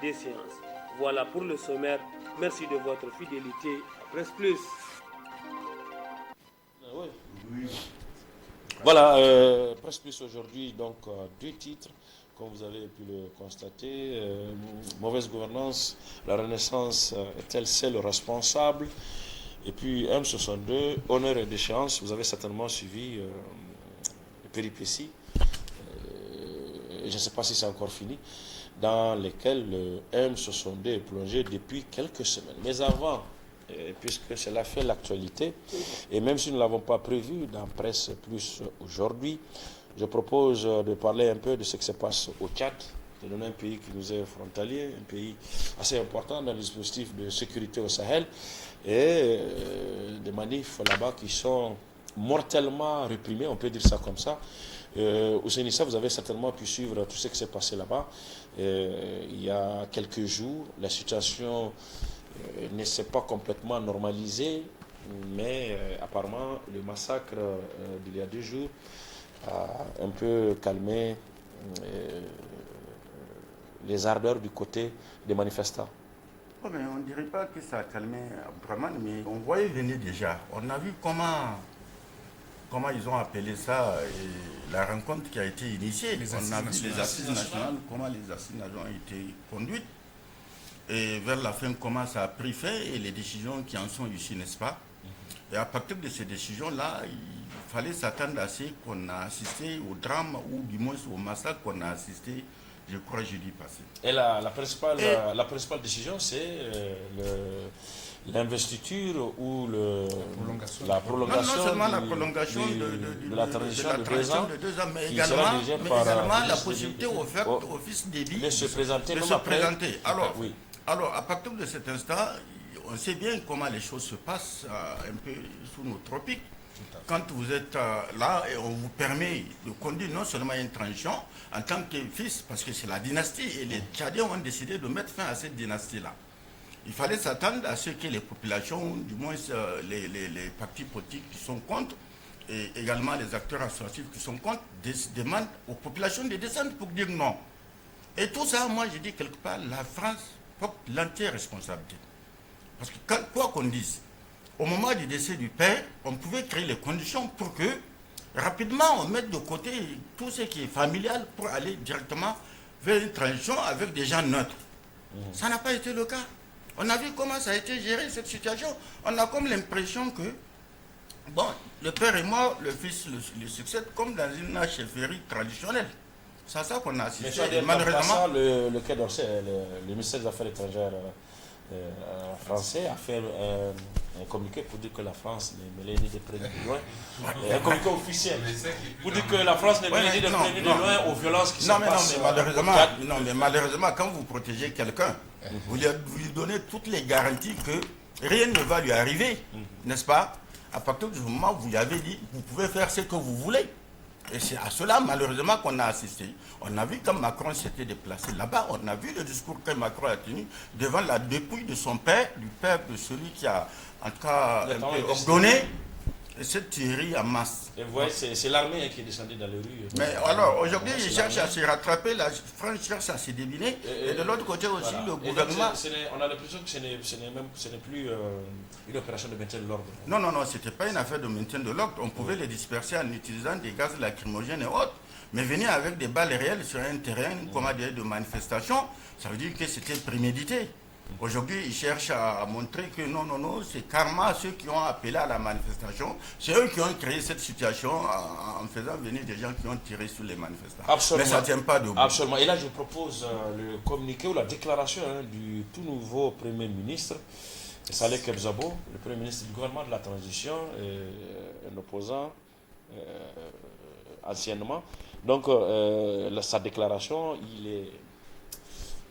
des séances. Voilà pour le sommaire. Merci de votre fidélité à Presse Plus. Voilà, Presse Plus aujourd'hui, donc deux titres, comme vous avez pu le constater. Mauvaise gouvernance, la Renaissance est-elle celle responsable? Et puis M62, honneur et déchéance, vous avez certainement suivi les péripéties, je ne sais pas si c'est encore fini, dans lesquelles le M62 est plongé depuis quelques semaines. Mais avant, puisque cela fait l'actualité, et même si nous ne l'avons pas prévu dans Presse Plus aujourd'hui, je propose de parler un peu de ce qui se passe au Tchad, de donner un pays qui nous est frontalier, un pays assez important dans le dispositif de sécurité au Sahel, et des manifs là-bas qui sont mortellement réprimés, on peut dire ça comme ça. Au Sénissa, vous avez certainement pu suivre tout ce qui s'est passé là-bas. Il y a quelques jours, la situation ne s'est pas complètement normalisée, mais apparemment le massacre d'il y a 2 jours a un peu calmé les ardeurs du côté des manifestants. Oh, mais on ne dirait pas que ça a calmé Abdraman, mais on voyait venir déjà. On a vu comment ils ont appelé ça, et la rencontre qui a été initiée. On a vu les assises nationales, comment les assises nationales ont été conduites. Et vers la fin, comment ça a pris fin et les décisions qui en sont issues, n'est-ce pas? Et à partir de ces décisions-là, il fallait s'attendre à ce qu'on a assisté au drame ou du moins au massacre qu'on a assisté, je crois, jeudi passé. Et la principale décision, c'est l'investiture ou la prolongation, non seulement la prolongation de la transition de 2 ans, mais également la possibilité offerte au fils Déby de se présenter. Alors, à partir de cet instant, on sait bien comment les choses se passent un peu sous nos tropiques. Quand vous êtes là et on vous permet de conduire non seulement une transition en tant que fils, parce que c'est la dynastie, et les Tchadiens ont décidé de mettre fin à cette dynastie-là. Il fallait s'attendre à ce que les populations, du moins les partis politiques qui sont contre, et également les acteurs associatifs qui sont contre, demandent aux populations de descendre pour dire non. Et tout ça, moi je dis quelque part, la France porte l'entière responsabilité. Parce que quoi qu'on dise, au moment du décès du père, on pouvait créer les conditions pour que, rapidement, on mette de côté tout ce qui est familial pour aller directement vers une transition avec des gens neutres. Ça n'a pas été le cas. On a vu comment ça a été géré, cette situation. On a comme l'impression que, bon, le père est mort, le fils le succède comme dans une chefferie traditionnelle. C'est à ça qu'on a assisté. Mais malheureusement, le Quai d'Orsay, le ministère des Affaires étrangères français a fait un communiqué pour dire que la France n'est mêlée ni de près ni de loin. Un communiqué officiel pour dire que la France n'est mêlée ni de près ni de loin aux violences qui se passent. Mais malheureusement, quand vous protégez quelqu'un, vous lui donnez toutes les garanties que rien ne va lui arriver, n'est-ce pas? À partir du moment où vous lui avez dit, vous pouvez faire ce que vous voulez. Et c'est à cela, malheureusement, qu'on a assisté. On a vu quand Macron s'était déplacé là-bas, on a vu le discours que Macron a tenu devant la dépouille de son père, du père de celui qui a, en tout cas, ordonné cette tuerie en masse. Et vous voyez, c'est l'armée qui est descendue dans les rues. Mais alors, aujourd'hui, il cherche à se rattraper, la France cherche à se débiner, et de l'autre côté aussi, le gouvernement... On a l'impression que ce n'est plus une opération de maintien de l'ordre. Non, ce n'était pas une affaire de maintien de l'ordre. On pouvait les disperser en utilisant des gaz lacrymogènes et autres. Mais venir avec des balles réelles sur un terrain, de manifestation, ça veut dire que c'était prémédité. Aujourd'hui, ils cherchent à montrer que non, c'est karma ceux qui ont appelé à la manifestation. C'est eux qui ont créé cette situation en faisant venir des gens qui ont tiré sur les manifestants. Absolument. Mais ça ne tient pas debout. Absolument. Et là, je propose le communiqué ou la déclaration du tout nouveau Premier ministre, Saleh Kebzabo, le Premier ministre du gouvernement de la transition, un opposant anciennement. Donc, sa déclaration, il est...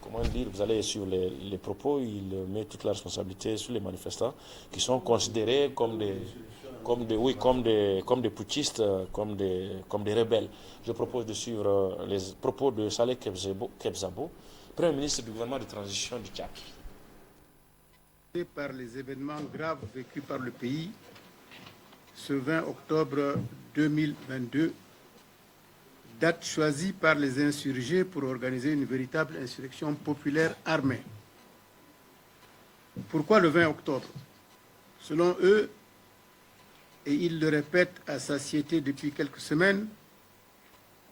Comment dire, vous allez sur les propos, il met toute la responsabilité sur les manifestants qui sont considérés comme des putschistes, comme des rebelles. Je propose de suivre les propos de Saleh Kebzabo, Premier ministre du gouvernement de transition du Tchad. Par les événements graves vécus par le pays, ce 20 octobre 2022, date choisie par les insurgés pour organiser une véritable insurrection populaire armée. Pourquoi le 20 octobre? Selon eux, et ils le répètent à satiété depuis quelques semaines,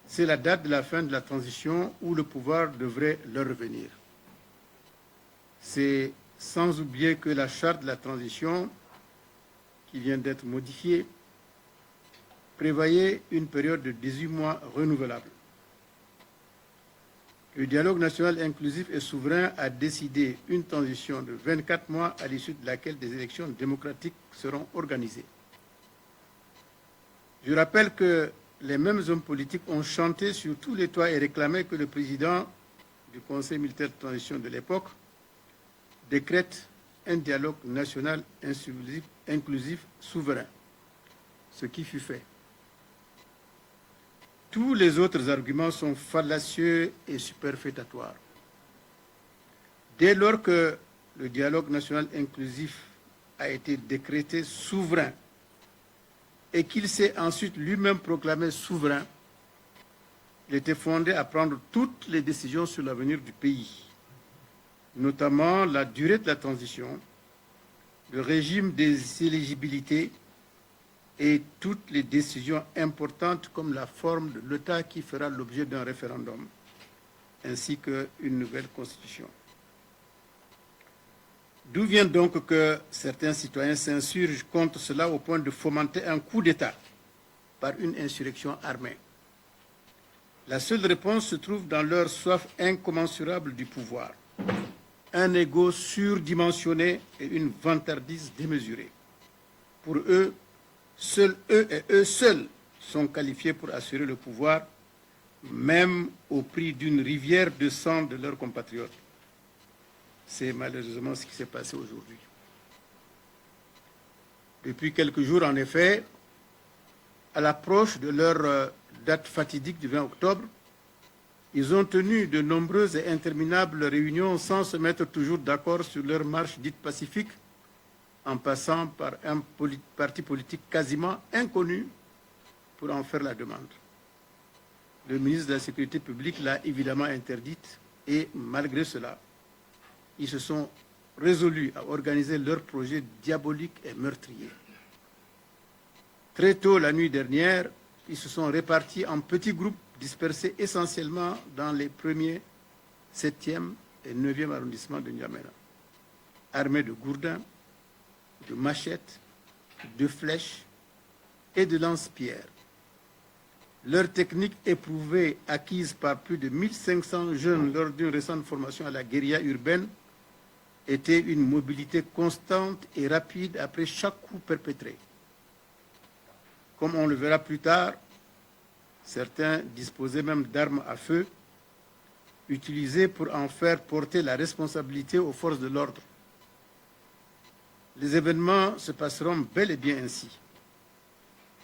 c'est la date de la fin de la transition où le pouvoir devrait leur revenir. C'est sans oublier que la charte de la transition, qui vient d'être modifiée, prévoyait une période de 18 mois renouvelable. Le dialogue national inclusif et souverain a décidé une transition de 24 mois à l'issue de laquelle des élections démocratiques seront organisées. Je rappelle que les mêmes hommes politiques ont chanté sur tous les toits et réclamé que le président du Conseil militaire de transition de l'époque décrète un dialogue national inclusif souverain, ce qui fut fait. Tous les autres arguments sont fallacieux et superfétatoires. Dès lors que le dialogue national inclusif a été décrété souverain et qu'il s'est ensuite lui-même proclamé souverain, il était fondé à prendre toutes les décisions sur l'avenir du pays, notamment la durée de la transition, le régime des éligibilités et toutes les décisions importantes comme la forme de l'État qui fera l'objet d'un référendum, ainsi qu'une nouvelle constitution. D'où vient donc que certains citoyens s'insurgent contre cela au point de fomenter un coup d'État par une insurrection armée? La seule réponse se trouve dans leur soif incommensurable du pouvoir, un ego surdimensionné et une vantardise démesurée. Pour eux, seuls eux et eux seuls sont qualifiés pour assurer le pouvoir, même au prix d'une rivière de sang de leurs compatriotes. C'est malheureusement ce qui s'est passé aujourd'hui. Depuis quelques jours, en effet, à l'approche de leur date fatidique du 20 octobre, ils ont tenu de nombreuses et interminables réunions sans se mettre toujours d'accord sur leur marche dite pacifique, en passant par un parti politique quasiment inconnu pour en faire la demande. Le ministre de la Sécurité publique l'a évidemment interdite et malgré cela, ils se sont résolus à organiser leur projet diabolique et meurtrier. Très tôt la nuit dernière, ils se sont répartis en petits groupes dispersés essentiellement dans les 1er, 7e et 9e arrondissements de N'Djamena, armés de gourdins, de machettes, de flèches et de lance-pierres. Leur technique éprouvée, acquise par plus de 1500 jeunes lors d'une récente formation à la guérilla urbaine, était une mobilité constante et rapide après chaque coup perpétré. Comme on le verra plus tard, certains disposaient même d'armes à feu, utilisées pour en faire porter la responsabilité aux forces de l'ordre. Les événements se passeront bel et bien ainsi.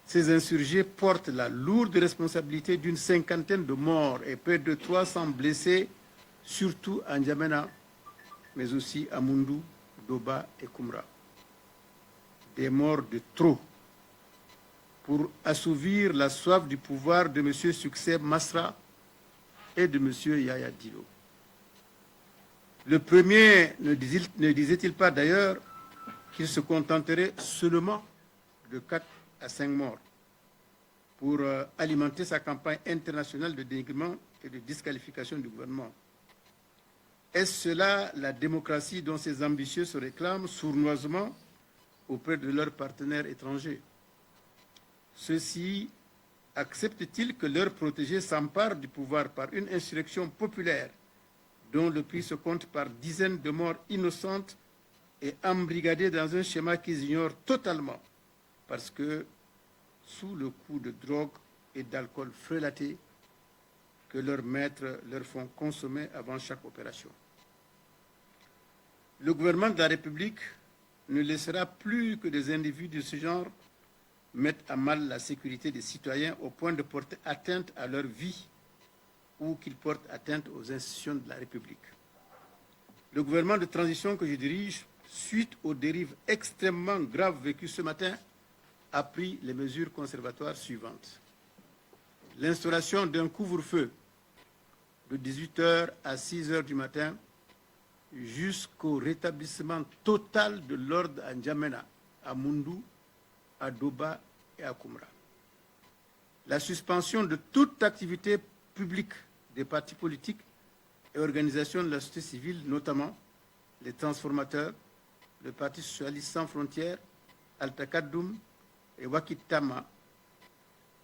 Ces insurgés portent la lourde responsabilité d'une 50aine de morts et près de 300 blessés, surtout à N'Djamena, mais aussi à Moundou, Doba et Koumra. Des morts de trop pour assouvir la soif du pouvoir de M. Succès Masra et de M. Yaya Dilo. Le premier ne disait-il pas d'ailleurs qu'il se contenterait seulement de 4 à 5 morts pour alimenter sa campagne internationale de dénigrement et de disqualification du gouvernement? Est-ce cela la démocratie dont ces ambitieux se réclament sournoisement auprès de leurs partenaires étrangers? Ceux-ci acceptent-ils que leurs protégés s'emparent du pouvoir par une insurrection populaire dont le prix se compte par dizaines de morts innocentes et embrigadées dans un schéma qu'ils ignorent totalement parce que sous le coup de drogue et d'alcool frelaté que leurs maîtres leur font consommer avant chaque opération? Le gouvernement de la République ne laissera plus que des individus de ce genre mettre à mal la sécurité des citoyens au point de porter atteinte à leur vie ou qu'ils portent atteinte aux institutions de la République. Le gouvernement de transition que je dirige, suite aux dérives extrêmement graves vécues ce matin, a pris les mesures conservatoires suivantes. l'instauration d'un couvre-feu de 18h à 6h du matin jusqu'au rétablissement total de l'ordre à N'Djamena, à Moundou, à Doba et à Koumra. La suspension de toute activité publique des partis politiques et organisations de la société civile, notamment les transformateurs, le Parti socialiste sans frontières, Altakadoum et Wakitama,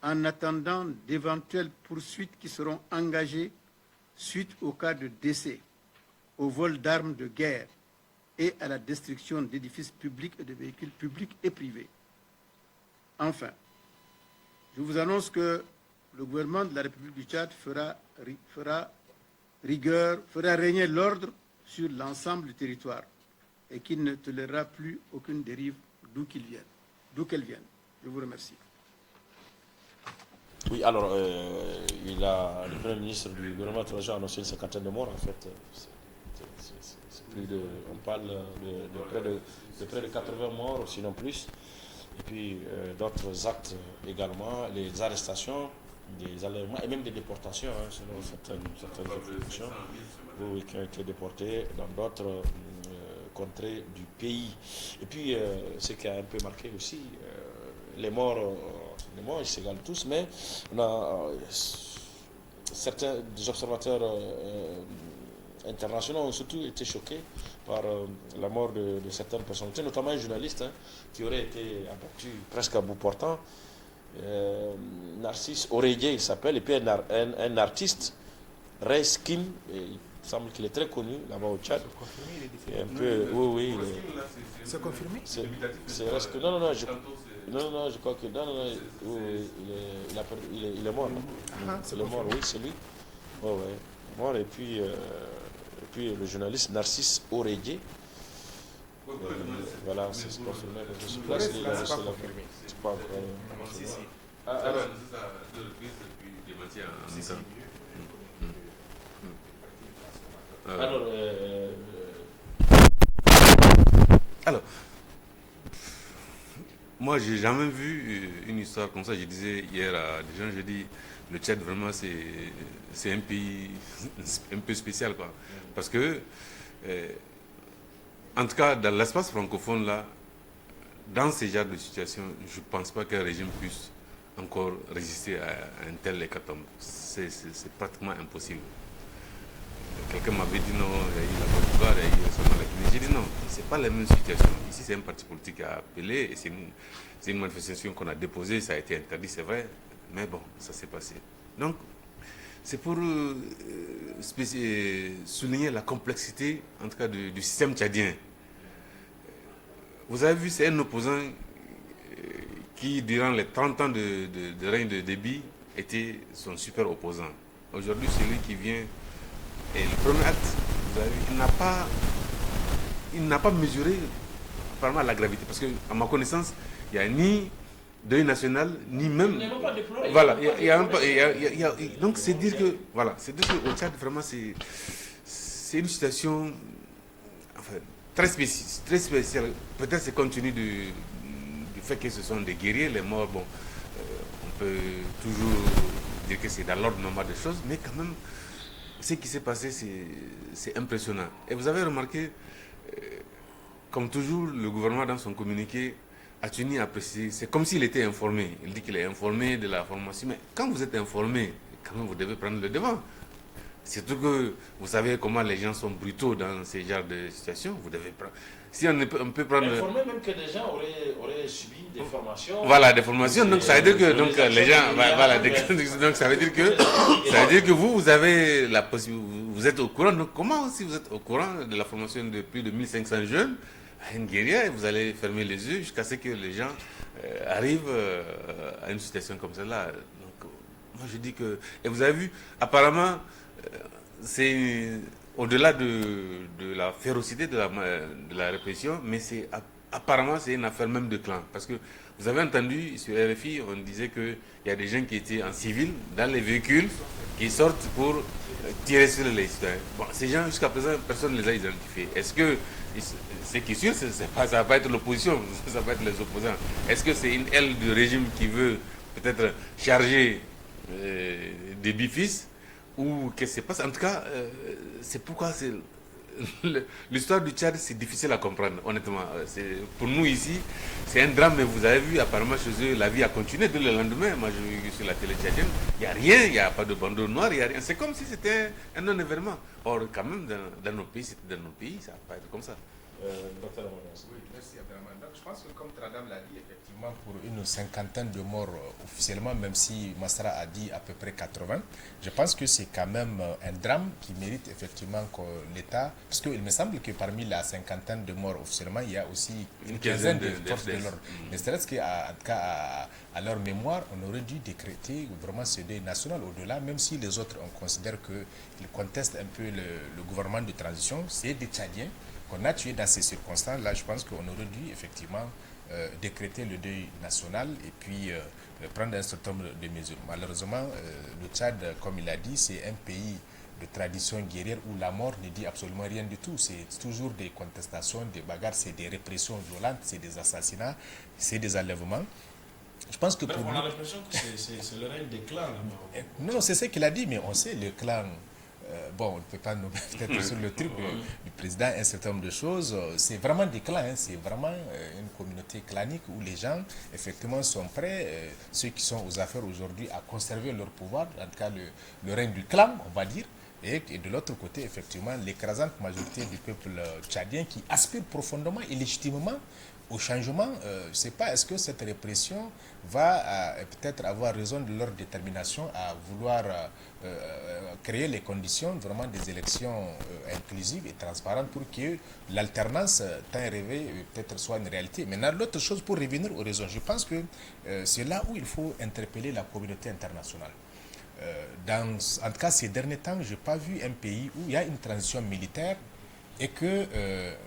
en attendant d'éventuelles poursuites qui seront engagées suite au cas de décès, au vol d'armes de guerre et à la destruction d'édifices publics et de véhicules publics et privés. Enfin, je vous annonce que le gouvernement de la République du Tchad fera régner l'ordre sur l'ensemble du territoire et qu'il ne tolérera plus aucune dérive d'où qu'elle vienne. Je vous remercie. Oui, alors, le Premier ministre du gouvernement a annoncé une cinquantaine de morts, en fait. On parle de près de 80 morts, sinon plus. Et puis d'autres actes également, les arrestations, des enlèvements et même des déportations, selon certaines informations, qui ont été déportés dans d'autres contrées du pays. Et puis, ce qui a un peu marqué aussi, les morts, ils s'égalent tous, mais on a certains des observateurs internationaux ont surtout été choqués par la mort de certaines personnalités, notamment un journaliste qui aurait été abattu presque à bout portant. Narcisse Oreille, il s'appelle, et puis un artiste, Ray Skin, il semble qu'il est très connu là-bas au Tchad. Un peu, oui. C'est confirmé? Non, je crois que il est mort. C'est le mort, oui, c'est lui. Mort, et puis le journaliste Narcisse Oreille. Voilà, c'est confirmé. Je suis place, il a reçu la confirmé. C'est pas encore confirmé. Alors, c'est ça, deux reprises depuis démenti en mi-temps. Alors, moi, j'ai jamais vu une histoire comme ça. Je disais hier à des gens, je dis, le Tchad, vraiment, c'est un pays un peu spécial, quoi. Parce que, en tout cas, dans l'espace francophone, là, dans ce genre de situation, je ne pense pas qu'un régime puisse encore résister à un tel hécatombe. C'est pratiquement impossible. Quelqu'un m'avait dit non, il y a eu la Côte d'Ivoire, il y a eu récemment la Guinée. J'ai dit non, ce n'est pas la même situation. Ici, c'est un parti politique qui a appelé et c'est une manifestation qu'on a déposée, ça a été interdit, c'est vrai, mais bon, ça s'est passé. Donc, c'est pour souligner la complexité, en tout cas, du système tchadien. Vous avez vu, c'est un opposant qui, durant les 30 ans de règne de Déby, était son super opposant. Aujourd'hui, c'est lui qui vient. Et le premier acte, vous avez vu, il n'a pas mesuré apparemment la gravité. Parce qu'à ma connaissance, il n'y a ni deuil national, ni même. Voilà, donc c'est dire que, voilà, c'est dire qu'au Tchad, vraiment, c'est une situation enfin, très spéciale. Peut-être c'est compte tenu du fait que ce sont des guerriers, les morts, bon, on peut toujours dire que c'est dans l'ordre normal des choses, mais quand même, ce qui s'est passé, c'est impressionnant. Et vous avez remarqué, comme toujours, le gouvernement dans son communiqué a tenu à préciser, c'est comme s'il était informé. Il dit qu'il est informé de la formation, mais quand vous êtes informé, quand même vous devez prendre le devant. Surtout que vous savez comment les gens sont brutaux dans ce genre de situation, vous devez prendre... Si on peut prendre... Informer même que des gens auraient subi des formations. Voilà, des formations. Donc ça veut dire que donc, les gens... Voilà, donc ça veut dire que vous avez la possibilité... Vous êtes au courant. Donc comment si vous êtes au courant de la formation de plus de 1500 jeunes à une guerrière, vous allez fermer les yeux jusqu'à ce que les gens arrivent à une situation comme celle-là. Donc moi je dis que... Et vous avez vu, apparemment, c'est... Au-delà de la férocité de la répression, mais apparemment c'est une affaire même de clan. Parce que vous avez entendu sur RFI, on disait qu'il y a des gens qui étaient en civil dans les véhicules qui sortent pour tirer sur les citoyens. Bon, ces gens, jusqu'à présent, personne ne les a identifiés. Est-ce que, ce qui est sûr, ça ne va pas être l'opposition, ça va être les opposants. Est-ce que c'est une aile du régime qui veut peut-être charger des bifis ou qu'est-ce qui se passe. En tout cas, c'est pourquoi l'histoire du Tchad, c'est difficile à comprendre, honnêtement. Pour nous ici, c'est un drame, mais vous avez vu, apparemment chez eux, la vie a continué dès le lendemain. Moi, j'ai vu sur la télé tchadienne, il n'y a rien, il n'y a pas de bandeau noir, il n'y a rien. C'est comme si c'était un non-événement. Or, quand même, dans nos pays, c'était dans nos pays, ça ne va pas être comme ça. Docteur Amonas. Oui, merci Abdelrahman. Donc, je pense que comme Tradam l'a dit, effectivement, pour une cinquantaine de morts officiellement, même si Masra a dit à peu près 80, je pense que c'est quand même un drame qui mérite effectivement que l'État, parce qu'il me semble que parmi la cinquantaine de morts officiellement, il y a aussi une quinzaine de forces de l'ordre. Mais c'est-à-dire qu'en tout cas, à leur mémoire, on aurait dû décréter vraiment ce deuil national au-delà, même si les autres, on considère qu'ils contestent un peu le gouvernement de transition, c'est des Tchadiens qu'on a tué dans ces circonstances-là. Je pense qu'on aurait dû effectivement décréter le deuil national et puis prendre un certain nombre de mesures. Malheureusement, le Tchad, comme il a dit, c'est un pays de tradition guerrière où la mort ne dit absolument rien du tout. C'est toujours des contestations, des bagarres, c'est des répressions violentes, c'est des assassinats, c'est des enlèvements. Je pense que on a l'impression que c'est le règne des clans. Non, c'est ce qu'il a dit, mais on sait, le clan... bon, on ne peut pas nous peut-être sur le truc du président un certain nombre de choses. C'est vraiment des clans, hein, c'est vraiment une communauté clanique où les gens, effectivement, sont prêts, ceux qui sont aux affaires aujourd'hui, à conserver leur pouvoir, en tout cas le règne du clan, on va dire. Et de l'autre côté, effectivement, l'écrasante majorité du peuple tchadien qui aspire profondément et légitimement au changement. Je ne sais pas, est-ce que cette répression va peut-être avoir raison de leur détermination à vouloir créer les conditions vraiment des élections inclusives et transparentes pour que l'alternance tant rêvée peut-être soit une réalité. Maintenant, l'autre chose, pour revenir aux raisons, je pense que c'est là où il faut interpeller la communauté internationale. En tout cas, ces derniers temps, je n'ai pas vu un pays où il y a une transition militaire et que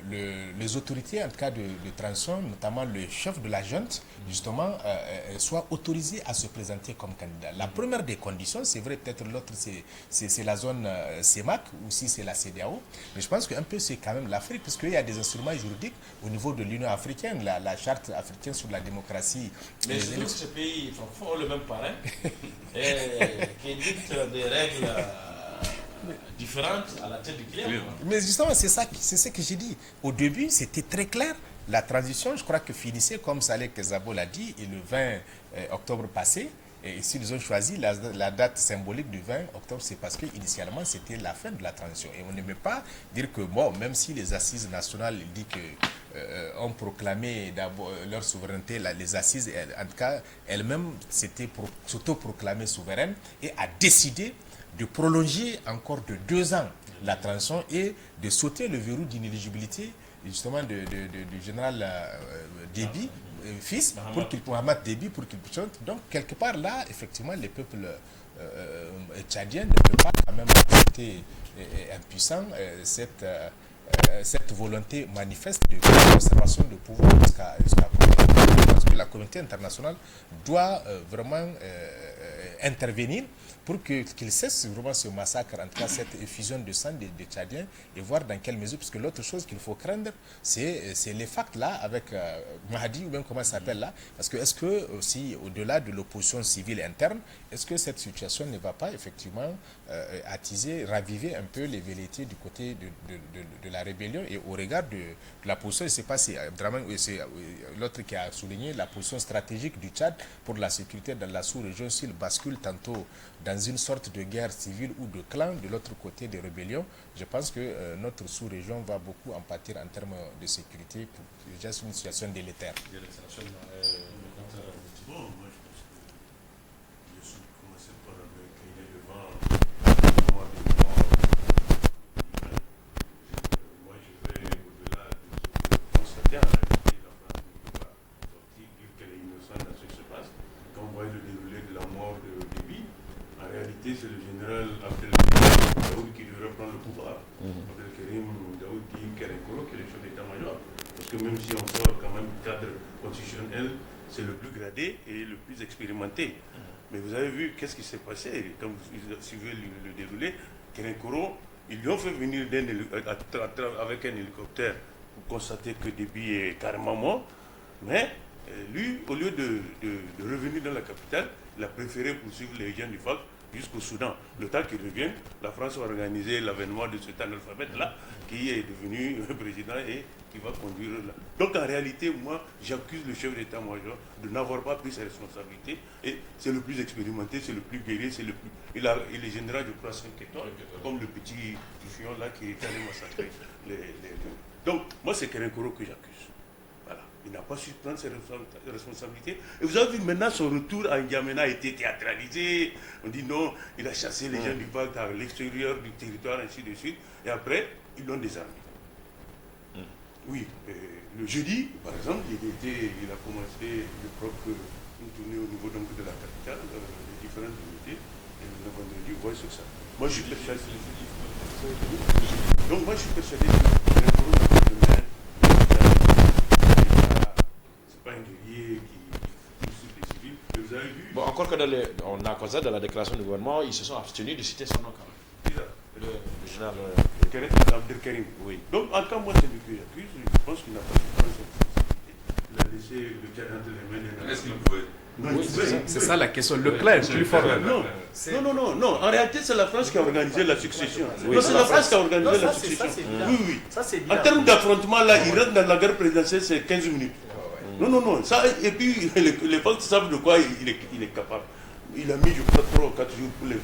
les autorités, en tout cas de transition, notamment le chef de la junte, justement, soient autorisés à se présenter comme candidat. La première des conditions, c'est vrai, peut-être l'autre, c'est la zone CEMAC, ou si c'est la CEDEAO, mais je pense qu'un peu c'est quand même l'Afrique, parce qu'il y a des instruments juridiques au niveau de l'Union africaine, la charte africaine sur la démocratie. Mais surtout que ces pays font le même parrain, qui dictent des règles différentes à la tête du client. Mais justement, c'est ce que j'ai dit. Au début, c'était très clair. La transition, je crois que finissait, comme Saleh Kezabo l'a dit, et le 20 octobre passé. Et s'ils ont choisi la date symbolique du 20 octobre, c'est parce qu'initialement, c'était la fin de la transition. Et on n'aimait pas dire que, bon, même si les assises nationales disent que ont proclamé d'abord leur souveraineté, les assises, en tout cas, elles-mêmes s'auto-proclamées souveraines et a décidé de prolonger encore de 2 ans la transition et de sauter le verrou d'inéligibilité justement du général Déby, fils, pour qu'il Mohamed Déby, pour qu'il puisse. Donc, quelque part là, effectivement, les peuples tchadiens ne peuvent pas quand même rester impuissants cette volonté manifeste de conservation de pouvoir jusqu'à parce que la communauté internationale doit vraiment intervenir pour qu'il cesse vraiment ce massacre, en tout cas cette effusion de sang des Tchadiens, et voir dans quelle mesure, parce que l'autre chose qu'il faut craindre, c'est les facts là, avec Mahdi, ou bien comment ça s'appelle là, parce que est-ce que aussi, au-delà de l'opposition civile interne, est-ce que cette situation ne va pas effectivement attiser, raviver un peu les velléités du côté de la rébellion, et au regard de la position, je ne sais pas si c'est l'autre qui a souligné la position stratégique du Tchad pour la sécurité dans la sous-région, s'il bascule tantôt dans une sorte de guerre civile ou de clan de l'autre côté des rébellions, je pense que notre sous-région va beaucoup en pâtir en termes de sécurité pour déjà une situation délétère. Bon, moi je pense que je suis commencé par incliner devant moi je vais au-delà de ce que je constatais en réalité la France ne peut pas sortir, dire qu'elle est innocente dans ce qui se passe. Quand on voit le déroulé de la mort de Déby, en réalité c'est le général Abdelkarim Daoud qui devrait prendre le pouvoir. Abdelkarim Daoud dit Kerenkoro qui est le chef d'état-major. Parce que même si on sort quand même du cadre constitutionnel, c'est le plus gradé et le plus expérimenté. Mais vous avez vu qu'est-ce qui s'est passé quand vous suivez le déroulé. Kerenkoro, ils lui ont fait venir avec un hélicoptère pour constater que Déby est carrément mort. Mais lui, au lieu de revenir dans la capitale, il a préféré poursuivre les gens du FAC jusqu'au Soudan. Le temps qu'il revienne, la France va organiser l'avènement de cet analphabète-là, qui est devenu président et qui va conduire là. Donc en réalité, moi, j'accuse le chef d'état-major de n'avoir pas pris ses responsabilités. Et c'est le plus expérimenté, c'est le plus guerrier, c'est le plus... Il est général, je crois, 5 étoiles, comme le petit Fion là qui est allé massacrer les... Donc, moi, c'est Kerenkoro que j'accuse. Voilà. Il n'a pas su prendre ses responsabilités. Et vous avez vu maintenant son retour à N'Djamena a été théâtralisé. On dit non, il a chassé les gens du pacte à l'extérieur du territoire, ainsi de suite. Et après, ils l'ont désarmé. Oui, le jeudi, par exemple, il a commencé une tournée au niveau donc, de la capitale, les différentes unités. Et le vendredi, vous voyez sur ça. Moi, je suis persuadé. Donc, moi, je suis persuadé que c'est pas un guerrier qui souffre des civils. Mais vous avez vu. Bon, encore que on a constaté dans la déclaration du gouvernement, ils se sont abstenus de citer son nom quand même. Le général Abdelkarim. Oui. Donc, en tout cas, moi, c'est lui que j'accuse. Je pense qu'il n'a pas su prendre cette responsabilité. Il a laissé le Tchad entre les mains des... Est-ce qu'il pouvait? Oui, c'est ça la question. Leclerc, plus fort. Non. En réalité, c'est la France qui a organisé la succession. Oui, c'est la France qui a organisé la succession. Oui. Ça, c'est En termes d'affrontement, là, il rentre dans la guerre présidentielle, c'est 15 minutes. Non. Ça, et puis, les Français savent de quoi il est capable. Il a mis, je crois, 3 ou 4 jours pour les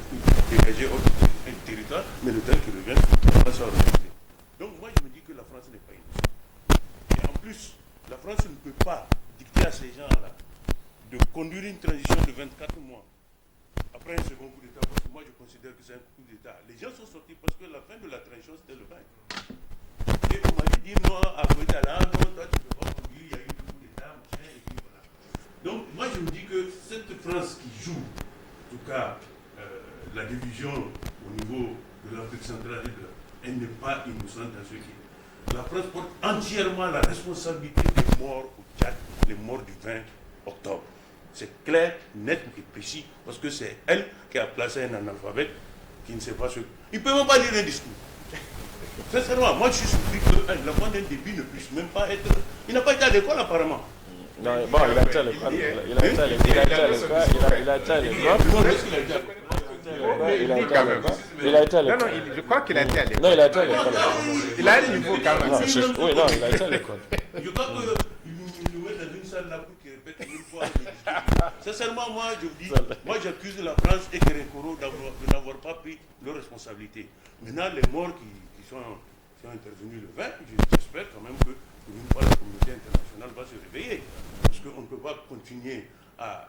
dégager un territoire, mais le temps qu'il revienne, la France a organisé. Donc, moi, je me dis que la France n'est pas innocente. Et en plus, la France ne peut pas dicter à ces gens-là de conduire une transition de 24 mois après un second coup d'État, parce que moi je considère que c'est un coup d'État. Les gens sont sortis parce que la fin de la transition c'était le bain. Et on m'a dit non, à côté à l'âge, toi tu ne peux pas conduire, il y a eu un coup d'État, machin, et puis voilà. Donc moi je me dis que cette France qui joue, en tout cas la division au niveau de l'Afrique centrale, elle n'est pas innocente dans ce qui est. La France porte entièrement la responsabilité des morts au Tchad, les morts du 20 octobre. C'est clair, net et précis, parce que c'est elle qui a placé un analphabète qui ne sait pas ce... Il ne peut même pas lire un discours. Sincèrement, moi je suis surpris que l'enfant d'un début ne puisse même pas être... Il n'a pas été à l'école apparemment. Non, bon, il a été à l'école. Il a été à l'école. Il a été à l'école. Non, je crois qu'il a été à l'école. Non, il a été à l'école. Il a un niveau quand même. Oui, non, il a été à l'école. Je crois qu'il nous met dans une salle là pour qu'il répète une fois. Sincèrement, moi, je vous dis, moi j'accuse la France et Kerenkoro de n'avoir pas pris leurs responsabilités. Maintenant, les morts qui sont intervenus le 20, j'espère quand même que pour une fois la communauté internationale va se réveiller. Parce qu'on ne peut pas continuer à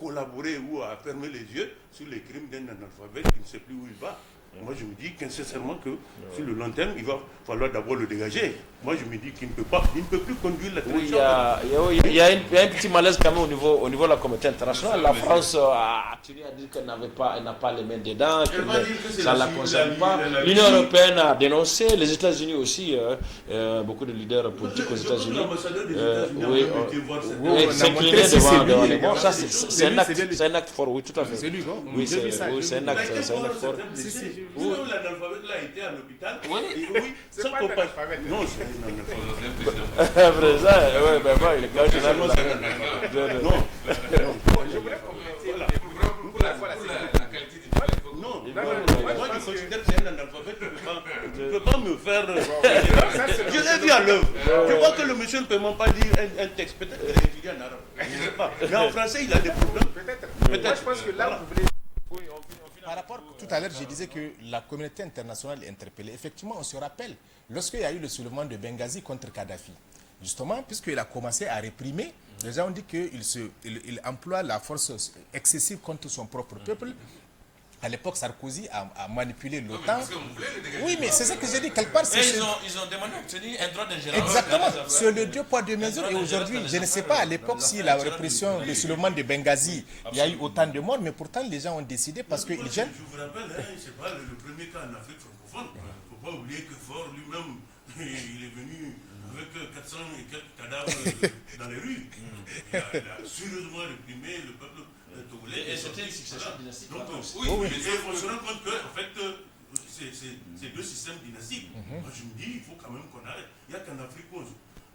collaborer ou à fermer les yeux sur les crimes d'un analphabète qui ne sait plus où il va. Moi, je me dis sincèrement que sur le long terme, il va falloir d'abord le dégager. Moi, je me dis qu'il ne peut pas, il ne peut plus conduire la transition. Il y a un petit malaise quand même au niveau de la communauté internationale. La France a tenu à dire qu'elle n'a pas les mains dedans, que ça ne la concerne pas. L'Union européenne a dénoncé, les États-Unis aussi, beaucoup de leaders politiques aux États-Unis. S'incliner devant les morts. Ça, c'est un acte fort, oui, tout à fait. C'est lui, non? Oui, c'est un acte fort. Où l'analphabète là était à l'hôpital. Oui, c'est pas un analphabète. Non, c'est un analphabète. Oui, mais bon, il est quand même Non. Je voulais compléter pour la qualité du travail. Non, moi je considère que c'est un analphabète. Tu ne peux pas me faire. Je l'ai vu à l'œuvre. Je vois que le monsieur ne peut même pas lire un texte. Peut-être qu'il est étudié en arabe. Je ne sais pas. Mais en français, il a des problèmes. Peut-être. Moi, je pense que là, vous voulez. Par rapport, tout à l'heure, je disais que la communauté internationale est interpellée. Effectivement, on se rappelle, lorsqu'il y a eu le soulèvement de Benghazi contre Kadhafi, justement, puisqu'il a commencé à réprimer, les gens ont dit qu'il emploie la force excessive contre son propre peuple. À l'époque, Sarkozy a manipulé l'OTAN. Oui, mais c'est ça que j'ai dit. Quelque part, ils ont demandé d'obtenir un droit d'ingérence. Exactement. C'est le 2 poids 2 mesures. Et aujourd'hui, je ne sais pas à l'époque si la répression, le soulèvement de Benghazi, il y a eu autant de morts, mais pourtant les gens ont décidé parce qu'ils gênent. Je vous rappelle, c'est pas le premier cas en Afrique francophone. Il ne faut pas oublier que Faure lui-même, il est venu avec 400 et quelques cadavres dans les rues. Il a sérieusement réprimé le peuple. Et c'était une succession dynastique. Oui, mais on se rend compte que, en fait, c'est deux systèmes dynastiques. Moi, je me dis, il faut quand même qu'on arrête. Il n'y a qu'en Afrique où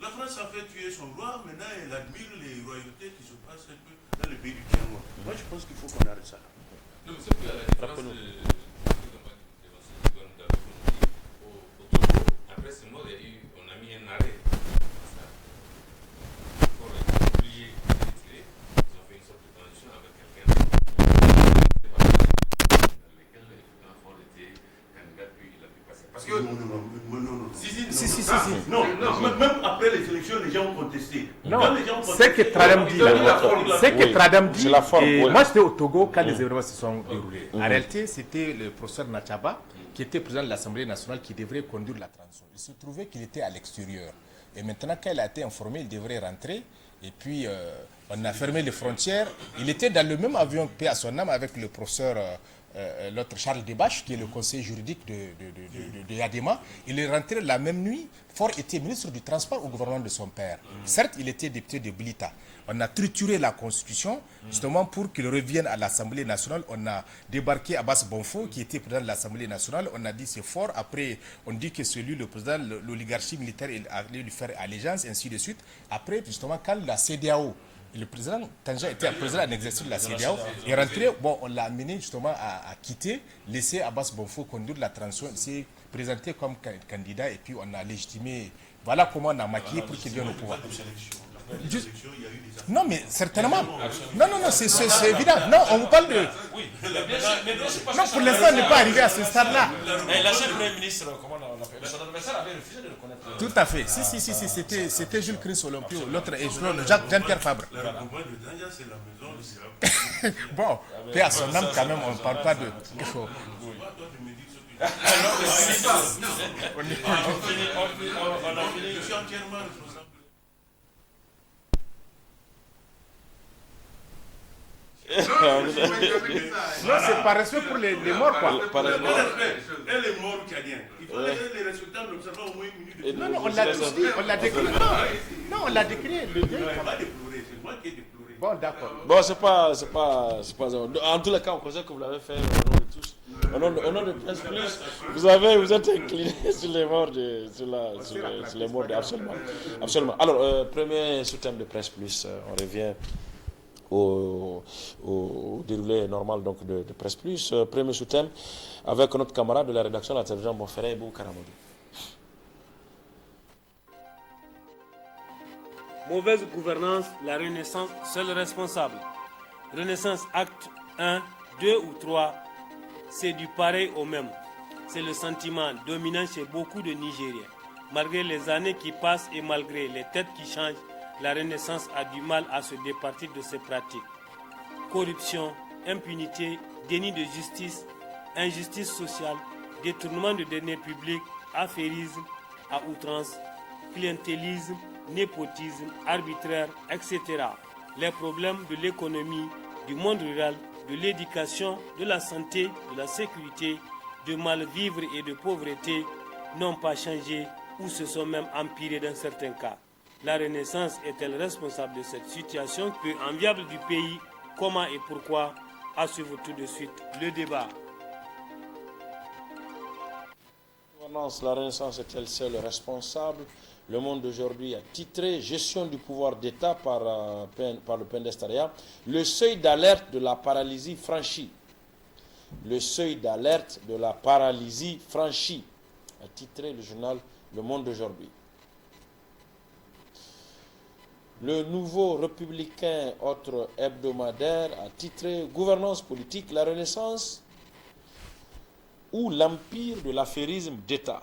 la France a fait tuer son roi, maintenant elle admire les royautés qui se passent un peu dans le pays du tiers. Moi je pense qu'il faut qu'on arrête ça. Non, mais c'est que à la différence au Togo, après ce mot, on a mis un arrêt. Pour être obligé de retirer, ils ont fait une sorte de transition avec quelqu'un dans lequel Ford était candidat, puis il a pu passer. Parce que. Non. Si. Non, même après les élections, les gens ont contesté. Non, c'est que Tradam dit là. C'est que Tradam dit. Moi, j'étais au Togo quand les événements se sont déroulés. En réalité, c'était le professeur Nachaba, qui était président de l'Assemblée nationale, qui devrait conduire la transition. Il se trouvait qu'il était à l'extérieur. Et maintenant, quand il a été informé, il devrait rentrer. Et puis, on a fermé les frontières. Il était dans le même avion, paix à son âme, avec le professeur, l'autre Charles Debache, qui est le conseiller juridique de Yadema. Il est rentré la même nuit. Faure était ministre du Transport au gouvernement de son père. Certes, il était député de Blita. On a trituré la Constitution, justement pour qu'il revienne à l'Assemblée nationale. On a débarqué Abbas Bonfo, qui était président de l'Assemblée nationale. On a dit c'est fort. Après, on dit que c'est lui le président, l'oligarchie militaire, il allait lui faire allégeance, ainsi de suite. Après, justement, quand la CEDEAO, le président Tanja était président en exercice de la CEDEAO, est rentré, bon, on l'a amené justement à quitter, laisser Abbas Bonfo conduire la transition. Il s'est présenté comme candidat et puis on a légitimé. Voilà comment on a maquillé pour qu'il vienne au pouvoir. Non, mais certainement. Non, c'est évident. Non, on vous parle de. Non, pour l'instant, on n'est pas arrivé à ce stade-là. L'ancien Premier ministre, comment on appelle, son adversaire avait refusé de le connaître. Tout à fait. Si, c'était Jules Chris Olympio, l'autre est Jean-Pierre Fabre. Bon, paix à son âme, quand même, on ne parle pas de. On a fini. Je suis entièrement responsable. Non, c'est par respect pour les morts, quoi. Et les morts tchadiens. Il faut les respecter en observant au moins une minute. Non, on l'a tous dit, on l'a décrit. Non, on l'a décrit. Il ne faut pas déplorer, c'est moi qui ai déploré. Bon, d'accord. Bon, c'est pas. En tous les cas, on considère que vous l'avez fait au nom de tous. Au nom de Presse Plus, vous êtes incliné sur les morts sur les morts absolument. Alors, premier sous-thème de Presse Plus, on revient au déroulé normal donc de Presse Plus. Premier sous-thème avec notre camarade de la rédaction de la télévision Bonferré, Ebou Karamoudou. Mauvaise gouvernance, la Renaissance, seul responsable. Renaissance acte 1, 2 ou 3, c'est du pareil au même. C'est le sentiment dominant chez beaucoup de Nigériens. Malgré les années qui passent et malgré les têtes qui changent, la Renaissance a du mal à se départir de ces pratiques. Corruption, impunité, déni de justice, injustice sociale, détournement de deniers publics, affairisme à outrance, clientélisme, népotisme, arbitraire, etc. Les problèmes de l'économie, du monde rural, de l'éducation, de la santé, de la sécurité, de mal-vivre et de pauvreté n'ont pas changé ou se sont même empirés dans certains cas. La Renaissance est-elle responsable de cette situation peu enviable du pays? Comment et pourquoi? À suivre tout de suite le débat. La Renaissance est-elle seule responsable? Le Monde d'aujourd'hui a titré « Gestion du pouvoir d'État par le Pendestaria ». Le seuil d'alerte de la paralysie franchie. Le seuil d'alerte de la paralysie franchie, a titré le journal Le Monde d'aujourd'hui. Le Nouveau Républicain, autre hebdomadaire, a titré « Gouvernance politique, la Renaissance ou l'empire de l'affairisme d'État ».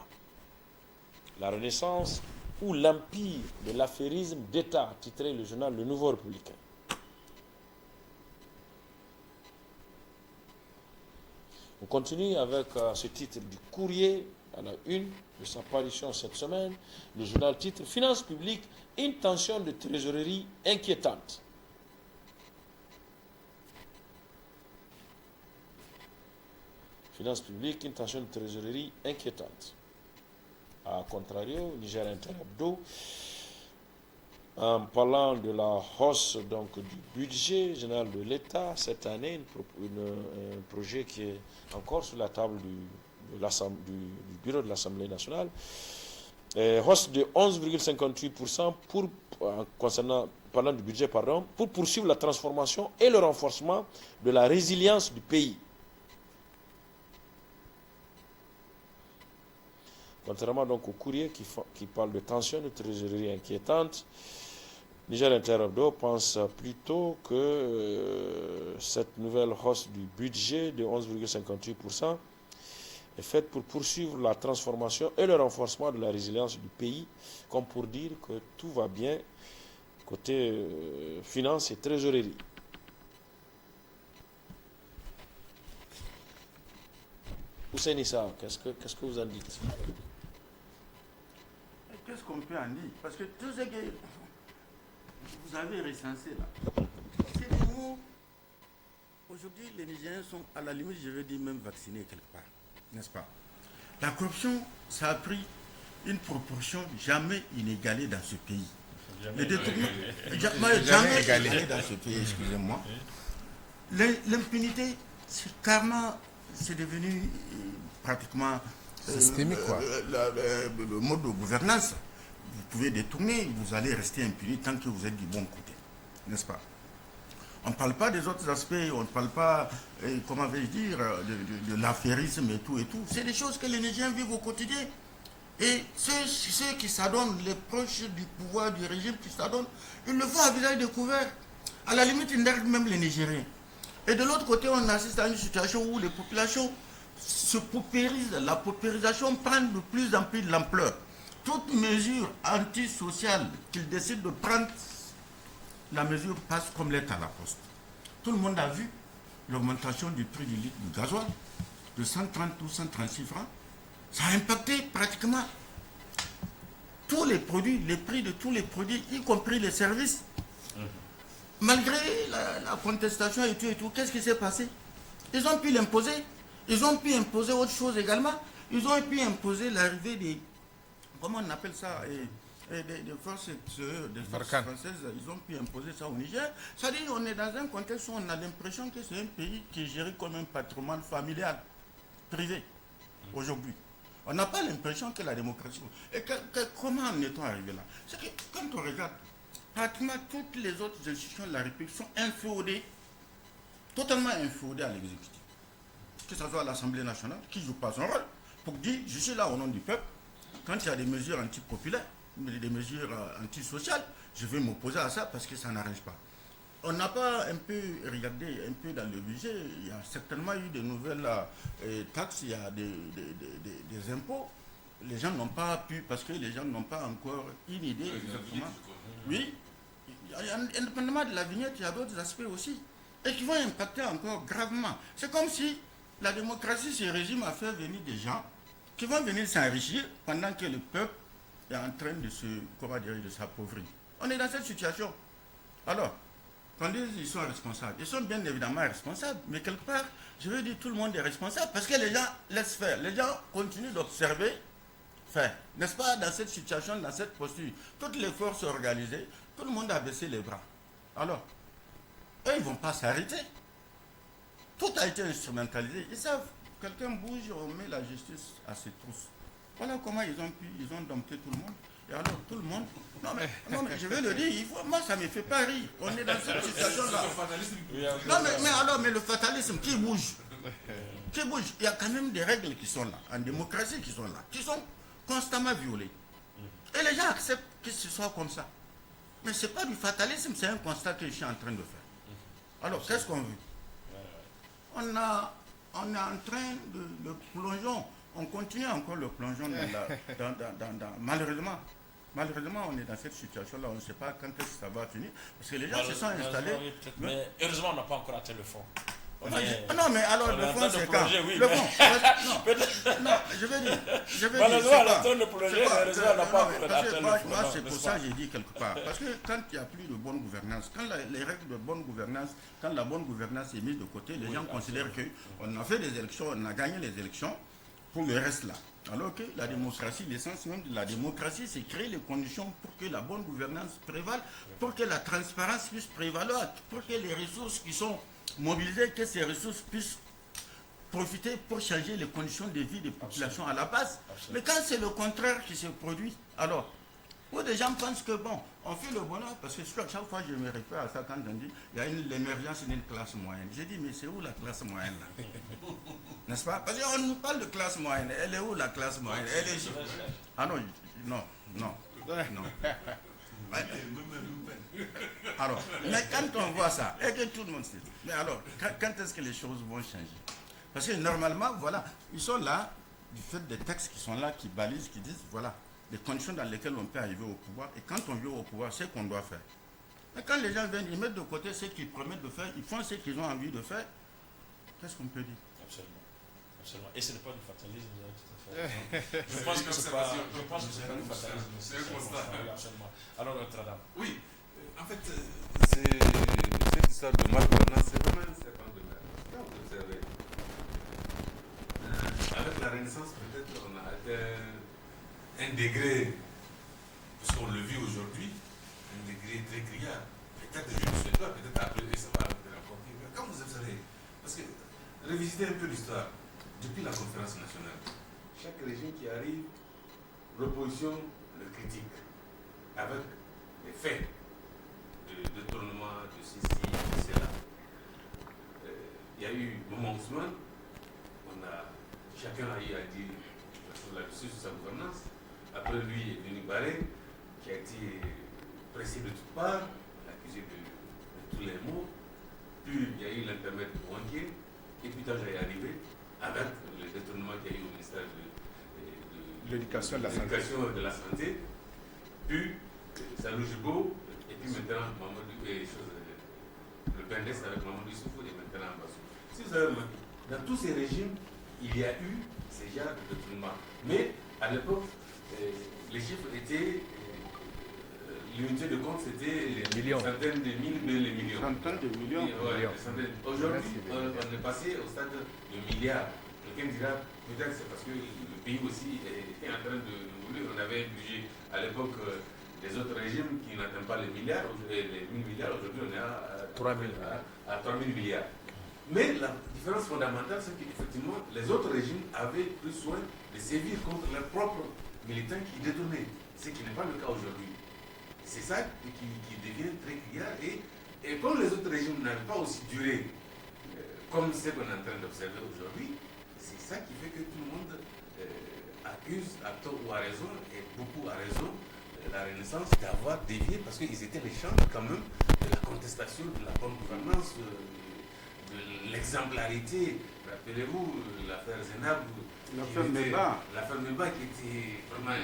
La Renaissance ou l'empire de l'affairisme d'État, a titré le journal Le Nouveau Républicain. On continue avec ce titre du Courrier à la une de sa parution cette semaine. Le journal titre « Finances publiques, une tension de trésorerie inquiétante ». Finances publiques, une tension de trésorerie inquiétante. A contrario, Niger Inter-Hebdo, en parlant de la hausse donc, du budget général de l'État cette année, un projet qui est encore sur la table du bureau de l'Assemblée nationale, hausse de 11,58% parlant du budget, pardon, pour poursuivre la transformation et le renforcement de la résilience du pays. Contrairement donc au courrier qui parle de tensions de trésorerie inquiétantes, Niger Interhebdo pense plutôt que cette nouvelle hausse du budget de 11,58% est faite pour poursuivre la transformation et le renforcement de la résilience du pays, comme pour dire que tout va bien côté finances et trésorerie. Hussein Issa, qu'est-ce que vous en dites? Qu'est-ce qu'on peut en dire? Parce que tout ce que vous avez recensé là, c'est des mots. Aujourd'hui, les Nigériens sont, à la limite, je veux dire, même vaccinés quelque part, n'est-ce pas? La corruption, ça a pris une proportion jamais inégalée dans ce pays. Les détournements, jamais égalé dans ce pays, excusez-moi. L'impunité, carrément, c'est devenu pratiquement systémique, quoi. Le mode de gouvernance. Vous pouvez détourner, vous allez rester impuni tant que vous êtes du bon côté, n'est-ce pas? On ne parle pas des autres aspects, on ne parle pas, comment vais-je dire, de l'affairisme et tout et tout. C'est des choses que les Nigériens vivent au quotidien. Et ceux qui s'adonnent, les proches du pouvoir, du régime qui s'adonnent, ils le font à visage découvert. À la limite, ils nervent même les Nigériens. Et de l'autre côté, on assiste à une situation où les populations se paupérisent. La paupérisation prend de plus en plus de l'ampleur. Toute mesure antisociale qu'ils décident de prendre, la mesure passe comme lettre à la poste. Tout le monde a vu l'augmentation du prix du litre du gasoil de 130 ou 136 francs. Ça a impacté pratiquement tous les produits, les prix de tous les produits, y compris les services. Malgré la contestation et tout, qu'est-ce qui s'est passé? Ils ont pu l'imposer. Ils ont pu imposer autre chose également. Ils ont pu imposer l'arrivée des... Comment on appelle ça? Des forces françaises. Ils ont pu imposer ça au Niger. C'est-à-dire qu'on est dans un contexte où on a l'impression que c'est un pays qui est géré comme un patrimoine familial, privé, aujourd'hui. On n'a pas l'impression que la démocratie... Et comment en est-on arrivé là? C'est que quand on regarde, pratiquement toutes les autres institutions de la République sont inféodées, totalement inféodées à l'exécutif. Que ce soit à l'Assemblée nationale, qui ne joue pas son rôle, pour dire, je suis là au nom du peuple, quand il y a des mesures antipopulaires, des mesures antisociales, je vais m'opposer à ça parce que ça n'arrange pas. On n'a pas un peu regardé un peu dans le budget, il y a certainement eu de nouvelles taxes, il y a des impôts. Les gens n'ont pas pu, parce que les gens n'ont pas encore une idée exactement. Oui, indépendamment de la vignette, il y a d'autres aspects aussi, et qui vont impacter encore gravement. C'est comme si la démocratie se résume à faire venir des gens qui vont venir s'enrichir pendant que le peuple est en train de s'appauvrir. On est dans cette situation. Alors, quand ils sont responsables, ils sont bien évidemment responsables, mais quelque part, je veux dire, tout le monde est responsable parce que les gens laissent faire. Les gens continuent d'observer, faire. N'est-ce pas, dans cette situation, dans cette posture, toutes les forces organisées, tout le monde a baissé les bras. Alors, eux, ils ne vont pas s'arrêter. Tout a été instrumentalisé. Ils savent, quelqu'un bouge, on met la justice à ses trousses. Voilà comment ils ont dompté tout le monde. Et alors, tout le monde... Non, mais je vais le dire, moi, ça ne me fait pas rire. On est dans cette situation-là. Non, mais le fatalisme, qui bouge? Qui bouge? Il y a quand même des règles qui sont là, en démocratie qui sont là, qui sont constamment violées. Et les gens acceptent que ce soit comme ça. Mais ce n'est pas du fatalisme, c'est un constat que je suis en train de faire. Alors, qu'est-ce qu'on veut? On est en train de plongeon. On continue encore le plongeon malheureusement. Malheureusement, on est dans cette situation-là. On ne sait pas quand est-ce que ça va finir. Parce que les gens se sont installés. Mais heureusement, on n'a pas encore atteint le fond. Non, mais alors le fond, c'est quand? Le fond. Non, je vais dire. Malheureusement, on est en train de plonger, mais heureusement, on n'a pas encore atteint le fond. Moi, c'est pour ça que j'ai dit quelque part. Parce que quand il n'y a plus de bonne gouvernance, quand les règles de bonne gouvernance, quand la bonne gouvernance est mise de côté, les gens considèrent qu'on a fait des élections, on a gagné les élections pour le reste là. Alors que la démocratie, l'essence même de la démocratie, c'est créer les conditions pour que la bonne gouvernance prévale, pour que la transparence puisse prévaloir, pour que les ressources qui sont mobilisées, que ces ressources puissent profiter pour changer les conditions de vie des populations à la base. Mais quand c'est le contraire qui se produit, alors, où des gens pensent que bon, on fait le bonheur, parce que chaque fois je me réfère à ça quand on dit il y a l'émergence d'une classe moyenne. Je dis, mais c'est où la classe moyenne là? N'est-ce pas? Parce qu'on nous parle de classe moyenne. Elle est où la classe moyenne? Elle est... Ah non, non. Alors, mais quand on voit ça, et que tout le monde sait, mais alors, quand est-ce que les choses vont changer? Parce que normalement, voilà, ils sont là, du fait des textes qui sont là, qui balisent, qui disent, voilà, les conditions dans lesquelles on peut arriver au pouvoir, et quand on vient au pouvoir, c'est qu'on doit faire. Mais quand les gens viennent, ils mettent de côté ce qu'ils promettent de faire, ils font ce qu'ils ont envie de faire, qu'est-ce qu'on peut dire? Absolument. Absolument. Et ce n'est pas du fatalisme, tout à fait. Je pense que c'est pas du fatalisme. C'est un constat. Oui, absolument. Alors, Notre-Dame. Oui, en fait, cette histoire de malgouvernance, c'est vraiment un serpent de mer. Quand vous observez, avec la Renaissance, peut-être on a atteint un degré, puisqu'on le vit aujourd'hui, un degré très criard. Peut-être je ne sais pas, peut-être après ça va encore pire. Mais quand vous observez, parce que révisitez un peu l'histoire, depuis la conférence nationale, chaque régime qui arrive, l'opposition le critique avec les faits de détournement, de ceci, de cela. Il y a eu Maman Ousmane, chacun a eu à dire là-dessus sur sa gouvernance. Après lui est venu Barré, qui a été pressé de toutes parts, accusé de tous les maux. Puis il y a eu l'intermède de Wanké, et puis quand j'ai arrivé avec le détournement qu'il y a eu au ministère de l'éducation de la santé, puis Salou Jibo, et puis maintenant Mamadou, le PNDES avec Mamadou Issoufou et maintenant Ambassou. Si vous avez remarqué, dans tous ces régimes, il y a eu ces genres de détournement. Mais à l'époque, les chiffres étaient, l'unité de compte c'était les centaines de mille, les millions. Centaines de millions. Aujourd'hui, on est passé au stade de milliards. Quelqu'un dira, peut-être c'est parce que le pays aussi était en train de évoluer. On avait un budget à l'époque des autres régimes qui n'atteignent pas les milliards, les 1000 milliards. Aujourd'hui, on est à 3000 milliards. Mais la différence fondamentale, c'est qu'effectivement, les autres régimes avaient pris soin de sévir contre leurs propres militants qui détournaient, ce qui n'est pas le cas aujourd'hui. C'est ça qui devient très criard. Et comme les autres régimes n'avaient pas aussi duré comme ce qu'on est en train d'observer aujourd'hui, c'est ça qui fait que tout le monde accuse, à tort ou à raison, et beaucoup à raison, la Renaissance d'avoir dévié, parce qu'ils étaient les champs quand même de la contestation de la bonne gouvernance, de l'exemplarité. Rappelez-vous l'affaire Zenab, l'affaire Meba qui était vraiment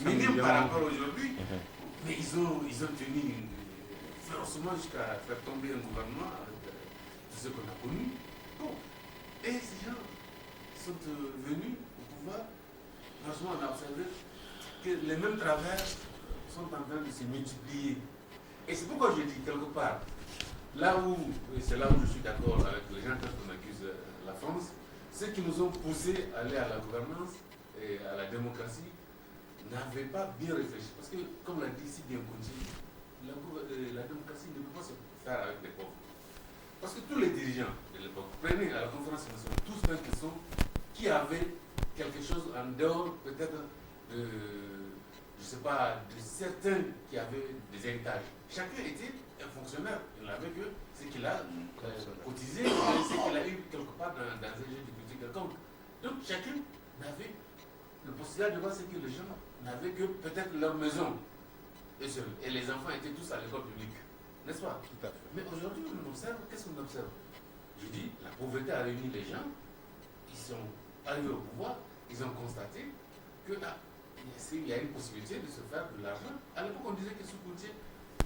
minime par rapport aujourd'hui, mais ils ont tenu férocement jusqu'à faire tomber un gouvernement avec tout ce qu'on a connu. Bon. Et ces gens sont venus au pouvoir. Franchement, on a observé que les mêmes travers sont en train de se multiplier. Et c'est pourquoi je dis quelque part, c'est là où je suis d'accord avec les gens quand on accuse la France, ceux qui nous ont poussés à aller à la gouvernance et à la démocratie n'avaient pas bien réfléchi. Parce que, comme l'a dit si bien Conti, la démocratie ne peut pas se faire avec des pauvres. Parce que tous les dirigeants de l'époque, prenez à la conférence nationale, tous ceux qui sont, qui avaient quelque chose en dehors peut-être de, je ne sais pas, de certains qui avaient des héritages. Chacun était un fonctionnaire. Il n'avait que ce qu'il a cotisé, ce qu'il a eu quelque part dans un jeu de culture quelconque. Donc chacun n'avait, le postulat de base, c'est que les gens n'avaient que peut-être leur maison. Et les enfants étaient tous à l'école publique. N'est-ce pas? Tout à fait. Mais aujourd'hui, on observe, qu'est-ce qu'on observe? Je dis, la pauvreté a réuni les gens, ils sont arrivés au pouvoir, ils ont constaté que il y a une possibilité de se faire de l'argent. À l'époque, on disait que sous-coutier,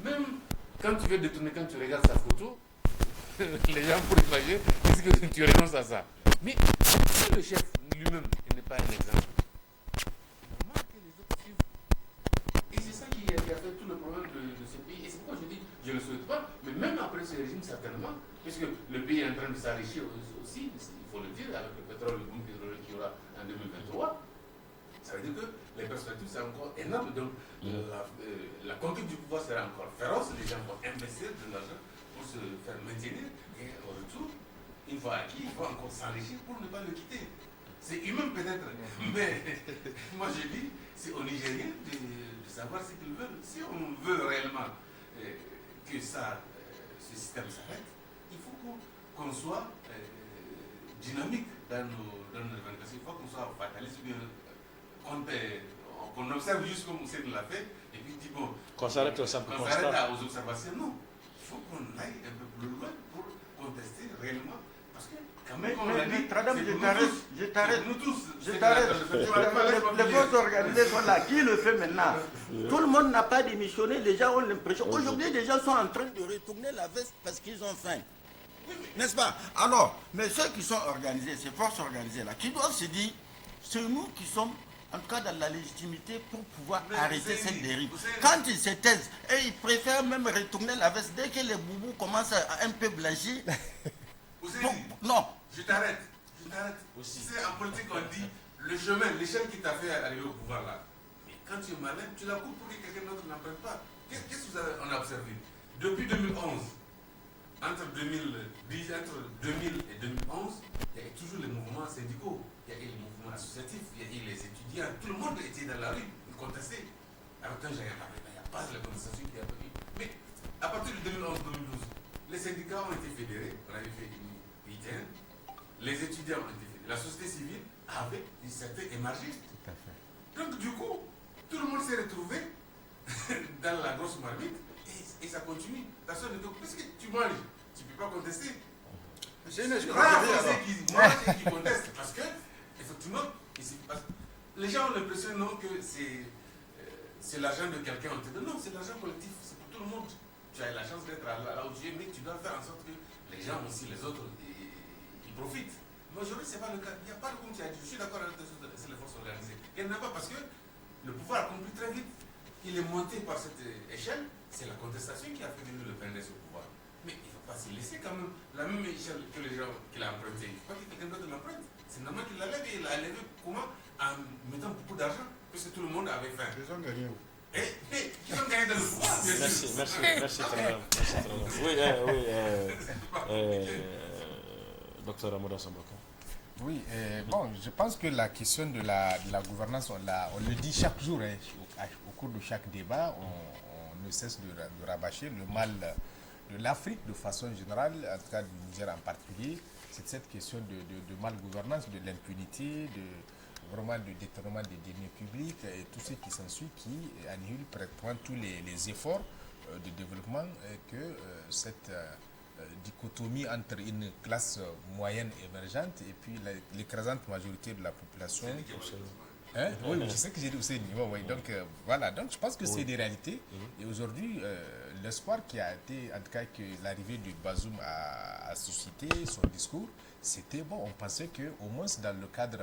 même quand tu veux détourner, quand tu regardes sa photo, les gens pour imaginer disent que tu renonces à ça. Mais si le chef lui-même n'est pas un exemple, normal que les autres suivent. Et c'est ça qui a fait tout le problème de ce pays. Et c'est pourquoi je dis, je ne le souhaite pas, mais même après ce régime, certainement, puisque le pays est en train de s'enrichir aussi, il faut le dire, avec le pétrole, le boom pétrolier qu'il y aura en 2023. Ça veut dire que les perspectives sont encore énormes. Donc, la conquête du pouvoir sera encore féroce. Les gens vont investir de l'argent pour se faire maintenir. Et au retour, une fois acquis, il faut encore s'enrichir pour ne pas le quitter. C'est humain peut-être, mais moi je dis, c'est aux Nigériens de savoir ce qu'ils veulent. Si on veut réellement que ce système s'arrête, il faut qu'on soit dynamique dans nos revendications. Il faut qu'on soit fataliste, qu'on observe juste comme Hussein l'a fait, et puis dit bon, Qu'on s'arrête au simple qu'on constat. s'arrête aux observations. Non, il faut qu'on aille un peu plus loin pour contester réellement. Parce que quand même, on l'a dit, Tradam, c'est je pour t'arrête, nous tous. je t'arrête. Nous tous. Je C'est t'arrête. la- Les forces organisées sont là. Qui le fait maintenant? Tout le monde n'a pas démissionné. Les gens ont l'impression. Aujourd'hui, les gens sont en train de retourner la veste parce qu'ils ont faim. N'est-ce pas? Alors, mais ceux qui sont organisés, ces forces organisées-là, qui doivent se dire, c'est nous qui sommes, en tout cas dans la légitimité, pour pouvoir Mais arrêter vous avez cette dit, dérive. vous avez dit. Quand ils se taisent, et ils préfèrent même retourner la veste, dès que les boubous commencent à un peu blanchir, Hussein, bon, non. je t'arrête. Je t'arrête. Tu sais, en politique, on dit le chemin, l'échelle qui t'a fait arriver au pouvoir là. Mais quand tu es malin, tu la coupes pour que quelqu'un d'autre n'emprunte pas. Qu'est-ce qu'on a observé? Depuis 2011, entre 2000 et 2011, il y a eu toujours les mouvements syndicaux, il y a eu les mouvements associatifs, il y a eu les étudiants, tout le monde était dans la rue, ils contestaient. Alors quand j'ai regardé, il n'y a pas de la contestation qui a eu. Mais à partir de 2011-2012, les syndicats ont été fédérés, on avait fait une week-end, les étudiants ont été fédérés, la société civile avait une certaine émergence. Tout à fait. Donc du coup, tout le monde s'est retrouvé dans la grosse marmite et ça continue. Personne ne dit, puisque tu manges, tu ne peux pas contester. C'est une Rares escroquerie, sont ceux alors. qui mangent et qui contestent. Parce que, effectivement, les gens ont l'impression non, que c'est l'argent de quelqu'un. On te dit non, c'est l'argent collectif, c'est pour tout le monde. Tu as la chance d'être là où tu es, mais tu dois faire en sorte que les gens aussi, les autres, ils profitent. Mais aujourd'hui, ce n'est pas le cas. Il n'y a pas de comme tu as dit. Je suis d'accord avec les forces organisées. Il n'y en a pas parce que le pouvoir a compris très vite qu'il est monté par cette échelle. C'est la contestation qui a fait venir le PNDS au pouvoir. Mais il ne faut pas se laisser quand même la même échelle que les gens qu'il a emprunté. Il ne faut pas que quelqu'un d'autre l'emprunte. C'est normal qu'il la lève et il l'a levé comment? En mettant beaucoup d'argent, puisque tout le monde avait faim. Ils ont gagné. Et qui ont gagné dans le pouvoir. bien Merci, sûr. merci Tradam. Oui, docteur Amoda Sambaka. Oui, bon, je pense que la question de la gouvernance, on le dit chaque jour, hein, au cours de chaque débat, on ne cesse de rabâcher le mal de l'Afrique de façon générale, en tout cas du Niger en particulier. C'est cette question de mal-gouvernance, de l'impunité, vraiment du détournement des deniers publics et tout ce qui s'ensuit qui annule pratiquement tous les efforts de développement que cette dichotomie entre une classe moyenne émergente et puis l'écrasante majorité de la population. Hein? Oui, je sais que j'ai dit aussi niveau. Oui. Donc voilà, donc je pense que c'est des réalités. Et aujourd'hui, l'espoir qui a été, en tout cas que l'arrivée de Bazoum a suscité son discours, c'était bon, on pensait qu'au moins dans le cadre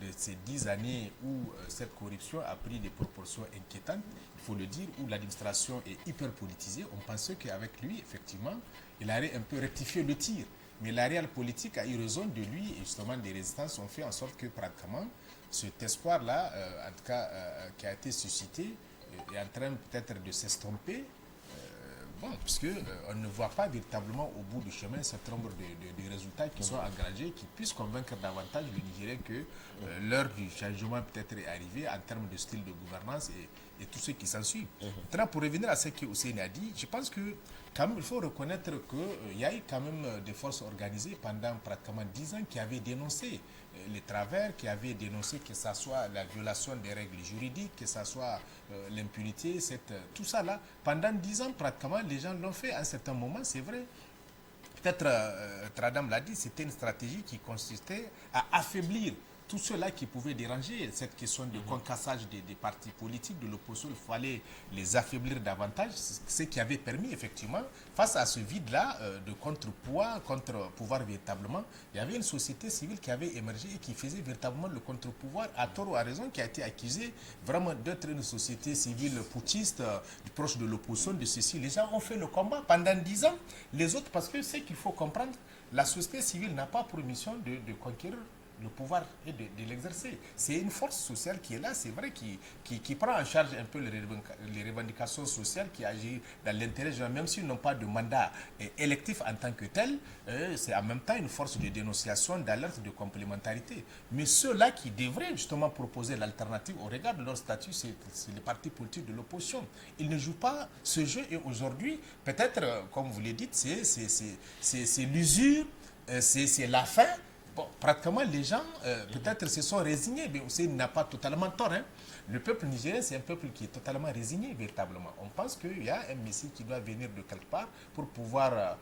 de ces 10 années où cette corruption a pris des proportions inquiétantes, il faut le dire, où l'administration est hyper politisée, on pensait qu'avec lui, effectivement, il allait un peu rectifier le tir. Mais la réelle politique a eu raison de lui et justement des résistances ont fait en sorte que pratiquement cet espoir-là, en tout cas qui a été suscité, est en train peut-être de s'estomper. Bon, puisque on ne voit pas véritablement au bout du chemin un certain nombre de résultats qui sont engagés, qui puissent convaincre davantage le Nigérien que l'heure du changement peut-être est arrivée en termes de style de gouvernance et tout ce qui s'ensuit. Maintenant, pour revenir à ce que Hussein a dit, je pense que quand même, il faut reconnaître qu'il y a eu quand même des forces organisées pendant pratiquement 10 ans qui avaient dénoncé les travers, qui avaient dénoncé que ce soit la violation des règles juridiques, que ce soit l'impunité, tout ça là. Pendant 10 ans, pratiquement, les gens l'ont fait à un certain moment, c'est vrai. Peut-être, Tradam l'a dit, c'était une stratégie qui consistait à affaiblir tous ceux-là qui pouvaient déranger cette question de concassage des partis politiques, de l'opposition. Il fallait les affaiblir davantage, ce qui avait permis effectivement, face à ce vide-là de contre-poids, contre-pouvoir véritablement, il y avait une société civile qui avait émergé et qui faisait véritablement le contre-pouvoir, à tort ou à raison, qui a été accusée vraiment d'être une société civile putschiste, proche de l'opposition, de ceci. Les gens ont fait le combat pendant 10 ans. Les autres, parce que ce qu'il faut comprendre, la société civile n'a pas pour mission de conquérir le pouvoir et de l'exercer. C'est une force sociale qui est là, c'est vrai, qui prend en charge un peu les revendications sociales, qui agit dans l'intérêt général, même s'ils n'ont pas de mandat électif en tant que tel, c'est en même temps une force de dénonciation, d'alerte, de complémentarité. Mais ceux-là qui devraient justement proposer l'alternative au regard de leur statut, c'est les partis politiques de l'opposition. Ils ne jouent pas ce jeu et aujourd'hui, peut-être, comme vous le dites, c'est l'usure, c'est la fin. Bon, pratiquement les gens peut-être se sont résignés, mais aussi il n'a pas totalement tort. Hein. Le peuple nigérien, c'est un peuple qui est totalement résigné véritablement. On pense qu'il y a un messie qui doit venir de quelque part pour pouvoir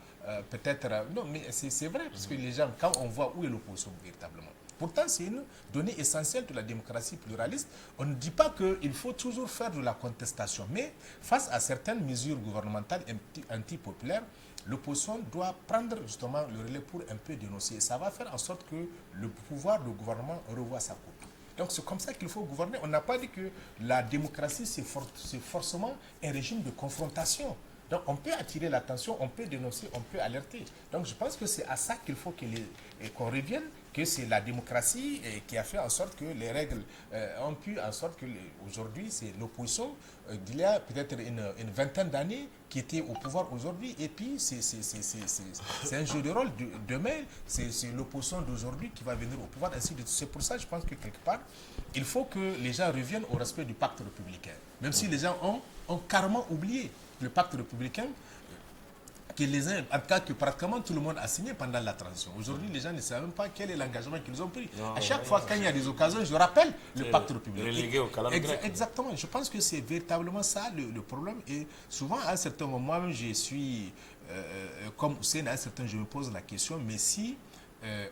peut-être... non, mais c'est vrai, parce que les gens, quand on voit où est l'opposition véritablement, pourtant, c'est une donnée essentielle de la démocratie pluraliste. On ne dit pas qu'il faut toujours faire de la contestation, mais face à certaines mesures gouvernementales antipopulaires, l'opposition doit prendre justement le relais pour un peu dénoncer. Ça va faire en sorte que le pouvoir, le gouvernement revoie sa copie. Donc c'est comme ça qu'il faut gouverner. On n'a pas dit que la démocratie, c'est forcément un régime de confrontation. Donc on peut attirer l'attention, on peut dénoncer, on peut alerter. Donc je pense que c'est à ça qu'il faut qu'on revienne, que c'est la démocratie qui a fait en sorte que les règles ont pu en sorte que aujourd'hui c'est l'opposition d'il y a peut-être une vingtaine d'années qui était au pouvoir aujourd'hui, et puis c'est un jeu de rôle. Demain, c'est l'opposition d'aujourd'hui qui va venir au pouvoir, ainsi de suite. C'est pour ça je pense que quelque part, il faut que les gens reviennent au respect du pacte républicain. Même si les gens ont carrément oublié le pacte républicain, que les uns, en tout cas que pratiquement tout le monde a signé pendant la transition. Aujourd'hui, les gens ne savent même pas quel est l'engagement qu'ils ont pris. À chaque fois, quand il y a des occasions, je rappelle le pacte républicain. Relégué au calendrier grec. Exactement. Je pense que c'est véritablement ça le problème. Et souvent, à un certain moment, moi-même, je suis, comme Hussein, à un certain je me pose la question, mais si,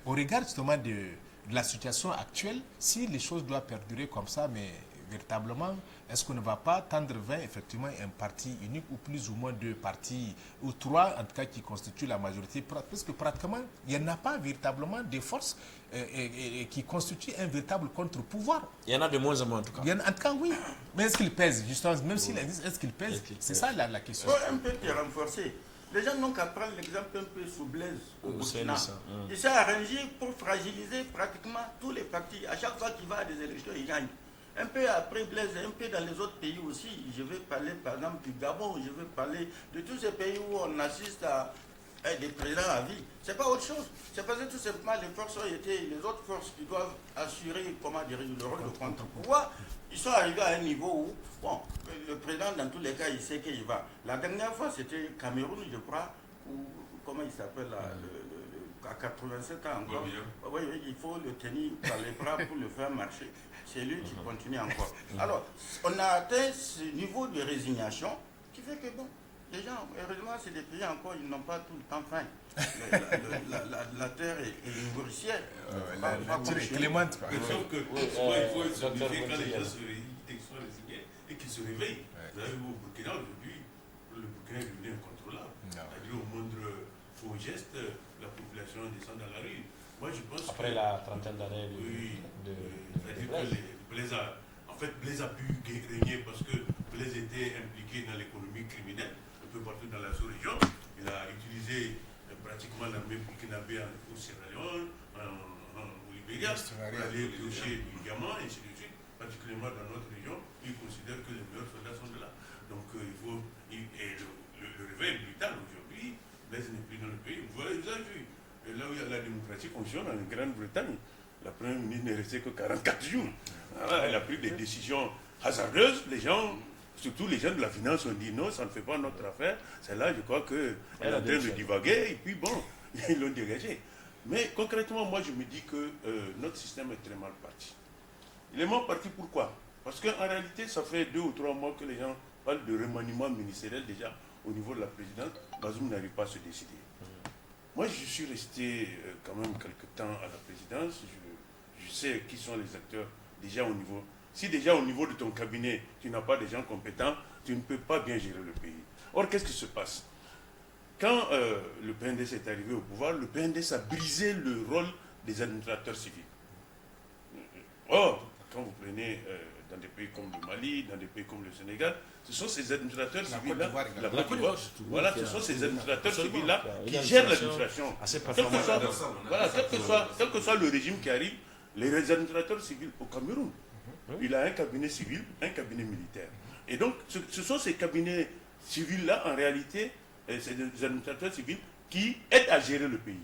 au regard justement de la situation actuelle, si les choses doivent perdurer comme ça, mais véritablement, est-ce qu'on ne va pas tendre vers effectivement un parti unique ou plus ou moins deux partis, ou trois en tout cas qui constituent la majorité, parce que pratiquement il n'y en a pas véritablement des forces qui constituent un véritable contre-pouvoir. Il y en a de moins en moins en tout cas. En tout cas oui, mais est-ce qu'ils pèsent justement, même s'ils existent, est-ce qu'ils pèsent? C'est ça la question. Il faut un peu te renforcer. Les gens n'ont qu'à prendre l'exemple un peu sous Blaise au Burkina. Il s'est arrangé pour fragiliser pratiquement tous les partis. À chaque fois qu'il va à des élections, il gagne. Un peu après Blaise, un peu dans les autres pays aussi. Je vais parler par exemple du Gabon, je vais parler de tous ces pays où on assiste à des présidents à vie. C'est pas autre chose. C'est parce que tout simplement les forces ont été les autres forces qui doivent assurer, comment dire, le rôle de contre-pouvoir. Ils sont arrivés à un niveau où, bon, le président dans tous les cas, il sait qu'il va. La dernière fois, c'était Cameroun, je crois, ou comment il s'appelle là, à 87 ans encore. Oui, il faut le tenir par les bras pour le faire marcher. C'est lui qui continue encore. Alors, on a atteint ce niveau de résignation qui fait que, bon, les gens, heureusement, c'est des pays encore, ils n'ont pas tout le temps faim. La terre est nourricière. La nature est clémente. Sauf que souvent, il faut se méfier quand les gens sont résignés et qu'ils se réveillent. Vous avez vu au Burkina aujourd'hui, le Burkina est devenu incontrôlable. C'est-à-dire au moindre faux geste, la population descend dans la rue. Moi, je pense après la trentaine d'années de Blaise en fait, Blaise a pu régner parce que Blaise était impliqué dans l'économie criminelle un peu partout dans la sous-région. Il a utilisé pratiquement l'armée burkinabé au Sierra Leone, au Libéria, pour aller piocher du diamant, et ainsi de suite. Particulièrement dans notre région, il considère que les meilleurs soldats sont de là. Donc il faut... Et le réveil brutal aujourd'hui, Blaise n'est plus dans le pays. Vous avez vu, là où il y a la démocratie fonctionne, en Grande-Bretagne, la première ministre n'est restée que 44 jours. Alors, elle a pris des décisions hasardeuses. Les gens, surtout les gens de la finance, ont dit non, ça ne fait pas notre affaire. Celle-là, je crois qu'elle est en train de divaguer. Et puis bon, ils l'ont dégagé. Mais concrètement, moi, je me dis que notre système est très mal parti. Il est mal parti pourquoi? Parce qu'en réalité, ça fait 2 ou 3 mois que les gens parlent de remaniement ministériel déjà au niveau de la présidence. Bazoum n'arrive pas à se décider. Moi, je suis resté quand même quelque temps à la présidence. Je sais qui sont les acteurs déjà au niveau. Si déjà au niveau de ton cabinet, tu n'as pas des gens compétents, tu ne peux pas bien gérer le pays. Or, qu'est-ce qui se passe? Quand le PNDS est arrivé au pouvoir, le PNDS a brisé le rôle des administrateurs civils. Or, quand vous prenez dans des pays comme le Mali, dans des pays comme le Sénégal, ce sont ces administrateurs civils-là, la Côte d'Ivoire, voilà, ce sont ces administrateurs civils-là qui gèrent l'administration. Quel que soit le régime qui arrive, les administrateurs civils au Cameroun. Il a un cabinet civil, un cabinet militaire. Et donc, ce sont ces cabinets civils-là, en réalité, c'est des administrateurs civils qui aident à gérer le pays.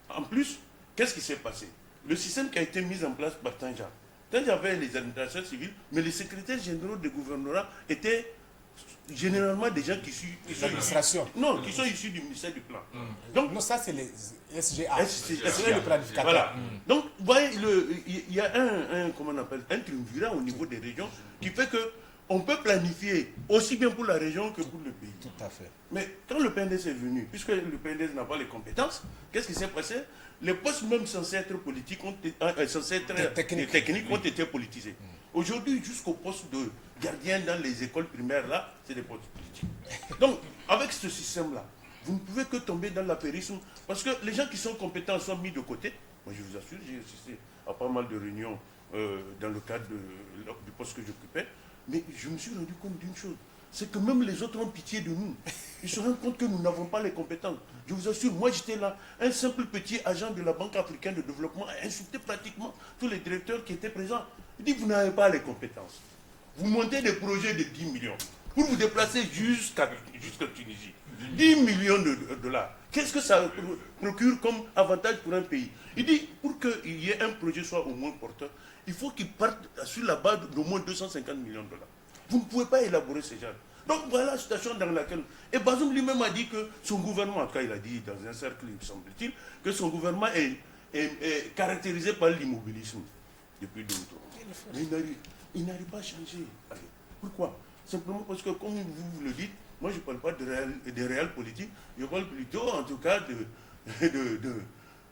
En plus, qu'est-ce qui s'est passé? Le système qui a été mis en place par Tanja. Tanja avait les administrateurs civils, mais les secrétaires généraux des gouvernements étaient généralement des gens qui sont issus du ministère du Plan. Donc, non, ça c'est les SGA. C'est le planificateur. Voilà. Donc, vous voyez, il y a comment on appelle, un triumvirat au niveau des régions qui fait que on peut planifier aussi bien pour la région que pour le pays. Tout à fait. Mais quand le PNDS est venu, puisque le PNDS n'a pas les compétences, qu'est-ce qui s'est passé? Les postes même censés être politiques, censés être techniques ont été politisés. Aujourd'hui, jusqu'au poste de gardien dans les écoles primaires, là, c'est des postes politiques. Donc, avec ce système-là, vous ne pouvez que tomber dans l'affairisme, parce que les gens qui sont compétents sont mis de côté. Moi, je vous assure, j'ai assisté à pas mal de réunions dans le cadre du poste que j'occupais, mais je me suis rendu compte d'une chose, c'est que même les autres ont pitié de nous. Ils se rendent compte que nous n'avons pas les compétences. Je vous assure, moi j'étais là, un simple petit agent de la Banque africaine de développement a insulté pratiquement tous les directeurs qui étaient présents. Il dit, vous n'avez pas les compétences. Vous montez des projets de 10 millions pour vous déplacer jusqu'à Tunisie. 10 millions de dollars. Qu'est-ce que ça procure comme avantage pour un pays? Il dit, pour qu'il y ait un projet soit au moins porteur, il faut qu'il parte sur la base d'au moins 250 millions de dollars. Vous ne pouvez pas élaborer ces genres. Donc voilà la situation dans laquelle... Et Bazoum lui-même a dit que son gouvernement, en tout cas il a dit dans un cercle, il semble-t-il, que son gouvernement est caractérisé par l'immobilisme depuis 2 ou 3 ans. Mais il n'arrive pas à changer. Allez, pourquoi? Simplement parce que, comme vous le dites, moi je ne parle pas de réel politique, je parle plutôt en tout cas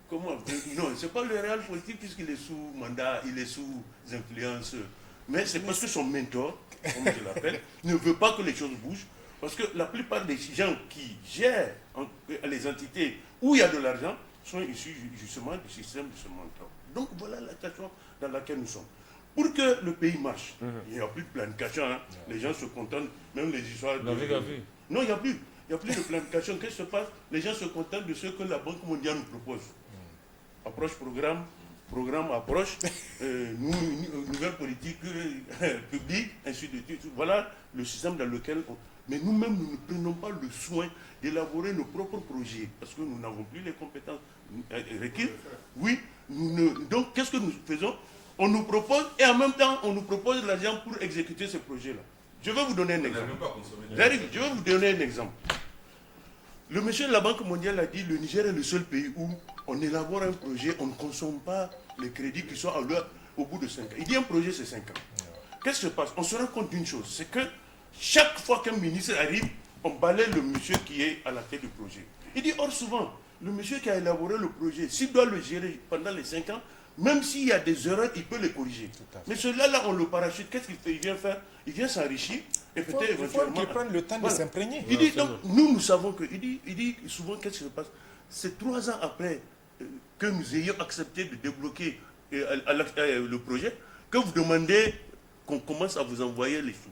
comment? Non, ce n'est pas le réel politique puisqu'il est sous mandat, il est sous influence. Mais c'est parce que son mentor, comme je l'appelle, ne veut pas que les choses bougent. Parce que la plupart des gens qui gèrent les entités où il y a de l'argent sont issus justement du système de ce mentor. Donc voilà la situation dans laquelle nous sommes. Pour que le pays marche, il n'y a plus de planification. Hein. Les gens se contentent, même les histoires de... Non, il n'y a plus. Il n'y a plus de planification. Qu'est-ce qui se passe? Les gens se contentent de ce que la Banque mondiale nous propose. Approche programme, approche, nouvelle politique publique, ainsi de suite. Voilà le système dans lequel Mais nous-mêmes, nous ne prenons pas le soin d'élaborer nos propres projets parce que nous n'avons plus les compétences requises. Oui, donc qu'est-ce que nous faisons? On nous propose et en même temps, on nous propose de l'argent pour exécuter ces projets-là. Je vais vous donner un exemple. Je vais vous donner un exemple. Le monsieur de la Banque mondiale a dit que le Niger est le seul pays où on élabore un projet, on ne consomme pas les crédits qui sont à l'heure au bout de 5 ans. Il dit un projet, c'est 5 ans. Qu'est-ce qui se passe? On se rend compte d'une chose, c'est que chaque fois qu'un ministre arrive, on balaye le monsieur qui est à la tête du projet. Il dit, or souvent, le monsieur qui a élaboré le projet, s'il doit le gérer pendant les 5 ans, même s'il y a des erreurs, il peut les corriger. Mais celui-là, on le parachute, qu'est-ce qu'il fait? Il vient faire, il vient s'enrichir et peut-être éventuellement... Il faut qu'il prenne le temps de s'imprégner. Il dit, donc, nous savons que... Il dit souvent, qu'est-ce qui se passe? C'est 3 ans après que nous ayons accepté de débloquer le projet, que vous demandez qu'on commence à vous envoyer les sous.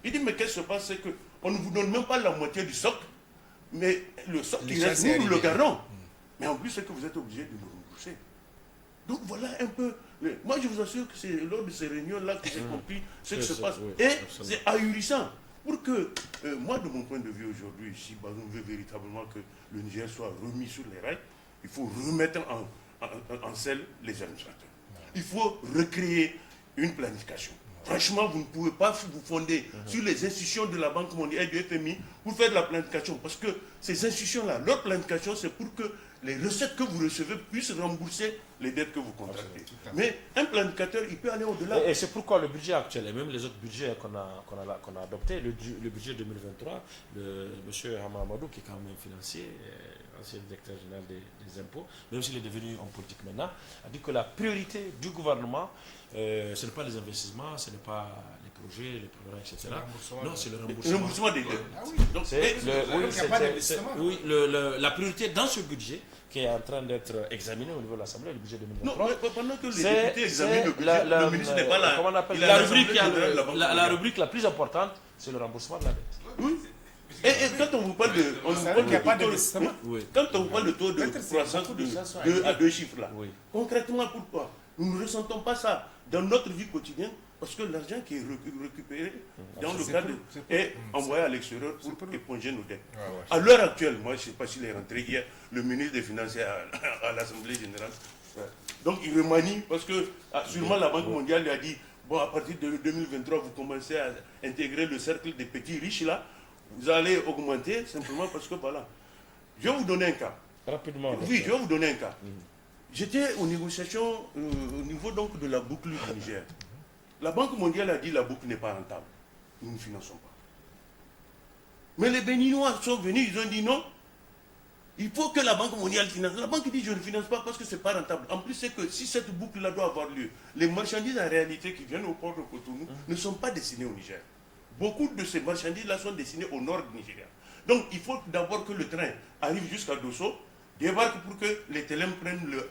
Il dit, mais qu'est-ce qui se passe? C'est qu'on ne vous donne même pas la moitié du socle, mais le socle qui reste, nous le gardons. Mais en plus, c'est que vous êtes obligé de nous rembourser. Donc voilà un peu. Moi, je vous assure que c'est lors de ces réunions-là que j'ai compris ce qui se passe. Et c'est ahurissant. Pour que, moi, de mon point de vue aujourd'hui, si Bazoum veut véritablement que le Niger soit remis sur les rails, il faut remettre en selle les administrateurs. Il faut recréer une planification. Franchement, vous ne pouvez pas vous fonder sur les institutions de la Banque mondiale et du FMI pour faire de la planification. Parce que ces institutions-là, leur planification, c'est pour que les recettes que vous recevez puissent rembourser les dettes que vous contractez. Mais un planificateur, il peut aller au-delà. Et c'est pourquoi le budget actuel, et même les autres budgets qu'on a adoptés, le budget 2023, M. Hamamadou, qui est quand même financier, ancien directeur général des impôts, même s'il est devenu en politique maintenant, a dit que la priorité du gouvernement, ce n'est pas les investissements, ce n'est pas les projets, les programmes, etc. Non, c'est le remboursement. Le remboursement des dettes. Ah oui. Donc, la priorité dans ce budget qui est en train d'être examiné au niveau de l'Assemblée, le budget 2023. Non, mais pendant que les députés examinent le budget, le ministre n'est pas là. Comment on appelle la rubrique la plus importante, c'est le remboursement de la dette. Oui. Et quand on vous parle de... Quand on vous parle de taux de croissance de 2 à 2 chiffres là, concrètement pourquoi? Nous ne ressentons pas ça dans notre vie quotidienne parce que l'argent qui est récupéré dans le cadre est envoyé à l'extérieur pour éponger nos dettes. À l'heure actuelle, moi je ne sais pas s'il est rentré hier, le ministre des Finances à l'Assemblée générale. Donc il remanie parce que sûrement la Banque mondiale lui a dit, bon, à partir de 2023, vous commencez à intégrer le cercle des petits riches là, vous allez augmenter simplement parce que voilà. Je vais vous donner un cas. Rapidement. Oui, je vais vous donner un cas. J'étais aux négociations au niveau donc de la boucle du Niger. La Banque mondiale a dit la boucle n'est pas rentable. Nous ne finançons pas. Mais les Béninois sont venus, ils ont dit non. Il faut que la Banque mondiale finance. La banque dit je ne finance pas parce que ce n'est pas rentable. En plus, c'est que si cette boucle-là doit avoir lieu, les marchandises en réalité qui viennent au port de Cotonou ne sont pas destinées au Niger. Beaucoup de ces marchandises-là sont destinées au nord du Nigeria. Donc il faut d'abord que le train arrive jusqu'à Dosso, débarque pour que les TLM prennent le...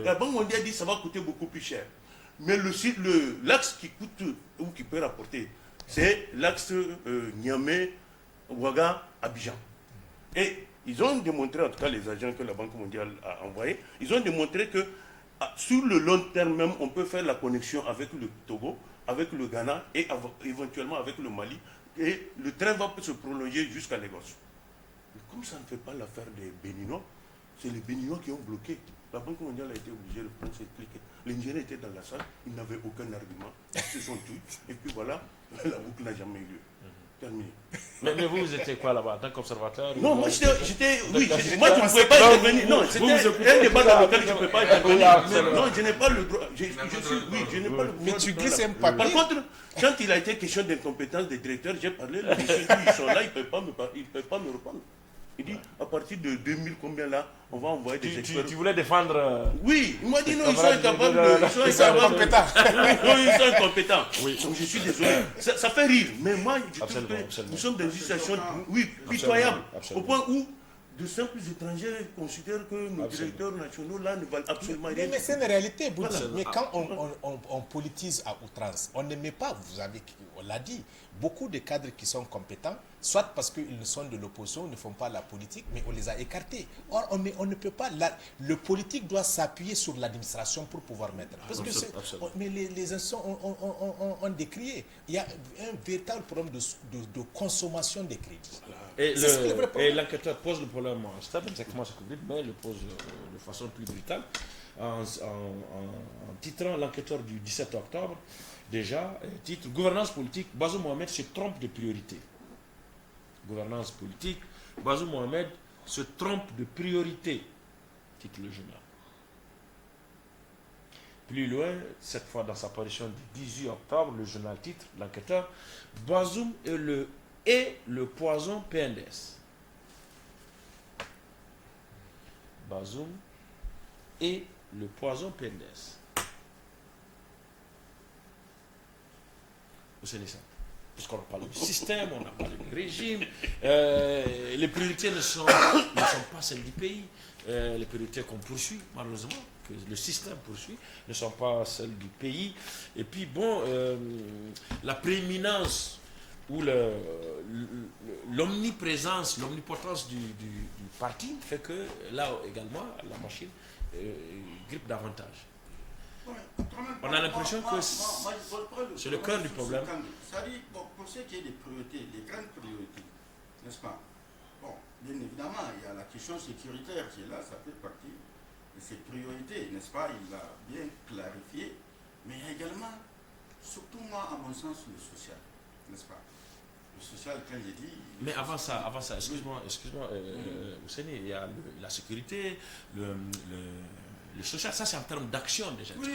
La Banque mondiale dit que ça va coûter beaucoup plus cher. Mais l'axe qui coûte ou qui peut rapporter, c'est l'axe Niamey, Ouaga, Abidjan. Et ils ont démontré, en tout cas les agents que la Banque mondiale a envoyés, ils ont démontré que sur le long terme même, on peut faire la connexion avec le Togo, avec le Ghana et éventuellement avec le Mali. Et le train va se prolonger jusqu'à Lagos. Mais comme ça ne fait pas l'affaire des Béninois, c'est les Béninois qui ont bloqué. La Banque mondiale a été obligée de prendre cette clique. Les Nigériens étaient dans la salle, ils n'avaient aucun argument, ils se sont tués. Et puis voilà, la boucle n'a jamais eu lieu. Terminé. Mais vous étiez quoi là-bas, en tant qu'observateur? Non, moi j'étais. Oui, moi je ne pouvais pas intervenir. Non, c'était un débat dans lequel je ne pouvais pas intervenir. Non, je n'ai pas le droit. Je n'ai pas le droit. Mais tu glisses un papier. Par contre, quand il a été question d'incompétence des directeurs, j'ai parlé, le monsieur dit, ils sont là, ils ne peuvent pas me répondre. Il dit, à partir de 2000, combien là, on va envoyer des experts. Tu voulais défendre... Oui, il m'a dit non, ils sont incapables de... Ils sont incompétents. Ils sont incompétents. Donc je suis désolé. Ça fait rire, mais moi, je trouve que nous sommes dans une situation, pitoyable. Au point où de simples étrangers considèrent que nos directeurs nationaux là ne valent absolument rien. Mais c'est une réalité, Boudi. Mais quand on politise à outrance, on ne met pas, on l'a dit, beaucoup de cadres qui sont compétents, soit parce qu'ils sont de l'opposition, ne font pas la politique, mais on les a écartés. Or, on ne peut pas. Le politique doit s'appuyer sur l'administration pour pouvoir mettre. Parce que mais les institutions ont décrié. Il y a un véritable problème de consommation des crédits. Et l'enquêteur pose le problème, c'est exactement ce que vous dites, mais il le pose de façon plus brutale, en titrant l'enquêteur du 17 octobre, déjà, titre « Gouvernance politique, Bazoum Mohamed se trompe de priorité ». Gouvernance politique, Bazoum Mohamed se trompe de priorité, titre le journal. Plus loin, cette fois dans sa parution du 18 octobre, le journal titre, l'enquêteur, Bazoum est le poison PNDS. Bazoum est le poison PNDS. Vous savez ça. Puisqu'on a parlé du système, on a parlé du régime, les priorités ne sont pas celles du pays. Les priorités qu'on poursuit, malheureusement, que le système poursuit, ne sont pas celles du pays. Et puis, bon, la prééminence ou l'omniprésence, l'omnipotence du parti fait que là également, la machine grippe davantage. On a l'impression que c'est le cœur du problème. C'est-à-dire, pour ce qui est des priorités, les grandes priorités, n'est-ce pas? Bon, bien évidemment, il y a la question sécuritaire qui est là, ça fait partie de ses priorités, n'est-ce pas? Il l'a bien clarifié. Mais il y a également, surtout moi, à mon sens, le social, n'est-ce pas? Le social, quand j'ai dit... Mais avant ça, excuse-moi, Ousseni, il y a la sécurité, le social, ça c'est en termes d'action déjà. Oui,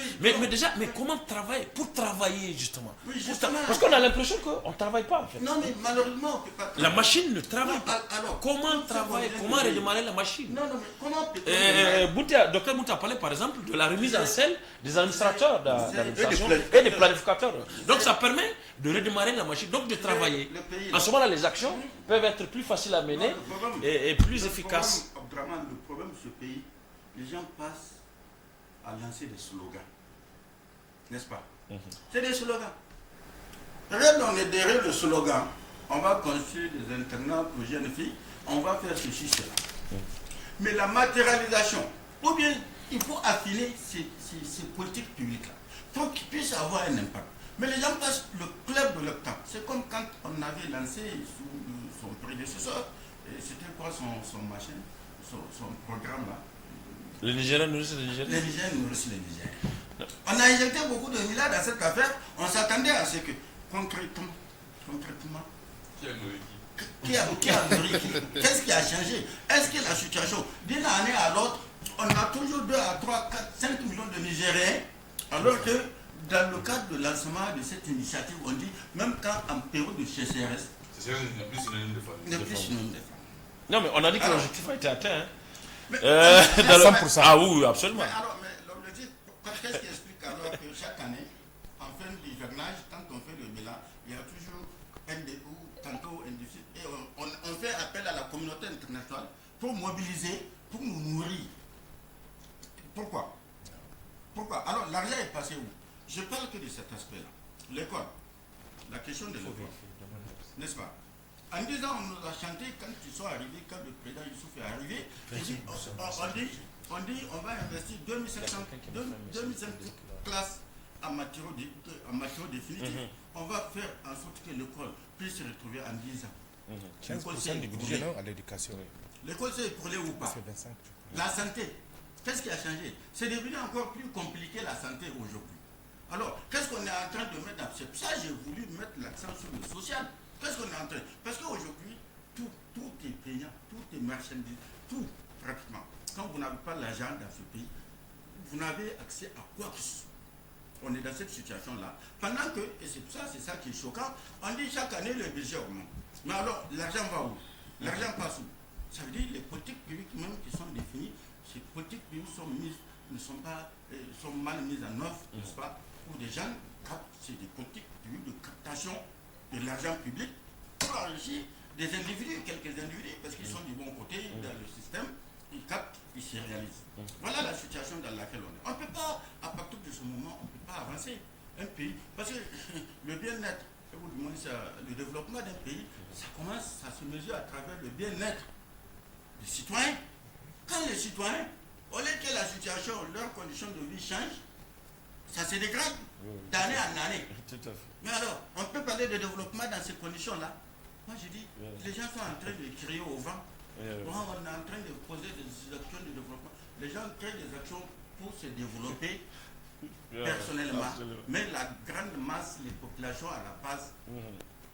mais comment travailler? Pour travailler justement. Oui, justement. Parce qu'on a l'impression qu'on ne travaille pas en fait. Non, mais malheureusement, on ne peut pas travailler. La machine ne travaille pas. Alors, comment travailler? Comment redémarrer la machine? Non, mais comment peut-on... Dr Mouta a parlé par exemple de la remise en scène des administrateurs d'administration et des planificateurs. Donc ça permet de redémarrer la machine, donc de travailler. En ce moment-là, les actions peuvent être plus faciles à mener et plus efficaces. Le problème de ce pays, les gens passent à lancer des slogans, n'est-ce pas? C'est des slogans. Regarde, on est derrière le slogan. On va construire des internats pour jeunes filles, on va faire ceci, cela. Mais la matérialisation, ou bien il faut affiner ces politiques publiques-là pour qu'ils puissent avoir un impact. Mais les gens passent le club de leur temps. C'est comme quand on avait lancé sous son prédécesseur, c'était quoi son machin, son programme là. Le Nigeria nourrit le Nigeria. Les Nigériens nourrissent les Nigériens. On a injecté beaucoup de milliards dans cette affaire. On s'attendait à ce que, concrètement, qui a nourri qui? Qu'est-ce qui a changé? Est-ce que la situation, d'une année à l'autre, on a toujours 2 à 3, 4, 5 millions de Nigériens, alors que dans le cadre de lancement de cette initiative, on dit, même quand en période de CCRS, c'est plus synonyme de famille. n'est plus synonyme de famille. Non, mais on a dit que l'objectif a été atteint. Mais, 100%. Ah oui, absolument. Mais l'objectif, qu'est-ce qui explique alors que chaque année, en fin d'hivernage, quand on fait le bilan, il y a toujours un dégoût, tantôt un déficit, et on fait appel à la communauté internationale pour mobiliser, pour nous nourrir. Pourquoi? Alors, l'argent est passé où? Je parle que de cet aspect-là. L'école. La question de l'école. N'est-ce pas? En disant, on nous a chanté quand ils sont arrivés, quand le président Youssouf est arrivé, on dit on va investir 2500 classes en matériaux définitifs. On va faire en sorte que l'école puisse se retrouver en 10 ans. 15% du budget à l'éducation. L'école s'est écroulée ou pas? La santé. Qu'est-ce qui a changé? C'est devenu encore plus compliqué la santé aujourd'hui. Alors, qu'est-ce qu'on est en train de mettre dans... C'est pour ça que j'ai voulu mettre l'accent sur le social. Qu'est-ce qu'on est en train... Parce qu'aujourd'hui, tout est payant, tout est marchandise, tout pratiquement. Quand vous n'avez pas l'argent dans ce pays, vous n'avez accès à quoi que ce soit. On est dans cette situation-là. Pendant que, et c'est pour ça, c'est ça qui est choquant, on dit chaque année le budget augmente. Mais alors, l'argent va où? L'argent passe où? Ça veut dire les politiques publiques même qui sont définies, ces politiques publiques sont mal mises en œuvre, n'est-ce pas? Où des gens captent, c'est des politiques publiques de captation de l'argent public pour enrichir des individus, quelques individus, parce qu'ils sont du bon côté dans le système, ils captent, ils se réalisent. Voilà la situation dans laquelle on est. On ne peut pas, à partir de ce moment, on ne peut pas avancer un pays, parce que le bien-être, le développement d'un pays, ça commence à se mesurer à travers le bien-être des citoyens. Quand les citoyens, au lieu que la situation, leurs conditions de vie changent, ça se dégrade d'année en année. Tout à fait. Mais alors, on peut parler de développement dans ces conditions-là. Moi, je dis, les gens sont en train de crier au vent. On est en train de poser des actions de développement. Les gens créent des actions pour se développer personnellement. Mais la grande masse, les populations à la base,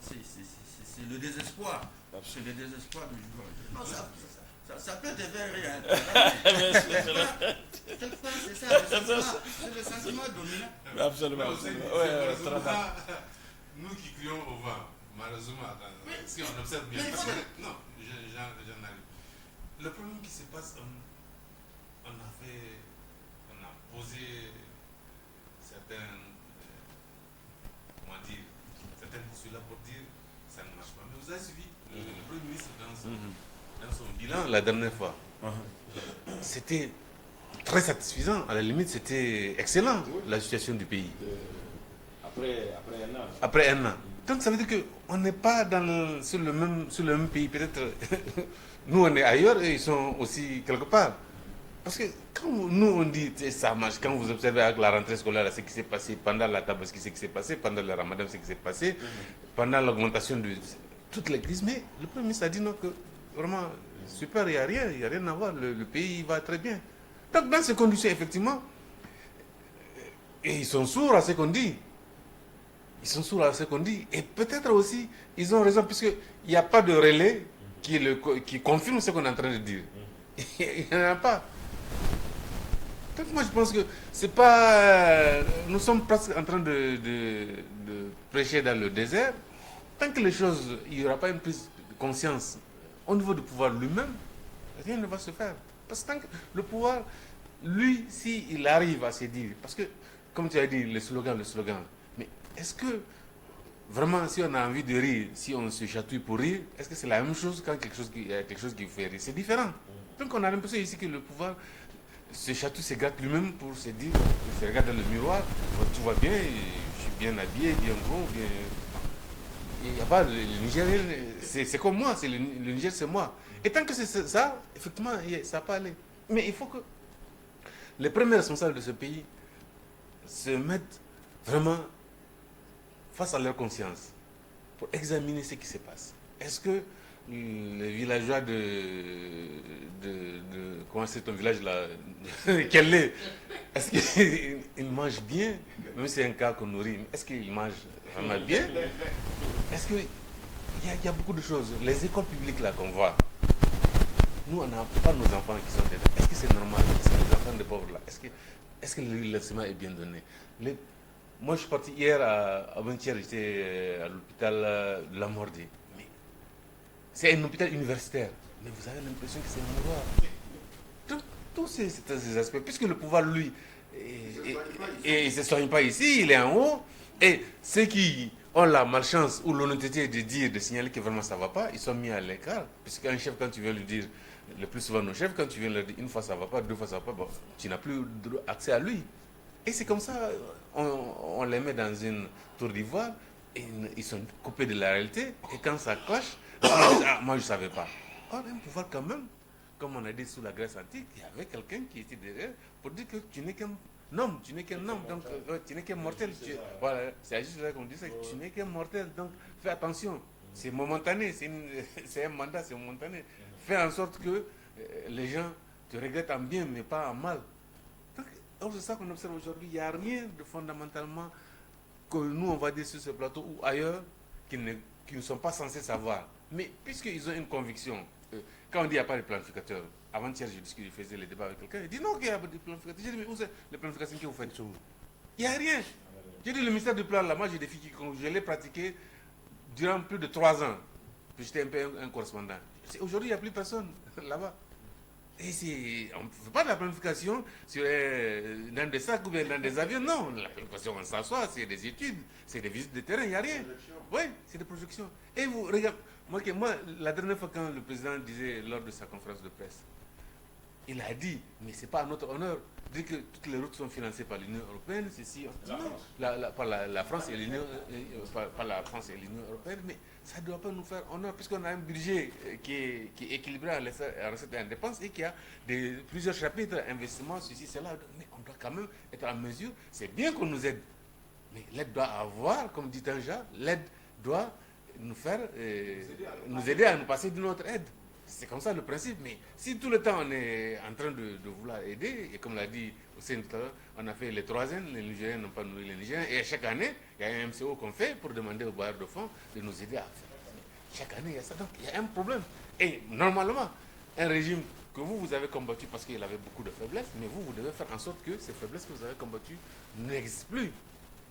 c'est le désespoir. C'est le désespoir du jour. Non, ça peut te faire rire. Quelquefois, c'est ça, c'est le sentiment dominant. Absolument. Nous qui crions au vent, malheureusement, si on observe bien, non, j'en arrive. Le problème qui se passe, on a posé certains postulats pour dire ça ne marche pas. Mais vous avez suivi le Premier ministre dans son bilan la dernière fois. C'était très satisfaisant. À la limite, c'était excellent, la situation du pays. Après un an. Donc ça veut dire qu'on n'est pas sur le même pays. Peut-être nous on est ailleurs et ils sont aussi quelque part. Parce que quand nous on dit ça marche, quand vous observez avec la rentrée scolaire ce qui s'est passé pendant la tabaski, ce qui s'est passé pendant le ramadan, ce qui s'est passé pendant l'augmentation de toute la crise, mais le Premier ministre a dit non, que vraiment super, il n'y a rien à voir, le pays va très bien. Donc dans ces conditions, effectivement, et ils sont sourds à ce qu'on dit. Et peut-être aussi, ils ont raison, puisqu'il n'y a pas de relais qui confirme ce qu'on est en train de dire. Il n'y en a pas. Donc moi je pense que c'est pas... nous sommes presque en train de prêcher dans le désert. Tant que les choses, il n'y aura pas une prise de conscience au niveau du pouvoir lui-même, rien ne va se faire. Parce que tant que le pouvoir, lui, s'il arrive à se dire, parce que, comme tu as dit, le slogan, mais est-ce que, vraiment, si on a envie de rire, si on se chatouille pour rire, est-ce que c'est la même chose quand quelque chose qui fait rire? C'est différent. Donc on a l'impression ici que le pouvoir se chatouille, se gratte lui-même pour se dire, il se regarde dans le miroir, tout va bien, je suis bien habillé, bien beau, bien... Il n'y a pas, le Niger, c'est comme moi, le Niger c'est moi. Et tant que c'est ça, effectivement, ça peut aller. Mais il faut que les premiers responsables de ce pays se mettent vraiment face à leur conscience pour examiner ce qui se passe. Est-ce que les villageois comment c'est ton village là, quel est, est-ce qu'ils mangent bien, même si c'est un cas qu'on nourrit, est-ce qu'ils mangent vraiment bien? Est-ce qu'il y a beaucoup de choses, les écoles publiques là qu'on voit, nous on n'a pas nos enfants qui sont dedans, est-ce que c'est normal? Est-ce que les enfants de pauvres là, est-ce que l'enseignement est bien donné? Moi je suis parti hier avant-hier, j'étais à l'hôpital de la Mordée. C'est un hôpital universitaire, mais vous avez l'impression que c'est un mouroir. Tous ces aspects, puisque le pouvoir, lui, il ne se soigne pas ici, il est en haut, et ceux qui ont la malchance ou l'honnêteté de signaler que vraiment ça ne va pas, ils sont mis à l'écart, puisqu'un chef, quand tu viens lui dire, le plus souvent nos chefs, quand tu viens leur dire une fois ça ne va pas, deux fois ça ne va pas, bon, tu n'as plus accès à lui. Et c'est comme ça, on les met dans une tour d'ivoire, et ils sont coupés de la réalité, et quand ça cloche, moi je ne savais pas. Or, un pouvoir quand même, comme on a dit sous la Grèce antique, il y avait quelqu'un qui était derrière pour dire que tu n'es qu'un homme, donc tu n'es qu'un mortel. Voilà, c'est juste là qu'on dit ça, tu n'es qu'un mortel, donc fais attention, c'est momentané, c'est un mandat, c'est momentané. Fais en sorte que les gens te regrettent en bien, mais pas en mal. Donc, c'est ça qu'on observe aujourd'hui, il n'y a rien de fondamentalement que nous, on va dire sur ce plateau ou ailleurs, qui ne sont pas censés savoir. Mais puisqu'ils ont une conviction, quand on dit qu'il n'y a pas de planificateur, avant-hier je faisais les débats avec quelqu'un, il dit non qu'il y a des planificateurs. J'ai dit mais où c'est les planifications que vous faites? Il n'y a rien. J'ai dit le ministère du plan, là, moi j'ai des filles je l'ai pratiqué durant plus de 3 ans. Puis j'étais un peu un correspondant. Aujourd'hui il n'y a plus personne là-bas. Et on ne fait pas de la planification dans des sacs ou bien dans des avions. Non, la planification, on s'assoit, c'est des études, c'est des visites de terrain, il n'y a rien. Oui, c'est des projections. Et vous, regardez, moi, la dernière fois quand le président disait lors de sa conférence de presse, il a dit, mais ce n'est pas à notre honneur, dire que toutes les routes sont financées par l'Union européenne, ceci, non, par la France et l'Union, par la France et l'Union européenne, mais ça ne doit pas nous faire honneur, puisqu'on a un budget qui est équilibré en recettes et en dépenses et qui a plusieurs chapitres, investissements, ceci, cela, mais on doit quand même être en mesure, c'est bien qu'on nous aide, mais l'aide doit avoir, comme dit Tanja, l'aide doit nous aider à nous passer d'une autre aide. C'est comme ça le principe, mais si tout le temps on est en train de vouloir aider, et comme l'a dit Hussein tout à l'heure, on a fait les 3 ans, les Nigériens n'ont pas nourri les Nigériens, et chaque année, il y a un MCO qu'on fait pour demander aux bailleurs de fonds de nous aider à faire. Chaque année, il y a ça, donc il y a un problème. Et normalement, un régime que vous avez combattu parce qu'il avait beaucoup de faiblesses, mais vous devez faire en sorte que ces faiblesses que vous avez combattues n'existent plus.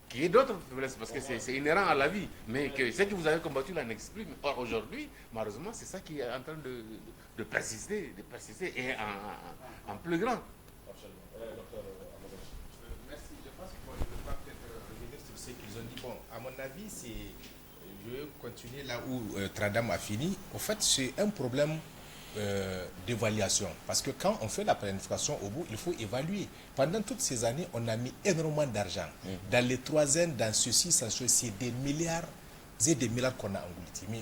Qu'il y ait d'autres faiblesses, parce que c'est inhérent à la vie, mais que ce que vous avez combattu là n'existe plus. Or aujourd'hui, malheureusement, c'est ça qui est en train de persister et en plus grand. Merci. Je pense que je vais peut-être revenir sur ce qu'ils ont dit. Bon, à mon avis, je vais continuer là où Tradam a fini. En fait, c'est un problème d'évaluation. Parce que quand on fait la planification au bout, il faut évaluer. Pendant toutes ces années, on a mis énormément d'argent. Dans les 3 ans, dans ceci, c'est des milliards et des milliards qu'on a engloutis. Mais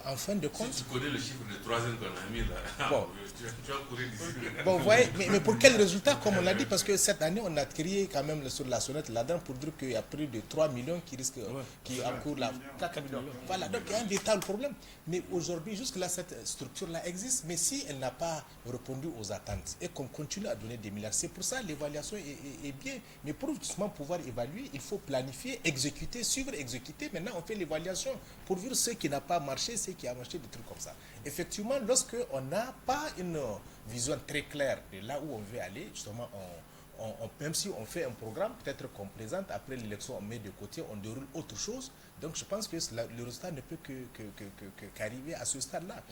en fin de compte... Si tu connais le chiffre de 3 ans qu'on a mis là, bon, tu vas courir d'ici. Bon, vous voyez, mais pour quel résultat, comme on l'a dit, parce que cette année, on a crié quand même sur la sonnette là-dedans pour dire qu'il y a plus de 3 millions qui risquent, qui encourent la 4 millions. Voilà, donc il y a un véritable problème. Mais aujourd'hui, jusque-là, cette structure-là existe, mais si elle n'a pas répondu aux attentes et qu'on continue à donner des milliards, c'est pour ça l'évaluation est bien. Mais pour justement pouvoir évaluer, il faut planifier, exécuter, suivre, exécuter. Maintenant, on fait l'évaluation pour voir ce qui n'a pas marché, ce qui a marché, des trucs comme ça. Effectivement, lorsqu'on n'a pas une vision très claire de là où on veut aller, justement, même si on fait un programme, peut-être qu'on présente, après l'élection, on met de côté, on déroule autre chose. Donc, je pense que le résultat ne peut qu'arriver à ce stade-là.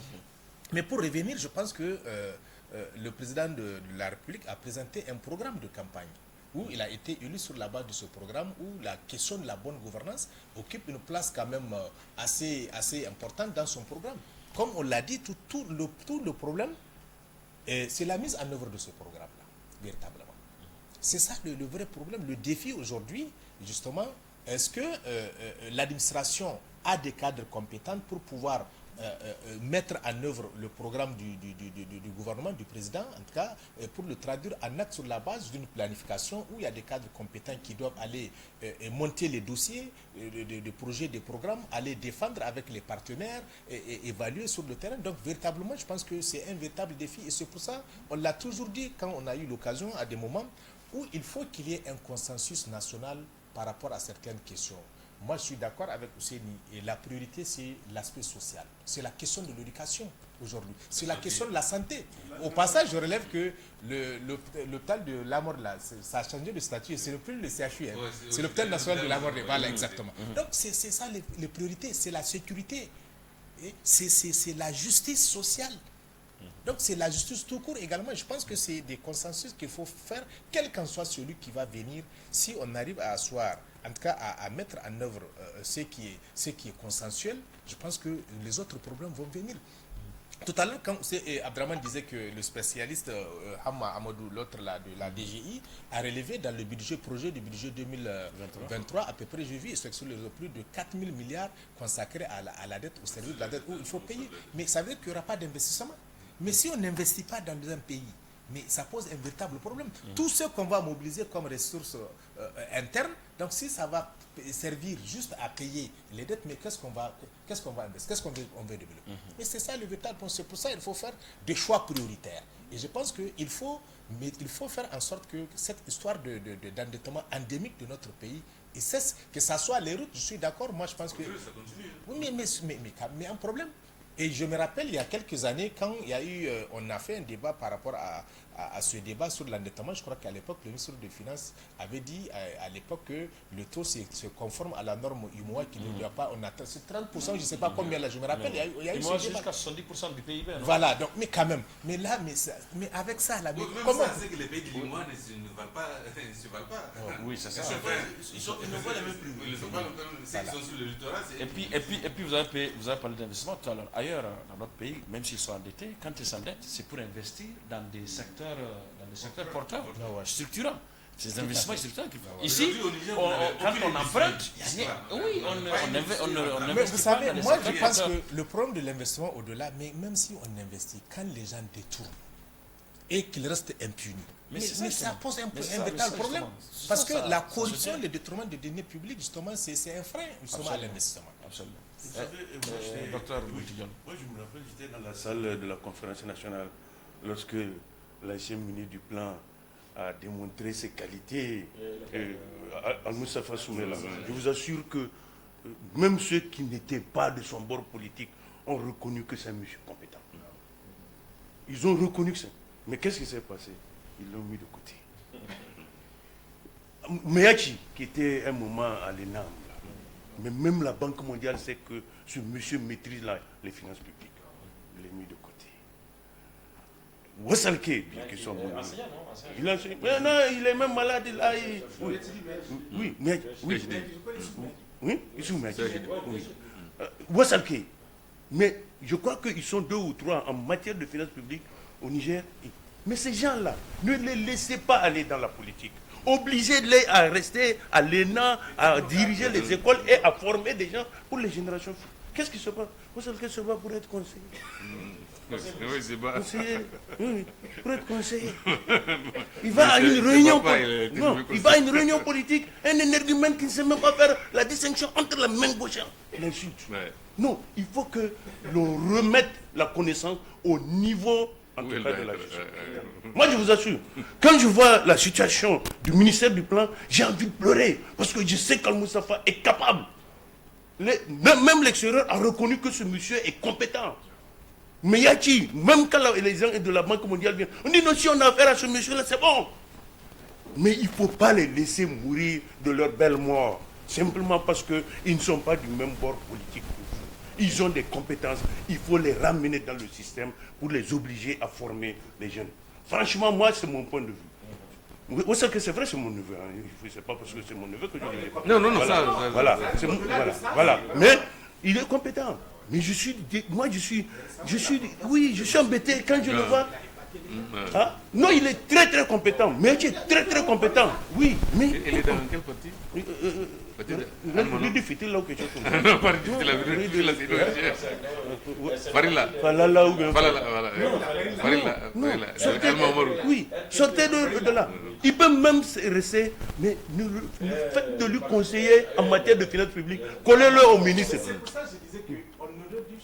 Mais pour revenir, je pense que le président de la République a présenté un programme de campagne où il a été élu sur la base de ce programme, où la question de la bonne gouvernance occupe une place quand même assez importante dans son programme. Comme on l'a dit, tout le problème, c'est la mise en œuvre de ce programme-là, véritablement. C'est ça le vrai problème. Le défi aujourd'hui, justement, est-ce que l'administration a des cadres compétents pour pouvoir mettre en œuvre le programme du gouvernement, du président, en tout cas, pour le traduire en acte sur la base d'une planification où il y a des cadres compétents qui doivent aller monter les dossiers de projets, des programmes, aller défendre avec les partenaires et évaluer sur le terrain. Donc, véritablement, je pense que c'est un véritable défi et c'est pour ça, on l'a toujours dit quand on a eu l'occasion à des moments où il faut qu'il y ait un consensus national par rapport à certaines questions. Moi, je suis d'accord avec Ousseini et la priorité, c'est l'aspect social. C'est la question de l'éducation aujourd'hui. C'est la question de la santé. Au passage, je relève que l'hôpital de la mort, là, ça a changé de statut. C'est plus le CHU, hein. C'est l'hôpital national de la mort. Voilà, exactement. Donc, c'est ça les priorités. C'est la sécurité. C'est la justice sociale. Donc, c'est la justice tout court également. Je pense que c'est des consensus qu'il faut faire, quel qu'en soit celui qui va venir, si on arrive à asseoir, en tout cas à mettre en œuvre ce qui est consensuel, je pense que les autres problèmes vont venir. Tout à l'heure, quand Abdraman disait que le spécialiste Hamma Amadou, l'autre de la DGI, a relevé dans le projet du budget 2023, à peu près, j'ai vu, c'est sur les plus de 4 000 milliards consacrés à la dette, au service de la dette, où il faut payer. Mais ça veut dire qu'il n'y aura pas d'investissement. Mais si on n'investit pas dans un pays, mais ça pose un véritable problème. Tout ce qu'on va mobiliser comme ressources internes, donc si ça va servir juste à payer les dettes, mais qu'est-ce qu'on va investir, qu'est-ce qu'on veut développer. Mais c'est ça le véritable point. C'est pour ça qu'il faut faire des choix prioritaires. Et je pense qu'il faut faire en sorte que cette histoire d'endettement endémique de notre pays, et cesse, que ça soit les routes, je suis d'accord, moi je pense que... Ça continue. Oui, mais un problème. Et je me rappelle, il y a quelques années, quand il y a eu, on a fait un débat par rapport à ce débat sur l'endettement, je crois qu'à l'époque, le ministre des Finances avait dit à l'époque que le taux se conforme à la norme UMOA, qui ne doit pas, on attend, c'est 30%, je ne sais pas combien là, je me rappelle, il y a eu ce débat. Jusqu'à 70% du PIB. Non? Voilà, donc, mais quand même, mais là, mais avec ça, là, mais comment c'est que les pays du UMOA ne valent pas, Oui, c'est ça. Ils ne voient les mêmes prix. Ils sont sur le littoral. Et puis vous avez parlé d'investissement tout à l'heure. Ailleurs, dans notre pays, même s'ils sont endettés, quand ils s'endettent, c'est pour investir dans des secteurs porteurs, structurants. Ces investissements structurants. Ici, quand on emprunte, oui, on investit. Mais vous savez, moi je pense que le problème de l'investissement au-delà, mais même si on investit, quand les gens détournent et qu'ils restent impunis, mais ça pose un véritable problème. Parce que la corruption, le détournement des deniers publics, justement, c'est un frein justement à l'investissement. Absolument. Vous savez, docteur moi je me rappelle, j'étais dans la salle de la conférence nationale lorsque l'ancien ministre du Plan a démontré ses qualités à Moustapha Soumela. Je vous assure que même ceux qui n'étaient pas de son bord politique ont reconnu que c'est un monsieur compétent. Ils ont reconnu que c'est... Mais qu'est-ce qui s'est passé? Ils l'ont mis de côté. Meyachi, qui était un moment à l'ENAM, mais même la Banque mondiale sait que ce monsieur maîtrise les finances publiques. Il l'a mis de côté. Wassalke, bien qu'il soit bon. Il enseigne. Mais non, il est même malade. Là, oui, mais oui, ils sont Wassalke. Mais je crois qu'ils sont 2 ou 3 en matière de finances publiques au Niger. Mais ces gens-là, ne les laissez pas aller dans la politique. Obligez-les à rester à l'ENA, à diriger les écoles et à former des gens pour les générations futures. Qu'est-ce qui se passe? Wassalke se bat pour être conseiller. Oui, c'est pas. Oui, pour être conseiller. Il va à une réunion politique. Non, il va à une réunion politique, un énergumène qui ne sait même pas faire la distinction entre la main gauche et l'insulte. Non, il faut que l'on remette la connaissance au niveau, en tout cas, de la justice. Moi, je vous assure, quand je vois la situation du ministère du Plan, j'ai envie de pleurer, parce que je sais qu'Al Moustapha est capable. Même l'extérieur a reconnu que ce monsieur est compétent. Mais Yachi, même quand les gens de la Banque mondiale viennent, on dit non, si on a affaire à ce monsieur-là, c'est bon. Mais il ne faut pas les laisser mourir de leur belle mort, simplement parce qu'ils ne sont pas du même bord politique que vous. Ils ont des compétences, il faut les ramener dans le système pour les obliger à former les jeunes. Franchement, moi, c'est mon point de vue. Vous savez que c'est vrai, c'est mon neveu. Hein. C'est pas parce que c'est mon neveu que je ne l'ai pas. Non, voilà. Mais il est compétent. Mais je suis embêté quand je le vois. Hein? Non, il est très très compétent. Mais tu es très très compétent. Oui, mais... Il est dans quel parti? Le défi, là où quelque chose comme ça. Non, pas du tout, Farila. Falala ou bien... Farila. Oui, sortez de là. Il peut même rester, mais faites de lui conseiller en matière de finances publiques. Collez-le au ministre. C'est pour ça que je disais qu'on aurait dû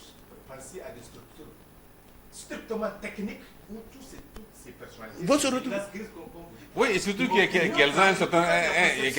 penser à des structures strictement techniques où toutes ces personnalités Vont se retrouver. Oui, et surtout qu'elles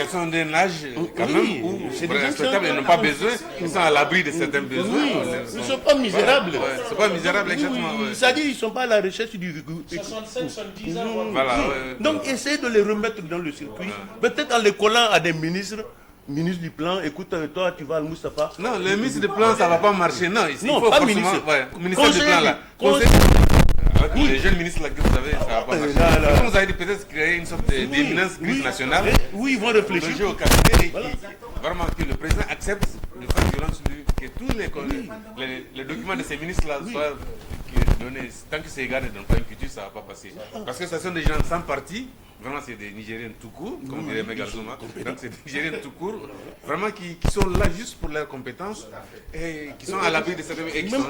sont d'un âge quand même où c'est respectable, ils n'ont pas besoin, ils sont à l'abri de certains besoins. Ils ne sont pas misérables. Ils ne sont pas misérables, exactement. C'est-à-dire qu'ils ne sont pas à la recherche du... 65, 70 ans. Voilà, Donc, essayez de les remettre dans le circuit. Peut-être en les collant à des ministres du plan, écoute, toi, tu vas à Moustapha. Non, le ministre du plan, ça ne va pas marcher. Non, il Non, faut pas forcément... ministre. Ouais, ministère du plan, là. Avec les jeunes ministres là que vous avez, ça va pas marcher. Comme vous avez dit, peut-être créer une sorte d'éminence crise nationale. Oui, ils vont réfléchir. Loger au cabinet et vraiment que le président accepte de faire violence sur lui, que tous les documents de ces ministres-là soient donnés. Tant que ces gars ne donnent pas une culture, ça ne va pas passer. Parce que ce sont des gens sans parti. Vraiment, c'est des Nigériens tout court, comme dirait Megalzuma. Donc, c'est des Nigériens tout court, vraiment qui sont là juste pour leurs compétences et qui sont à l'abri de cette... Et qui sont,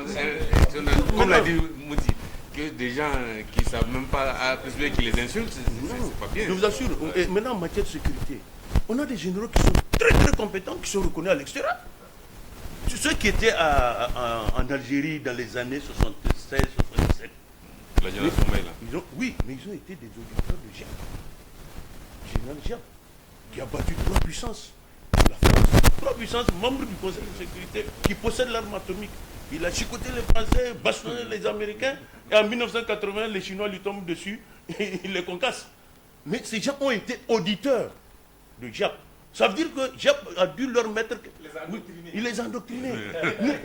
comme l'a dit Mouti, que des gens qui ne savent même pas qui les insultent, c'est pas bien. Je vous assure, et maintenant en matière de sécurité, on a des généraux qui sont très très compétents, qui sont reconnus à l'extérieur. Ceux qui étaient en Algérie dans les années 76, 77. La génération là. Oui, mais ils ont été des auditeurs de Giap. Général Giap, qui a battu 3 puissances. La France, 3 puissances, membres du Conseil de sécurité, qui possèdent l'arme atomique. Il a chicoté les Français, bastonné les Américains, et en 1980, les Chinois lui tombent dessus, et ils les concassent. Mais ces gens ont été auditeurs de Giap. Ça veut dire que Giap a dû leur mettre... Il les a endoctrinés.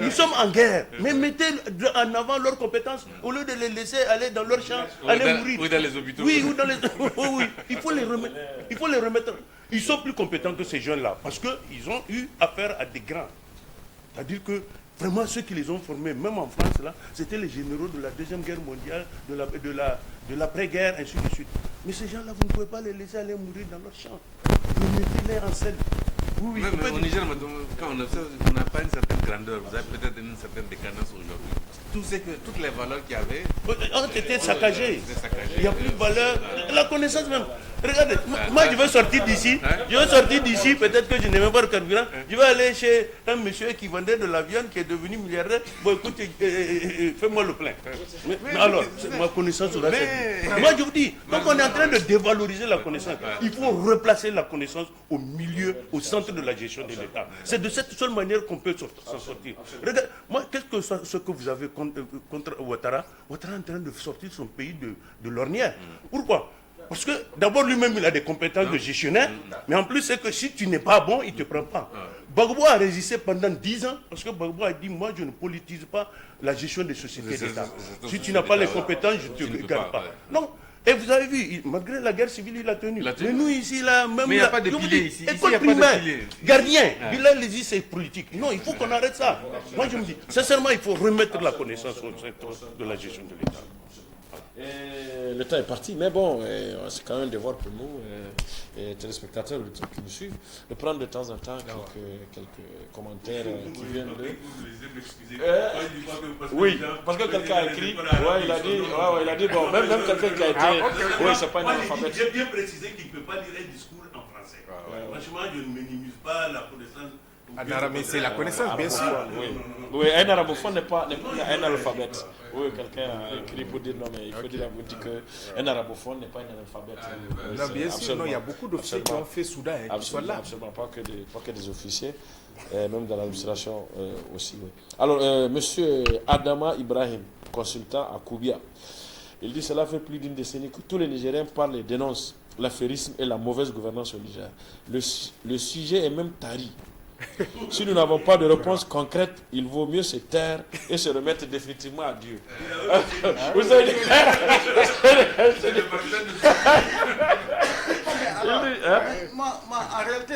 Nous sommes en guerre, mais mettez en avant leurs compétences au lieu de les laisser aller dans leur champ, aller mourir. Oui, dans les hôpitaux. Oui, ou dans les... oui, il faut les remettre. Il faut les remettre. Ils sont plus compétents que ces jeunes-là, parce qu'ils ont eu affaire à des grands. C'est-à-dire que vraiment ceux qui les ont formés, même en France, là, c'était les généraux de la Deuxième Guerre mondiale, de l'après-guerre, ainsi de suite. Mais ces gens-là, vous ne pouvez pas les laisser aller mourir dans leur champ. Vous mettez-les en scène. Oui, même au Niger, quand on observe, on n'a pas une certaine grandeur. Vous avez peut-être une certaine décadence aujourd'hui. Toutes les valeurs qu'il y avait ont été saccagées. Il n'y a plus de valeur. La connaissance même. Regardez, moi je veux sortir d'ici. Peut-être que je n'ai même pas de carburant. Je vais aller chez un monsieur qui vendait de la viande, qui est devenu milliardaire. Bon, écoute, fais-moi le plein. Mais alors, ma connaissance sera cette. Moi je vous dis, donc on est en train de dévaloriser la connaissance. Il faut replacer la connaissance au milieu, au centre de la gestion de l'État. C'est de cette seule manière qu'on peut s'en sortir. Regarde, moi, qu'est-ce que ce que vous avez contre Ouattara? Ouattara est en train de sortir son pays de l'ornière. Pourquoi? Parce que d'abord lui-même il a des compétences de gestionnaire, mais en plus c'est que si tu n'es pas bon, il ne te prend pas. Gbagbo a résisté pendant 10 ans parce que Gbagbo a dit moi je ne politise pas la gestion des sociétés d'État. Si tu n'as pas les compétences, je ne te garde pas. Non. Et vous avez vu, malgré la guerre civile, il a tenu. Mais nous ici, là, même... Mais il n'y a pas de pilier ici. École primaire, gardien, Bilal les dit c'est politique. Non, il faut qu'on arrête ça. Moi je me dis, sincèrement, il faut remettre la connaissance au centre de la gestion de l'État. Le temps est parti, mais bon, c'est quand même un devoir pour nous, téléspectateurs qui nous suivent, de prendre de temps en temps quelques commentaires qui viennent de... Oui, parce que quelqu'un a écrit, il a dit, bon, même quelqu'un qui a été... Oui, c'est pas un analphabète. J'ai bien précisé qu'il ne peut pas lire un discours en français. Franchement, je ne minimise pas la connaissance... Mais c'est la connaissance, bien sûr. Oui, un arabophone n'est pas un analphabète. Oui, quelqu'un a écrit pour dire non, mais il faut dire à vous qu'un arabophone n'est pas un analphabète. Non, bien sûr, il y a beaucoup d'officiers qui ont fait Soudan et qui sont là. Absolument, pas que des officiers, même dans l'administration aussi. Oui. Alors, monsieur Adama Ibrahim, consultant à Koubia, il dit cela fait plus d'une décennie que tous les Nigériens parlent et dénoncent l'affairisme et la mauvaise gouvernance au Niger. Le sujet est même tari. Si nous n'avons pas de réponse concrète, il vaut mieux se taire et se remettre définitivement à Dieu. Vous avez dit... En réalité,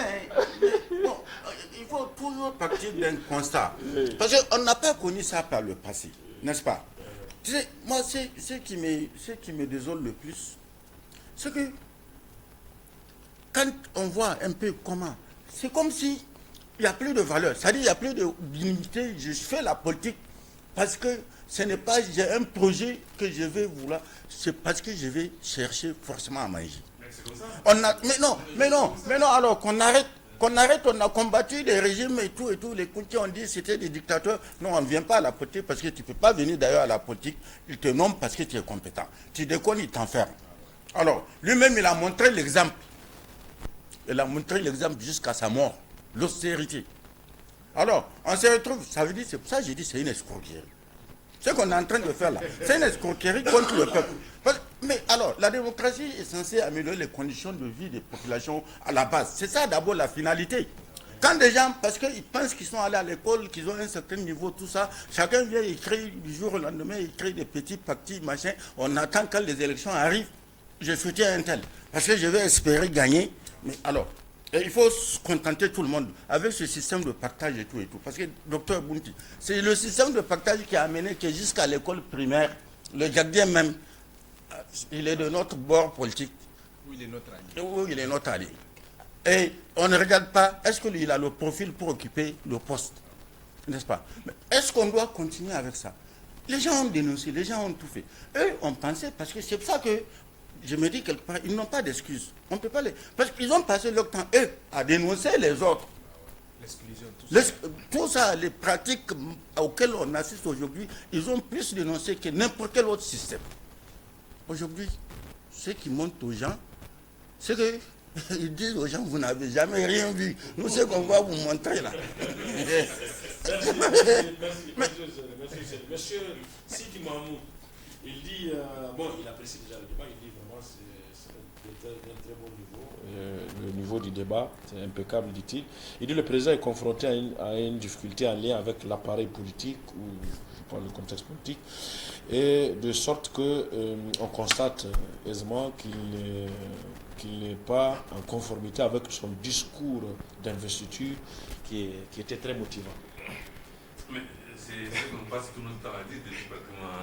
il faut toujours partir d'un constat. Parce qu'on n'a pas connu ça par le passé, n'est-ce pas? Tu sais, moi, ce qui me désole le plus, c'est que quand on voit un peu comment, c'est comme si il n'y a plus de valeur, c'est-à-dire il n'y a plus de dignité. Je fais la politique parce que ce n'est pas, j'ai un projet que je vais vouloir, c'est parce que je vais chercher forcément à manger. Mais non, alors qu'on arrête, on a combattu des régimes et tout, les Kountis ont dit c'était des dictateurs. Non, on ne vient pas à la politique parce que tu ne peux pas venir d'ailleurs à la politique, ils te nomment parce que tu es compétent. Tu déconnes, ils t'enferment. Alors, lui-même, il a montré l'exemple. Il a montré l'exemple jusqu'à sa mort, l'austérité. Alors, on se retrouve, ça veut dire, c'est pour ça que j'ai dit c'est une escroquerie. Ce qu'on est en train de faire là, c'est une escroquerie contre le peuple. Mais alors, la démocratie est censée améliorer les conditions de vie des populations à la base. C'est ça d'abord la finalité. Quand des gens, parce qu'ils pensent qu'ils sont allés à l'école, qu'ils ont un certain niveau, tout ça, chacun vient écrire du jour au lendemain, il crée des petits partis, machin. On attend quand les élections arrivent, je soutiens un tel. Parce que je vais espérer gagner. Mais alors, il faut se contenter tout le monde avec ce système de partage et tout. Parce que, docteur Bounti, c'est le système de partage qui a amené que jusqu'à l'école primaire, le gardien même, il est de notre bord politique. Oui, il est notre allié. Oui, il est notre allié. Et on ne regarde pas, est-ce qu'il a le profil pour occuper le poste? N'est-ce pas? Mais est-ce qu'on doit continuer avec ça? Les gens ont dénoncé, les gens ont tout fait. Eux ont pensé, parce que c'est pour ça que je me dis quelque part, ils n'ont pas d'excuses. On ne peut pas les... Parce qu'ils ont passé leur temps, eux, à dénoncer les autres. L'exclusion, tout ça, les pratiques auxquelles on assiste aujourd'hui, ils ont plus dénoncé que n'importe quel autre système. Aujourd'hui, ce qui montre aux gens, c'est qu'ils disent aux gens, vous n'avez jamais rien vu. Nous, ce qu'on va vous montrer là. Monsieur Sidi Mahmoud, il dit, bon, il apprécie déjà le débat, il dit vraiment c'est un très bon niveau. Le niveau du débat, c'est impeccable, dit-il. Il dit le président est confronté à une difficulté en lien avec l'appareil politique, ou je parle du contexte politique, et de sorte qu'on constate aisément qu'il n'est pas en conformité avec son discours d'investiture qui était très motivant. Mais c'est ce qu'on passe tout notre temps à dire depuis pratiquement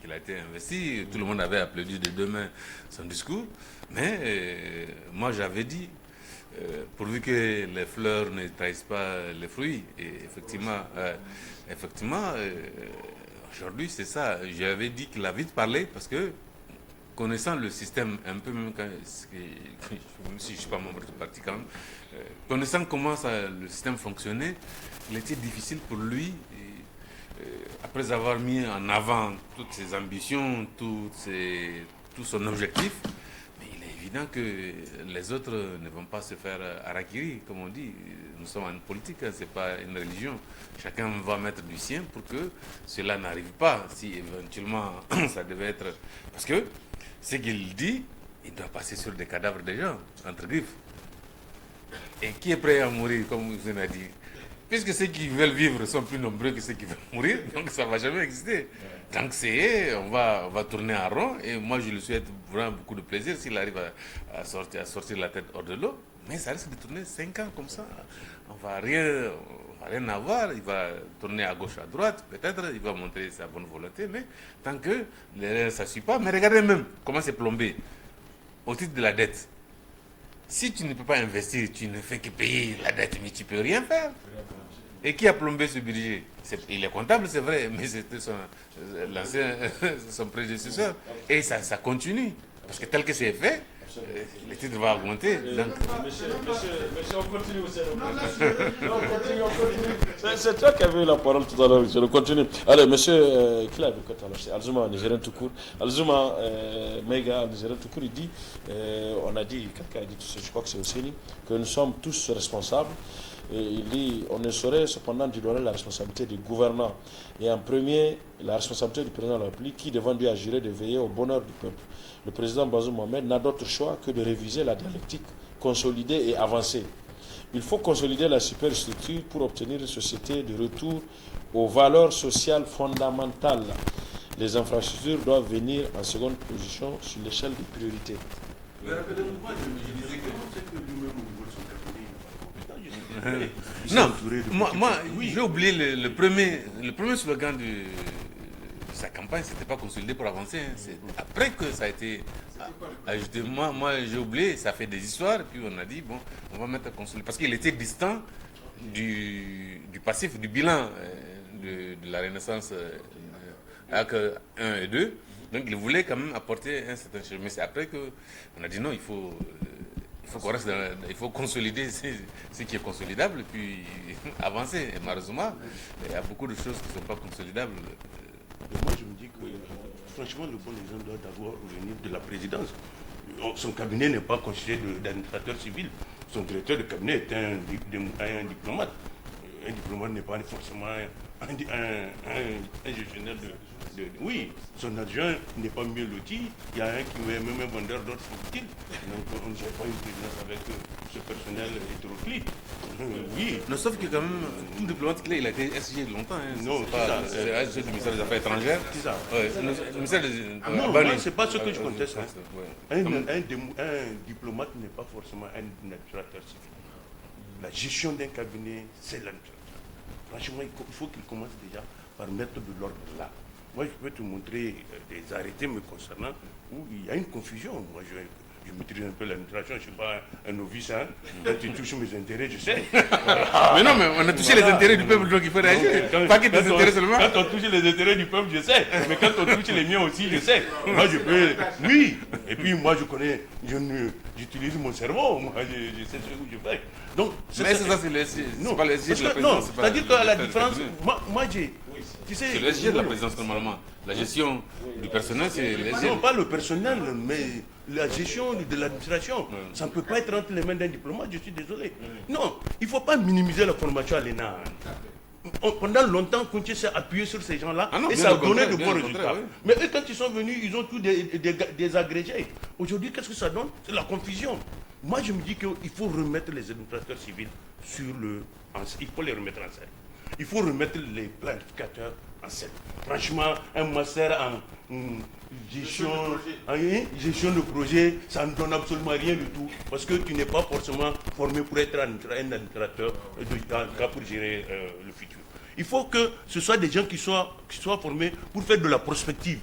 qu'il a été investi. Tout le monde avait applaudi de deux mains son discours. Mais moi j'avais dit, pourvu que les fleurs ne trahissent pas les fruits. Et effectivement, aujourd'hui c'est ça. J'avais dit qu'il a vite parlé parce que, connaissant le système, un peu même si je ne suis pas membre du parti quand même, connaissant comment le système fonctionnait, il était difficile pour lui, après avoir mis en avant toutes ses ambitions, tout son objectif, mais il est évident que les autres ne vont pas se faire harakiri, comme on dit. Nous sommes en politique, hein, ce n'est pas une religion. Chacun va mettre du sien pour que cela n'arrive pas, si éventuellement ça devait être... Parce que ce qu'il dit, il doit passer sur des cadavres des gens, entre griffes. Et qui est prêt à mourir, comme vous avez dit? Puisque ceux qui veulent vivre sont plus nombreux que ceux qui veulent mourir, donc ça ne va jamais exister. Donc on va tourner en rond, et moi je lui souhaite vraiment beaucoup de plaisir s'il arrive à sortir la tête hors de l'eau. Mais ça risque de tourner 5 ans comme ça. On va rien avoir, il va tourner à gauche, à droite, peut-être, il va montrer sa bonne volonté, mais tant que ça ne suit pas. Mais regardez même comment c'est plombé au titre de la dette. Si tu ne peux pas investir, tu ne fais que payer la dette, mais tu ne peux rien faire. Et qui a plombé ce budget? Il est comptable, c'est vrai, mais c'était son prédécesseur. Et ça continue. Parce que tel que c'est fait, les titres vont augmenter. Donc... Monsieur, on continue aussi. C'est toi qui avais la parole tout à l'heure, monsieur. On continue. Allez, monsieur, qui l'a vu tout à l'heure? C'est Alzuma, Nigérien tout court. Alzuma, Mega, Nigérien tout court, il dit, on a dit, quelqu'un a dit, je crois que c'est Osseni, que nous sommes tous responsables. Et il dit, on ne saurait cependant dédouaner la responsabilité du gouvernant. Et en premier, la responsabilité du président de la République, qui devant lui a juré de veiller au bonheur du peuple. Le président Bazoum Mohamed n'a d'autre choix que de réviser la dialectique, consolider et avancer. Il faut consolider la superstructure pour obtenir une société de retour aux valeurs sociales fondamentales. Les infrastructures doivent venir en seconde position sur l'échelle des priorités. Non, moi j'ai oublié le premier slogan du sa campagne, c'était pas consolidé pour avancer. Hein. C'est après que ça a été ajouté. Moi j'ai oublié, ça fait des histoires, et puis on a dit, bon, on va mettre à consolider. Parce qu'il était distant du passif, du bilan de la Renaissance avec 1 et 2. Donc il voulait quand même apporter un certain changement. Mais c'est après qu'on a dit non, il faut consolider ce qui est consolidable et puis avancer. Et malheureusement, il y a beaucoup de choses qui ne sont pas consolidables. Moi, je me dis que, franchement, le bon exemple doit d'abord venir de la présidence. Son cabinet n'est pas constitué d'administrateur civil. Son directeur de cabinet est un diplomate. Un diplomate n'est pas forcément un gestionnaire oui, son adjoint n'est pas mieux loti. Il y a un qui est même un vendeur d'autres sont utiles. Donc on ne gère pas une présidence avec ce personnel hétéroclite. Oui. Non, sauf que quand même, tout diplomate, il a été SG longtemps. Hein. Non, c'est SG du ministère des Affaires étrangères. C'est ça. Ouais, le ministère des non, c'est pas ce que je conteste. Hein. Un diplomate n'est pas forcément un administrateur civil. La gestion d'un cabinet, c'est l'administrateur. Franchement, il faut qu'il commence déjà par mettre de l'ordre là. Moi, je peux te montrer des arrêtés me concernant où il y a une confusion. Moi, je maîtrise un peu l'administration, je ne suis pas un novice. Hein. Quand tu touches mes intérêts, je sais. Mais non, mais on a touché les intérêts du peuple, donc il faut réagir. Pas que tes intérêts seulement. Quand on touche les intérêts du peuple, je sais. Mais quand on touche les miens aussi, je sais. Moi, je peux. Oui. Et puis, moi, je connais. J'utilise mon cerveau. Moi, je sais ce que je fais. Donc, mais c'est ça, c'est le SG. Non, pas le SG de la non, présidence. c'est-à-dire qu'à la différence, moi j'ai. Tu sais, c'est le SG de la présidence normalement. La gestion du personnel, c'est le SG. Non, pas le personnel, mais la gestion de l'administration. Ça ne peut pas être entre les mains d'un diplomate, je suis désolé. Non, il ne faut pas minimiser la formation à l'ENA. Pendant longtemps, Kounché s'est appuyé sur ces gens-là et ça a donné de bons résultats. Oui. Mais eux, quand ils sont venus, ils ont tous des agrégés. Aujourd'hui, qu'est-ce que ça donne? C'est la confusion. Moi, je me dis qu'il faut remettre les administrateurs civils sur le... Il faut les remettre en scène. Il faut remettre les planificateurs en scène. Franchement, un master en gestion de projet, ça ne donne absolument rien du tout. Parce que tu n'es pas forcément formé pour être un administrateur pour gérer le futur. Il faut que ce soit des gens qui soient formés pour faire de la prospective.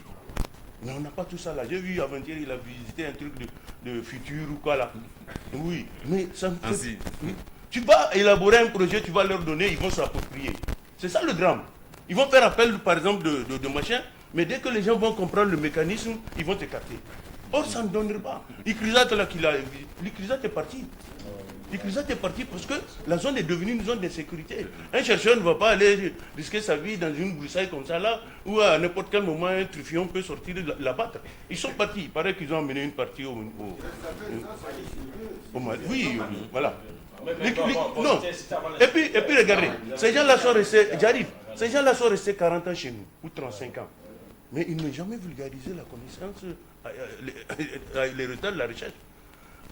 Mais on n'a pas tout ça là. J'ai vu avant-hier, il a visité un truc de futur ou quoi là. Oui, mais ça me fait... Ainsi. Tu vas élaborer un projet, tu vas leur donner, ils vont s'approprier. C'est ça le drame. Ils vont faire appel, par exemple, de machin, mais dès que les gens vont comprendre le mécanisme, ils vont t'écarter. Or, ça ne donnerait pas. L'Ikrizat est parti. L'Ikrizat est parti parce que la zone est devenue une zone d'insécurité. Un chercheur ne va pas aller risquer sa vie dans une broussaille comme ça là, où à n'importe quel moment un truffion peut sortir l'abattre. Ils sont partis. Il paraît qu'ils ont amené une partie au Mali. Oui, voilà. Non. Et puis regardez, ces gens-là sont restés, ces gens-là sont restés 40 ans chez nous, ou 35 ans. Mais ils n'ont jamais vulgarisé la connaissance, les résultats de la recherche.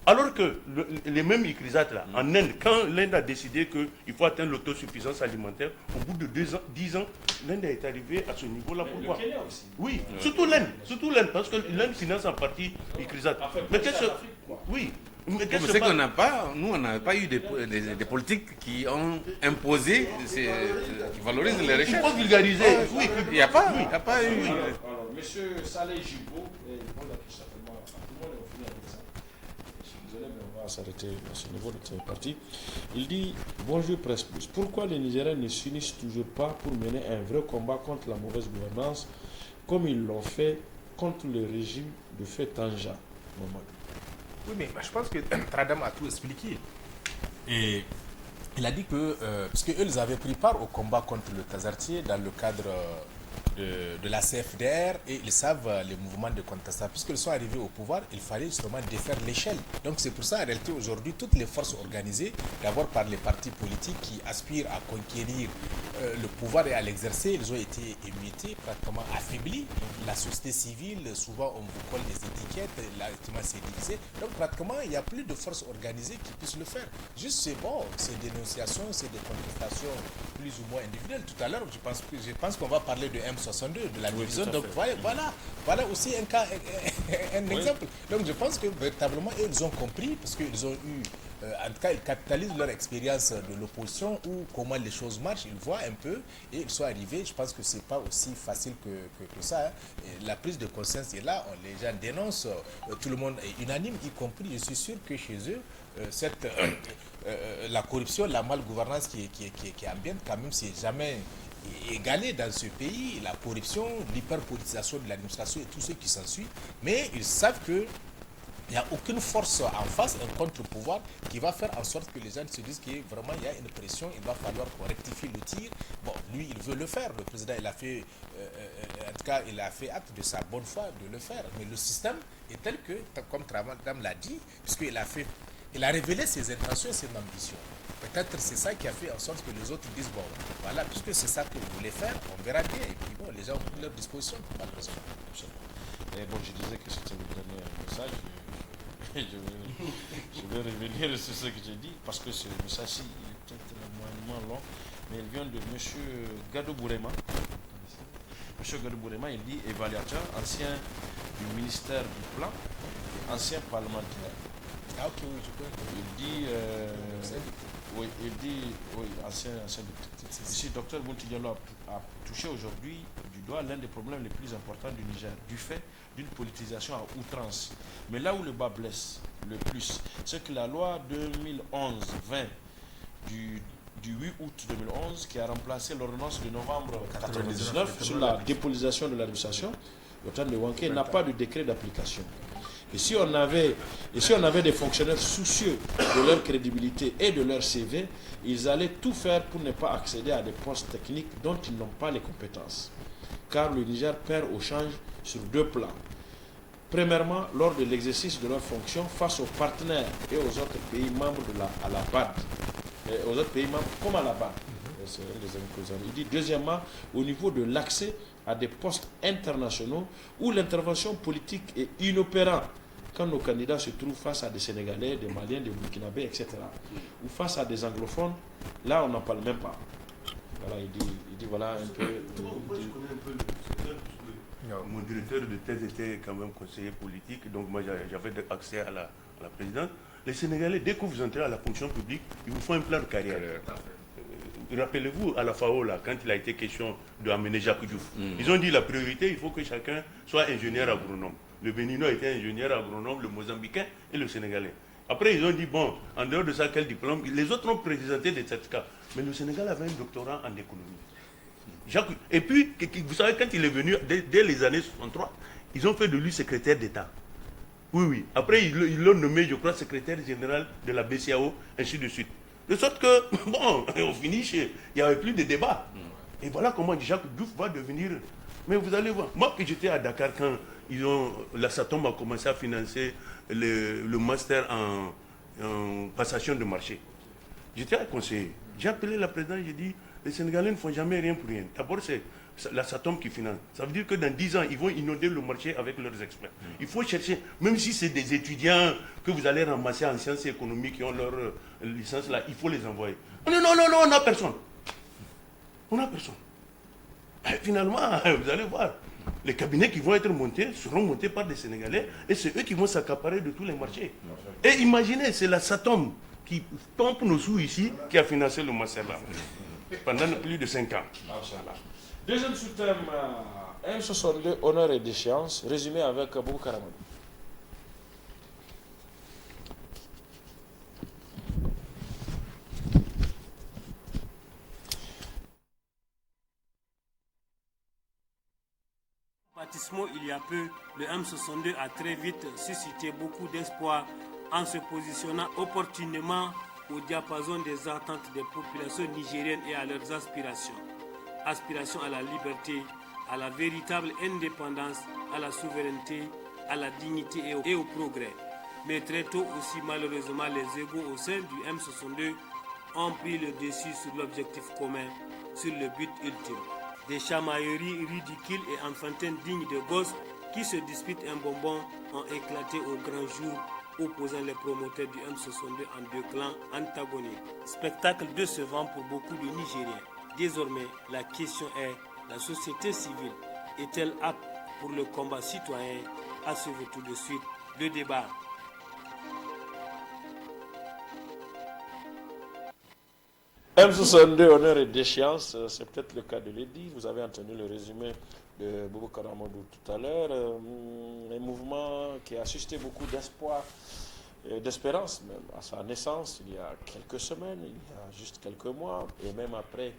Alors que les mêmes Ikrizat là, en Inde, quand l'Inde a décidé qu'il faut atteindre l'autosuffisance alimentaire, au bout de 10 ans, l'Inde est arrivée à ce niveau-là. Pourquoi? Oui, surtout l'Inde, parce que l'Inde finance en partie Ikrizat. Mais qu'est-ce que... Oui. C'est qu'on n'a pas, nous on n'a pas eu des politiques qui ont imposé, qui valorisent les recherches. Il faut vulgariser. Oui. Il n'y a pas eu. Alors, monsieur Saleh Jibo, on va s'arrêter à ce niveau de cette partie. Il dit, bonjour Presse Plus, pourquoi les Nigériens ne s'unissent toujours pas pour mener un vrai combat contre la mauvaise gouvernance, comme ils l'ont fait contre le régime de feu Tanja? Oui, mais je pense que Tradam a tout expliqué. Et il a dit que, parce qu'eux, ils avaient pris part au combat contre le Tazartier dans le cadre de la CFDR et ils savent les mouvements de contestation. Puisqu'ils sont arrivés au pouvoir, il fallait justement défaire l'échelle. Donc c'est pour ça, en réalité, aujourd'hui, toutes les forces organisées, d'abord par les partis politiques qui aspirent à conquérir le pouvoir et à l'exercer, ils ont été émiettés, pratiquement affaiblis. La société civile, souvent on vous colle des étiquettes, l'activement c'est divisé. Donc pratiquement, il n'y a plus de forces organisées qui puissent le faire. Juste c'est bon, c'est des dénonciations, c'est des contestations plus ou moins individuelles. Tout à l'heure, je pense qu'on va parler de M62, de la division. Donc voilà aussi un cas, un exemple. Donc je pense que véritablement, ils ont compris, parce qu'ils ont eu en tout cas, ils capitalisent leur expérience de l'opposition ou comment les choses marchent, ils voient un peu et ils sont arrivés. Je pense que ce n'est pas aussi facile que ça. Hein. Et la prise de conscience est là, les gens dénoncent, tout le monde est unanime, y compris, je suis sûr que chez eux, la corruption, la malgouvernance qui est ambiante, quand même, c'est jamais égalé dans ce pays, la corruption, l'hyperpolitisation de l'administration et tout ce qui s'ensuit. Mais ils savent que il n'y a aucune force en face, un contre-pouvoir qui va faire en sorte que les gens se disent qu'il vraiment il y a une pression, il va falloir rectifier le tir. Bon, lui, il veut le faire. Le président, il a fait, en tout cas, il a fait acte de sa bonne foi de le faire. Mais le système est tel que, comme Madame l'a dit, puisqu'il a révélé ses intentions et ses ambitions. Peut-être c'est ça qui a fait en sorte que les autres disent, bon, voilà, puisque c'est ça que vous voulez faire, on verra bien. Et puis bon, les gens ont pris leur disposition, malheureusement. Et bon, je disais que c'était le dernier message. Je vais revenir sur ce que j'ai dit, parce que ce message-ci est peut-être moyennement long, mais il vient de M. Gado Bourema. M. Gado Bourema, il dit évaluateur, ancien du ministère du Plan, ancien parlementaire. Ah ok, oui, je peux. Il dit, ancien député. Ici, Dr Bounti Diallo a touché aujourd'hui du doigt l'un des problèmes les plus importants du Niger, du fait d'une politisation à outrance. Mais là où le bas blesse le plus, c'est que la loi 2011-20 du 8 août 2011, qui a remplacé l'ordonnance de novembre 1999 sur la dépolitisation de l'administration, l'automne de Wanké, n'a pas de décret d'application. Et si on avait des fonctionnaires soucieux de leur crédibilité et de leur CV, ils allaient tout faire pour ne pas accéder à des postes techniques dont ils n'ont pas les compétences. Car le Niger perd au change sur deux plans. Premièrement, lors de l'exercice de leurs fonctions face aux partenaires et aux autres pays membres à la BAD. Aux autres pays membres comme à la BAD. C'est un des amis que il dit. Deuxièmement, au niveau de l'accès à des postes internationaux où l'intervention politique est inopérante quand nos candidats se trouvent face à des Sénégalais, des Maliens, des Burkinabés, etc. Ou face à des anglophones, là on n'en parle même pas. Voilà, il dit voilà un peu... Moi, je connais un peu le secteur, puisque mon directeur de thèse était quand même conseiller politique, donc moi j'avais accès à la présidence. Les Sénégalais, dès que vous entrez à la fonction publique, ils vous font un plan de carrière. Rappelez-vous à la FAO, là, quand il a été question d'amener Jacques Diouf, ils ont dit la priorité, il faut que chacun soit ingénieur agronome. Le Béninois était ingénieur agronome, le Mozambicain et le Sénégalais. Après, ils ont dit, bon, en dehors de ça, quel diplôme? Les autres ont présenté des certificats. Mais le Sénégal avait un doctorat en économie. Et puis, vous savez, quand il est venu, dès les années 63, ils ont fait de lui secrétaire d'État. Oui. Après, ils l'ont nommé, je crois, secrétaire général de la BCAO, ainsi de suite. De sorte que, bon, au finish, il n'y avait plus de débat. Et voilà comment Jacques Diouf va devenir... Mais vous allez voir, moi que j'étais à Dakar quand la SATOM a commencé à financer le master en passation de marché. J'étais à conseiller. J'ai appelé la présidente, j'ai dit, les Sénégalais ne font jamais rien pour rien. D'abord, c'est la SATOM qui finance. Ça veut dire que dans 10 ans, ils vont inonder le marché avec leurs experts. Il faut chercher, même si c'est des étudiants que vous allez ramasser en sciences économiques qui ont leur licence là, il faut les envoyer. Non, on n'a personne. On n'a personne. Et finalement, vous allez voir, les cabinets qui vont être montés seront montés par des Sénégalais et c'est eux qui vont s'accaparer de tous les marchés. Et imaginez, c'est la SATOM qui pompe nos sous ici qui a financé le master là pendant plus de 5 ans. Deuxième sous-thème, M62, honneur et déchéance, résumé avec Boubou Karamadou. Il y a peu, le M62 a très vite suscité beaucoup d'espoir en se positionnant opportunément au diapason des attentes des populations nigériennes et à leurs aspirations. Aspiration à la liberté, à la véritable indépendance, à la souveraineté, à la dignité et au progrès. Mais très tôt aussi, malheureusement, les égos au sein du M62 ont pris le dessus sur l'objectif commun, sur le but ultime. Des chamailleries ridicules et enfantines dignes de gosses qui se disputent un bonbon ont éclaté au grand jour, opposant les promoteurs du M62 en deux clans antagoniques. Spectacle décevant pour beaucoup de Nigériens. Désormais, la question est, la société civile est-elle apte pour le combat citoyen? À suivre tout de suite le débat. M62, honneur et déchéance, c'est peut-être le cas de l'édit. Vous avez entendu le résumé de Boubacar Amadou tout à l'heure. Un mouvement qui a suscité beaucoup d'espoir, d'espérance même à sa naissance il y a quelques semaines, il y a juste quelques mois, et même après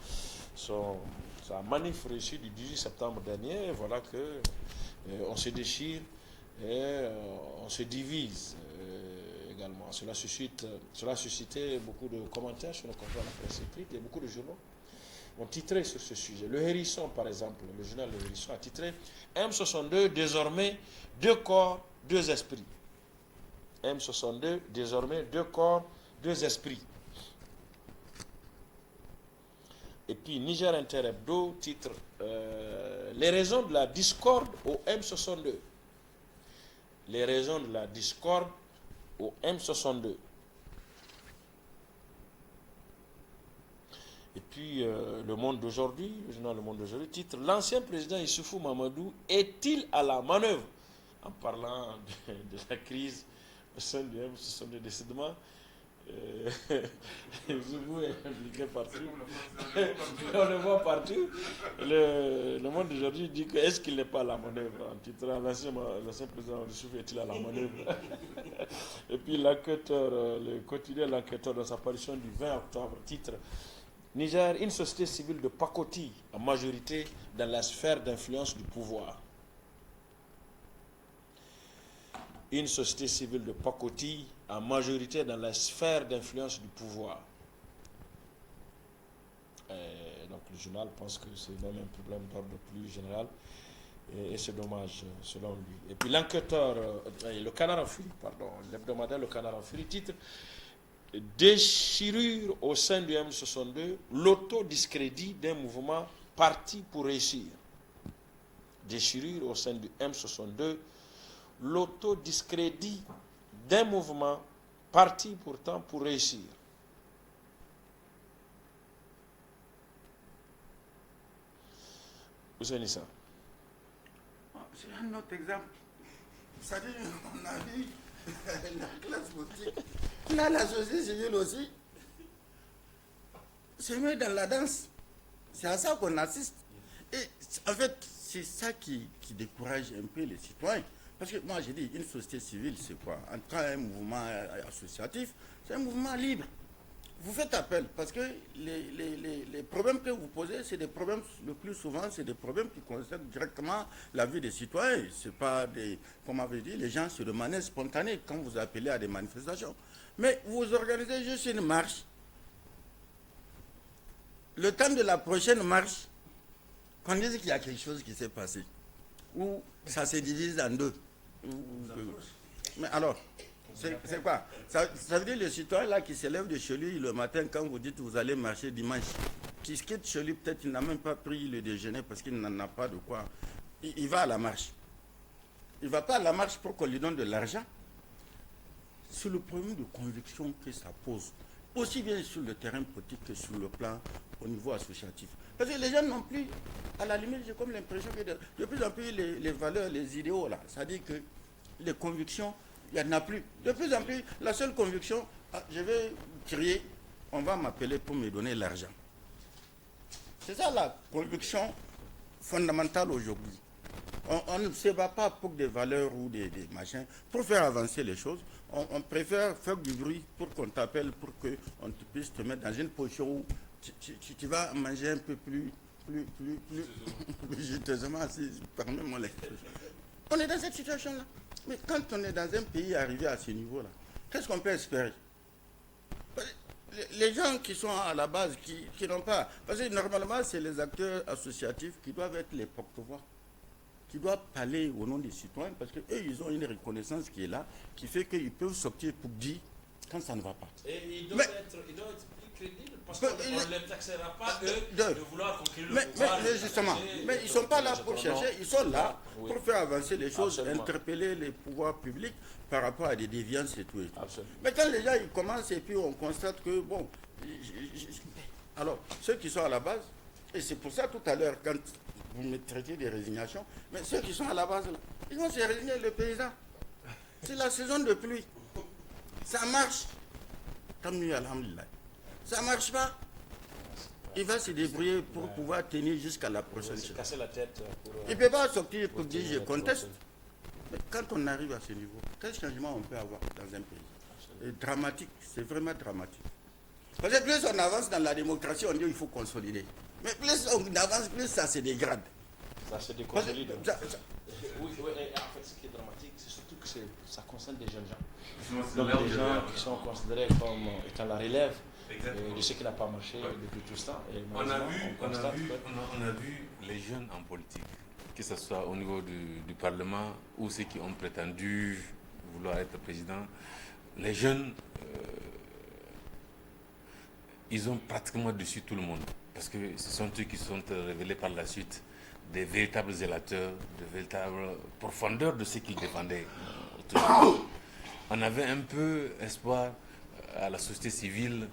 sa manif réussie du 18 septembre dernier, voilà que on se déchire et on se divise également. Cela a suscité beaucoup de commentaires sur le compte de la presse écrite et beaucoup de journaux ont titré sur ce sujet. Le Hérisson, par exemple, le journal Le Hérisson a titré M62, désormais 2 corps, 2 esprits. M62, désormais 2 corps, 2 esprits. Et puis Niger Inter Hebdo titre les raisons de la discorde au M62. Les raisons de la discorde au M62. Et puis Le Monde d'aujourd'hui, le journal Le Monde d'aujourd'hui titre l'ancien président Issoufou Mamadou est-il à la manœuvre? En parlant de la crise au sein du M62, décidément, Issoufou est impliqué partout. On le voit partout. Le Monde d'aujourd'hui dit que est-ce qu'il n'est pas à la manœuvre? En titrant l'ancien président Issoufou est-il à la manœuvre? Et puis l'enquêteur, le quotidien L'Enquêteur, dans sa parution du 20 octobre, titre Niger, une société civile de pacotille, en majorité dans la sphère d'influence du pouvoir. Une société civile de pacotille, en majorité dans la sphère d'influence du pouvoir. Donc le journal pense que c'est même un problème d'ordre plus général. Et c'est dommage, selon lui. Et puis l'enquêteur, le Canard en furie, pardon, l'hebdomadaire Le Canard en furie, titre déchirure au sein du M62, l'autodiscrédit d'un mouvement parti pour réussir. Déchirure au sein du M62, l'autodiscrédit d'un mouvement parti pourtant pour réussir. Vous avez ça? C'est un autre exemple. C'est-à-dire, on a vu la classe politique. Là, la société civile aussi se met dans la danse. C'est à ça qu'on assiste. Et en fait, c'est ça qui décourage un peu les citoyens. Parce que moi, j'ai dit, une société civile, c'est quoi? En tout cas, un mouvement associatif, c'est un mouvement libre. Vous faites appel, parce que les problèmes que vous posez, c'est des problèmes, le plus souvent, c'est des problèmes qui concernent directement la vie des citoyens. C'est pas des, comme on avait dit, les gens se de manière spontanée quand vous appelez à des manifestations. Mais vous organisez juste une marche. Le temps de la prochaine marche, qu'on dise qu'il y a quelque chose qui s'est passé, ou ça se divise en deux. Mais alors, c'est quoi? Ça veut dire le citoyen là qui se lève de chez lui le matin quand vous dites vous allez marcher dimanche, qui se quitte chez lui, peut-être il n'a même pas pris le déjeuner parce qu'il n'en a pas de quoi. Il va à la marche. Il ne va pas à la marche pour qu'on lui donne de l'argent. C'est le problème de conviction que ça pose, aussi bien sur le terrain politique que sur le plan au niveau associatif. Parce que les gens n'ont plus, à la limite, j'ai comme l'impression que de plus en plus les valeurs, les idéaux là, c'est-à-dire que les convictions, il n'y en a plus. De plus en plus, la seule conviction, je vais crier, on va m'appeler pour me donner l'argent. C'est ça la conviction fondamentale aujourd'hui. On ne se bat pas pour des valeurs ou des machins, pour faire avancer les choses. On préfère faire du bruit pour qu'on t'appelle, pour qu'on puisse te mettre dans une position où tu vas manger un peu plus juteusement, si permets-moi l'expression. On est dans cette situation-là. Mais quand on est dans un pays arrivé à ce niveau-là, qu'est-ce qu'on peut espérer? Les gens qui sont à la base, qui n'ont pas... Parce que normalement, c'est les acteurs associatifs qui doivent être les porte-voix, qui doivent parler au nom des citoyens, parce qu'eux, ils ont une reconnaissance qui est là, qui fait qu'ils peuvent sortir pour dire quand ça ne va pas. Et ils doivent être plus crédibles, parce qu'on ne les taxera pas, eux, de vouloir conquérir le pouvoir. Mais justement, mais ils ne sont pas là pour chercher, ils sont là pour faire avancer les choses, interpeller les pouvoirs publics par rapport à des déviances et tout. Mais quand les gens ils commencent et puis on constate que, bon, alors, ceux qui sont à la base, et c'est pour ça tout à l'heure, quand vous me traitez des résignations, mais ceux qui sont à la base, là, ils vont se résigner, le paysan. C'est la saison de pluie. Ça marche. Tant mieux, alhamdulillah. Ça ne marche pas. il va se débrouiller pour pouvoir tenir jusqu'à la prochaine. Se casser la tête. Il ne peut pas sortir pour dire je conteste. Mais quand on arrive à ce niveau, quel changement on peut avoir dans un pays? C'est dramatique, c'est vraiment dramatique. Parce que plus on avance dans la démocratie, on dit qu'il faut consolider. Mais plus on avance, plus ça se dégrade. Ça se déconsolide. Oui, en fait, ce qui est dramatique, c'est surtout que ça concerne des jeunes gens. Donc des gens qui sont considérés comme étant la relève de ce qui n'a pas marché depuis tout ça. Et on a vu les jeunes en politique, que ce soit au niveau du Parlement ou ceux qui ont prétendu vouloir être président. Les jeunes, ils ont pratiquement dessus tout le monde. Parce que ce sont eux qui sont révélés par la suite des véritables zélateurs, de véritables profondeurs de ce qu'ils défendaient. On avait un peu espoir à la société civile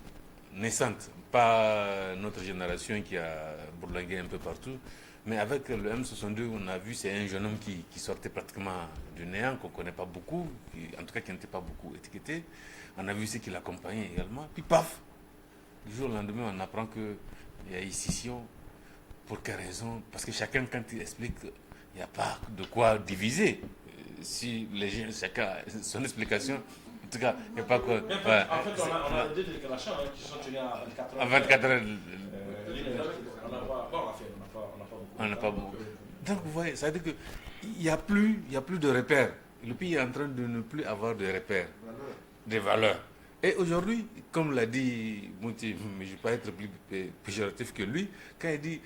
naissante, pas notre génération qui a bourlingué un peu partout, mais avec le M62, on a vu c'est un jeune homme qui sortait pratiquement du néant, qu'on ne connaît pas beaucoup, en tout cas qui n'était pas beaucoup étiqueté. On a vu ceux qui l'accompagnaient également, puis paf, du jour au lendemain, on apprend qu'il y a une scission. Pour quelle raison? Parce que chacun, quand il explique, il n'y a pas de quoi diviser. Si les gens, chacun a son explication, en tout cas, il n'y a pas quoi. En fait, on a deux déclarations qui sont tenues à 24 heures. À 24 heures. On n'a pas beaucoup. Donc, vous voyez, ça veut dire qu'il n'y a plus de repères. Le pays est en train de ne plus avoir de repères, des valeurs. Et aujourd'hui, comme l'a dit Mouti, mais je ne vais pas être plus péjoratif que lui, quand il dit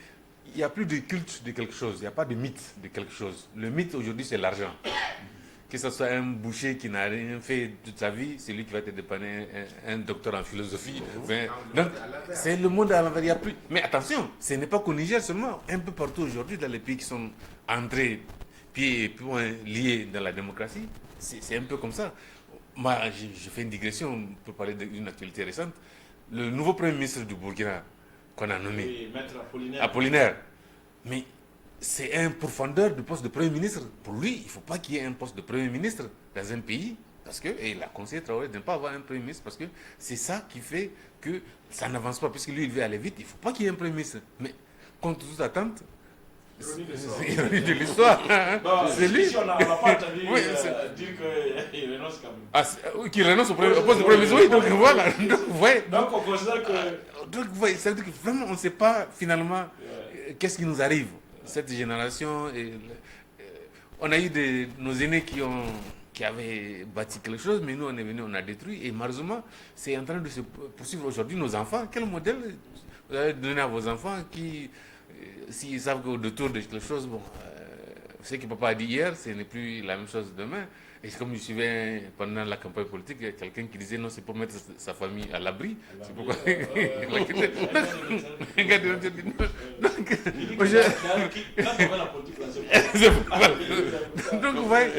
il n'y a plus de culte de quelque chose, il n'y a pas de mythe de quelque chose. Le mythe aujourd'hui, c'est l'argent. Que ce soit un boucher qui n'a rien fait toute sa vie, c'est lui qui va te dépanner un docteur en philosophie. Donc, c'est le monde à l'envers. Il n'y a plus. Mais attention, ce n'est pas qu'au Niger seulement, un peu partout aujourd'hui, dans les pays qui sont entrés pieds et poings liés dans la démocratie, c'est un peu comme ça. Moi, je fais une digression pour parler d'une actualité récente. Le nouveau Premier ministre du Burkina, qu'on a nommé, oui, Maître Apollinaire, mais c'est un pourfendeur du poste de Premier ministre. Pour lui, il ne faut pas qu'il y ait un poste de Premier ministre dans un pays, parce que, et il a conseillé Traoré de ne pas avoir un Premier ministre, parce que c'est ça qui fait que ça n'avance pas, puisque lui, il veut aller vite, il ne faut pas qu'il y ait un Premier ministre. Mais, contre toute attente, c'est ironie de l'histoire. C'est lui. On n'a pas entendu dire qu'il renonce quand même. Qu'il renonce au poste de Premier ministre. Oui, donc voilà. Donc on considère que... Donc vous voyez, ça veut dire que vraiment on ne sait pas finalement qu'est-ce qui nous arrive. Cette génération, on a eu nos aînés qui avaient bâti quelque chose, mais nous on est venus, on a détruit. Et malheureusement, c'est en train de se poursuivre aujourd'hui. Nos enfants, quel modèle vous allez donner à vos enfants qui... S'ils savent qu'au détour de quelque chose, bon, ce que papa a dit hier, ce n'est plus la même chose demain. Et comme je suivais pendant la campagne politique, il y a quelqu'un qui disait non, c'est pour mettre sa famille à l'abri. C'est pourquoi. Donc, vous voyez,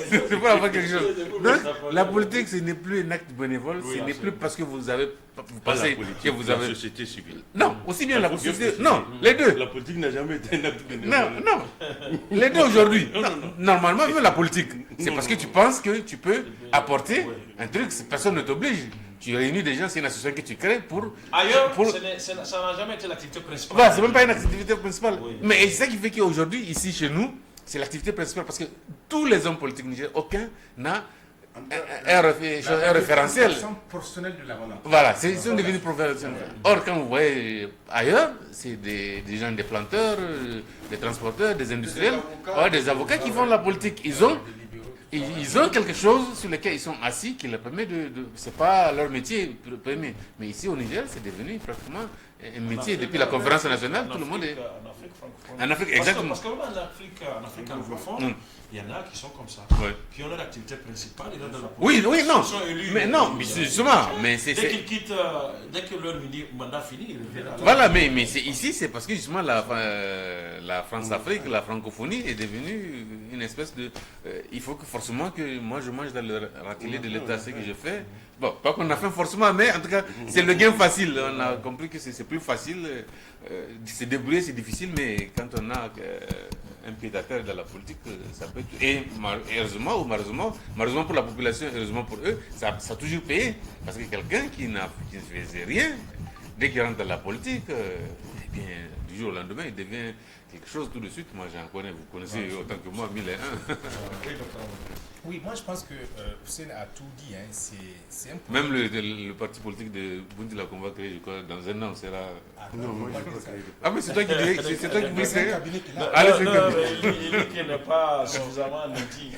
c'est pour avoir quelque chose. Donc, la politique, ce n'est plus un acte bénévole, ce n'est plus parce que vous pensez que vous avez. La société civile. Non, aussi bien la société. Non, les deux. La politique n'a jamais été un acte bénévole. Non. Les deux aujourd'hui. Normalement, même la politique. C'est parce que tu penses que tu peux apporter un truc, personne ne t'oblige. Tu réunis des gens, c'est une association que tu crées pour... Ailleurs, ça n'a jamais été l'activité principale. Voilà, c'est même pas une activité principale. Oui. Mais c'est ça qui fait qu'aujourd'hui, ici, chez nous, c'est l'activité principale. Parce que tous les hommes politiques nigériens, aucun n'a un référentiel. Voilà, ils sont devenus professionnels. Or, quand vous voyez ailleurs, c'est des gens, des planteurs, des transporteurs, des industriels, des avocats qui font la politique. Ils ont quelque chose sur lequel ils sont assis qui leur permet c'est pas leur métier premier. Mais ici au Niger, c'est devenu pratiquement un métier. Depuis la conférence nationale, tout le monde est... En Afrique francophone. En Afrique, exactement. Parce que en Afrique anglophone, il y en a qui sont comme ça, qui ont leur activité principale, ils sont dans la politique. Oui, non. Ils sont élus. Mais non, justement. Mais dès qu'ils quittent, dès que leur mandat finit, ils reviennent. Voilà, mais ici, c'est parce que justement la France-Afrique, la francophonie est devenue une espèce de... il faut que forcément que moi je mange dans le raclé de l'État, ce que je fais. Bon, pas qu'on a fait forcément, mais en tout cas, c'est le gain facile. On a compris que c'est plus facile. Se débrouiller, c'est difficile, mais quand on a un pied d'affaires dans la politique, ça peut être... Et heureusement ou malheureusement pour la population, heureusement pour eux, ça a toujours payé. Parce que quelqu'un qui ne faisait rien, dès qu'il rentre dans la politique, eh bien, du jour au lendemain, il devient quelque chose tout de suite. Moi, j'en connais, vous connaissez autant que moi, 1001. Oui, moi je pense que Hussein a tout dit. Hein. C'est un problème. Même le parti politique de Boundila qu'on va créer, je crois, dans un an, sera. Non, moi, je Ah, mais c'est toi qui dis, c'est toi qui Mais dis. c'est un cabinet qui l'a. Allez, Non, c'est non, que- il dit qu'il n'est pas suffisamment légitime.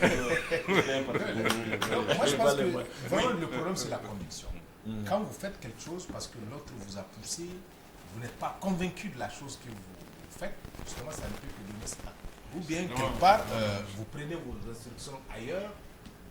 Moi, je pense que vraiment le problème, c'est la conviction. Quand vous faites quelque chose parce que l'autre vous a poussé, vous n'êtes pas convaincu de la chose que vous faites, justement, ça ne peut que donner ça. Ou bien, quelque part, vous prenez vos instructions ailleurs,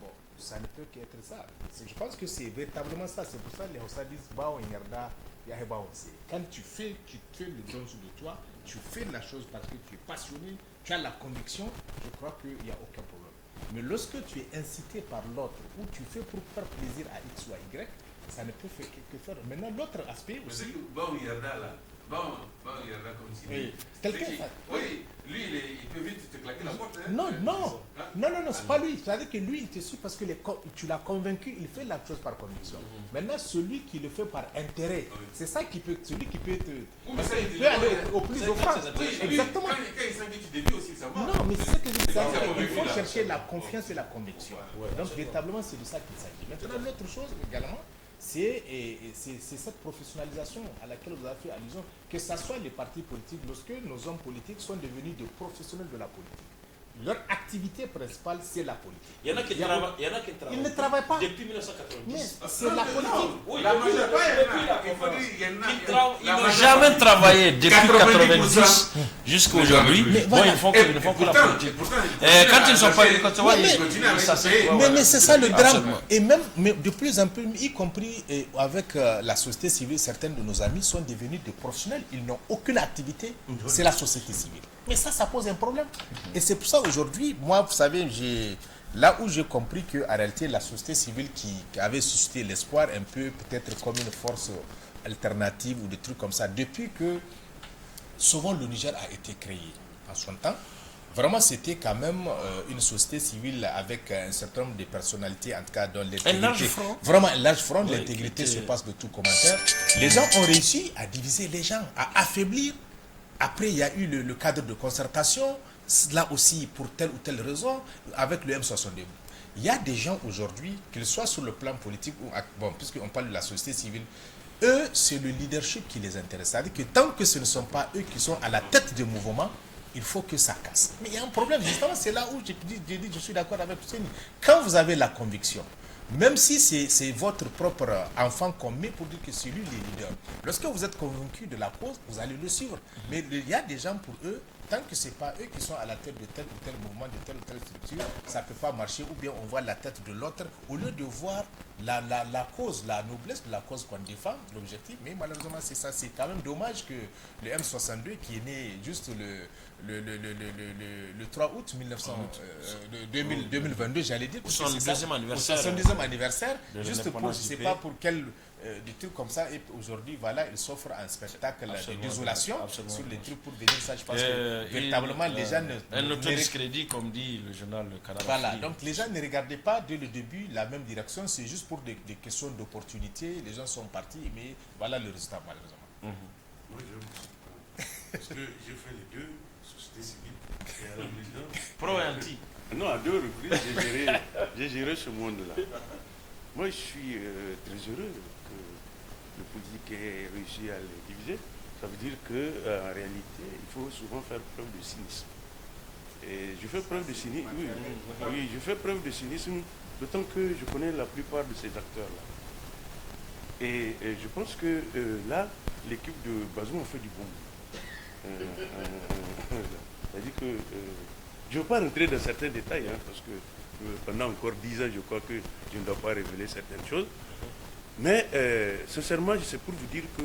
bon, ça ne peut qu'être ça. Je pense que c'est véritablement ça. C'est pour ça que les Hausa disent Bao Nyarda, Yaheba Hosé. Quand tu fais le don de toi, tu fais de la chose parce que tu es passionné, tu as la conviction, je crois qu'il n'y a aucun problème. Mais lorsque tu es incité par l'autre ou tu fais pour faire plaisir à X ou à Y, ça ne peut que faire. Maintenant, l'autre aspect aussi. Bao Yarda, là. Bao Yarda, comme si. Oui. Quelqu'un. Oui, lui, il peut vite te claquer la porte. Hein. Non, c'est pas lui. C'est-à-dire que lui, il te suit parce que tu l'as convaincu, il fait la chose par conviction. Maintenant, celui qui le fait par intérêt, c'est ça qui peut, celui qui peut te. Mais ça, peut aller au plus offrant. Exactement. Quand il sent que tu dévies aussi, ça va. Non, mais c'est ce que je dis. Ça, Il faut là. chercher la confiance et la conviction. Donc, véritablement, c'est de ça qu'il s'agit. Maintenant, l'autre chose également, c'est cette professionnalisation à laquelle vous avez fait allusion, que ce soit les partis politiques, lorsque nos hommes politiques sont devenus des professionnels de la politique. Leur activité principale, c'est la politique. Il y en a qui travaillent. Ils ne travaillent pas. Depuis 1990. Mais c'est la politique. Oui, La depuis majorité, la il faut conférence. dire, il y en a- Ils la n'ont majorité- jamais travaillé depuis 1990 jusqu'à aujourd'hui. Mais Bon, ils font que la politique. Quand ils ne sont pas éducateurs, ils continuent avec ça ce c'est pays. quoi, Mais c'est ça le drame. Absolument. Et même mais de plus en plus, y compris avec la société civile, certains de nos amis sont devenus des professionnels. Ils n'ont aucune activité. C'est la société civile. Mais ça pose un problème. Et c'est pour ça aujourd'hui, moi, vous savez, là où j'ai compris qu'en réalité, la société civile qui avait suscité l'espoir un peu, peut-être comme une force alternative ou des trucs comme ça, depuis que souvent le Niger a été créé en son temps, vraiment c'était quand même une société civile avec un certain nombre de personnalités, en tout cas dans l'intégrité. Un large front. Vraiment un large front, Oui, l'intégrité qui se était- passe de tout commentaire. Les gens ont réussi à diviser les gens, à affaiblir. Après, il y a eu le cadre de concertation, là aussi pour telle ou telle raison, avec le M62. Il y a des gens aujourd'hui, qu'ils soient sur le plan politique ou, bon, puisqu'on parle de la société civile, eux, c'est le leadership qui les intéresse. C'est-à-dire que tant que ce ne sont pas eux qui sont à la tête du mouvement, il faut que ça casse. Mais il y a un problème, justement, c'est là où j'ai dit, je suis d'accord avec Hussein. Quand vous avez la conviction, même si c'est votre propre enfant qu'on met pour dire que c'est lui le leader, lorsque vous êtes convaincu de la cause, vous allez le suivre. Mais il y a des gens pour eux, tant que ce n'est pas eux qui sont à la tête de tel ou tel mouvement, de telle ou telle structure, ça ne peut pas marcher, ou bien on voit la tête de l'autre, au lieu de voir la cause, la noblesse de la cause qu'on défend, l'objectif. Mais malheureusement, c'est ça. C'est quand même dommage que le M62, qui est né juste le 3 août 2022, j'allais dire, Pour son deuxième anniversaire. pour son deuxième anniversaire, de juste pour, je l'indépendance ne du sais pays. pas pour quel des trucs comme ça, et aujourd'hui, voilà, il s'offre un spectacle Absolument, de désolation absolument. sur les trucs pour venir ça. Je pense que Il- véritablement, les gens un ne autodiscrédit, comme dit le journal Le Canada. voilà, donc les gens ne regardaient pas dès le début la même direction, c'est juste pour des questions d'opportunité, les gens sont partis, mais voilà le résultat malheureusement. Moi, parce que j'ai fait les deux, société civile et à la présidence. Pro et anti. Non, à deux reprises, j'ai géré ce monde-là. Moi, je suis très heureux que le politique ait réussi à les diviser. Ça veut dire qu'en réalité, il faut souvent faire preuve de cynisme. Et je fais preuve de cynisme, oui, je fais preuve de cynisme, d'autant que je connais la plupart de ces acteurs-là. Et je pense que là, l'équipe de Bazoum a fait du bon boulot. C'est-à-dire que je ne veux pas rentrer dans certains détails, hein, parce que pendant encore 10 ans, je crois que je ne dois pas révéler certaines choses. Mais sincèrement, c'est pour vous dire que,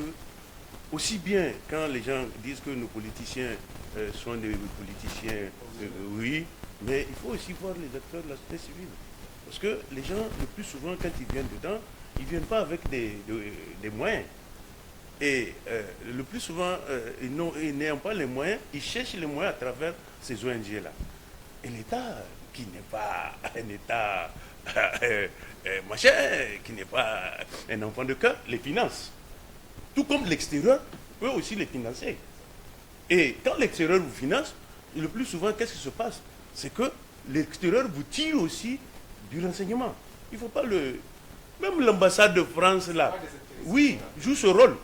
aussi bien quand les gens disent que nos politiciens sont des politiciens, oui, mais il faut aussi voir les acteurs de la société civile. Parce que les gens, le plus souvent, quand ils viennent dedans, ils ne viennent pas avec des moyens. Et le plus souvent, ils n'ayant pas les moyens, ils cherchent les moyens à travers ces ONG-là. Et l'État, qui n'est pas un État machin, qui n'est pas un enfant de cœur, les finance. Tout comme l'extérieur peut aussi les financer. Et quand l'extérieur vous finance, le plus souvent, qu'est-ce qui se passe? C'est que l'extérieur vous tire aussi du renseignement. Il ne faut pas le... Même l'ambassade de France, là, oui, joue ce rôle.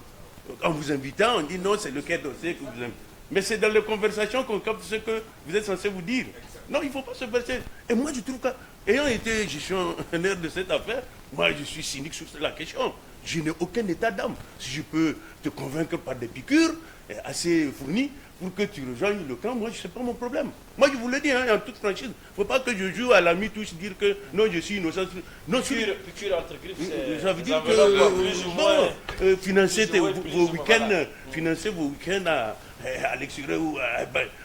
En vous invitant, on dit non, c'est le quai d'Orsay que vous invitez. Mais c'est dans les conversations qu'on capte ce que vous êtes censé vous dire. Non, il ne faut pas se verser. Et moi, je trouve qu'ayant été gestionnaire de cette affaire, moi, je suis cynique sur la question. Je n'ai aucun état d'âme. Si je peux te convaincre par des piqûres assez fournies pour que tu rejoignes le camp, moi, ce n'est pas mon problème. Moi, je vous le dis, hein, en toute franchise. Il ne faut pas que je joue à la mi-touche, dire que non, je suis innocent. Non, Piqûre entre griffes, ça veut dire que financer vos week-ends, à l'extérieur.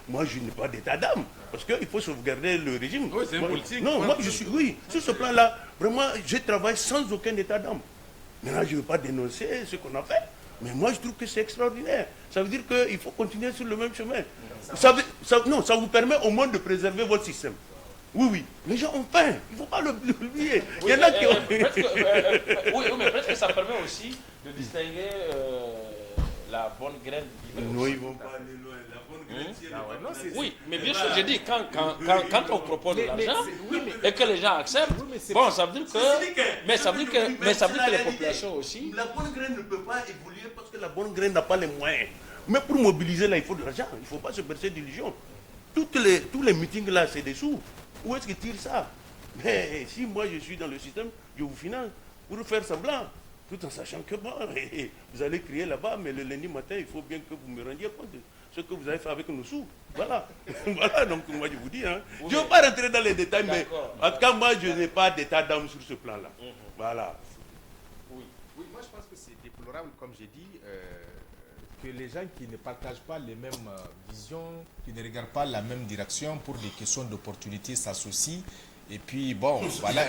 Moi, je n'ai pas d'état d'âme. Parce qu'il faut sauvegarder le régime. Oui, c'est politique. Non, moi, je suis... Oui, sur ce plan-là, vraiment, je travaille sans aucun état d'âme. Maintenant, je ne veux pas dénoncer ce qu'on a fait. Mais moi, je trouve que c'est extraordinaire. Ça veut dire qu'il faut continuer sur le même chemin. Ça vous permet au moins de préserver votre système. Oui, oui. Les gens ont faim. Il ne faut pas l'oublier. Il y en a qui ont... Oui, mais peut-être que ça permet aussi de distinguer la bonne graine du livre. Non, ils ne vont pas aller loin. La bonne graine, oui, mais bien sûr, j'ai dit, quand on propose de l'argent et que les gens acceptent, bon, ça veut dire que... Mais ça veut dire que les populations aussi... La bonne graine ne peut pas évoluer parce que la bonne graine n'a pas les moyens. Mais pour mobiliser, là, il faut de l'argent. Il ne faut pas se bercer d'illusions. Tous les meetings, là, c'est des sous. Où est-ce qu'ils tirent ça? Mais si moi, je suis dans le système, je vous finance pour faire semblant. Tout en sachant que bon, vous allez crier là-bas, mais le lundi matin, il faut bien que vous me rendiez compte de ce que vous avez fait avec nos sous. Voilà. Voilà, donc moi je vous dis. Hein. Je ne veux pas rentrer dans les détails, mais en tout cas, moi, je n'ai pas d'état d'âme sur ce plan-là. Voilà. Oui, moi je pense que c'est déplorable, comme j'ai dit, que les gens qui ne partagent pas les mêmes visions, qui ne regardent pas la même direction pour des questions d'opportunité s'associent. Et puis, bon, voilà.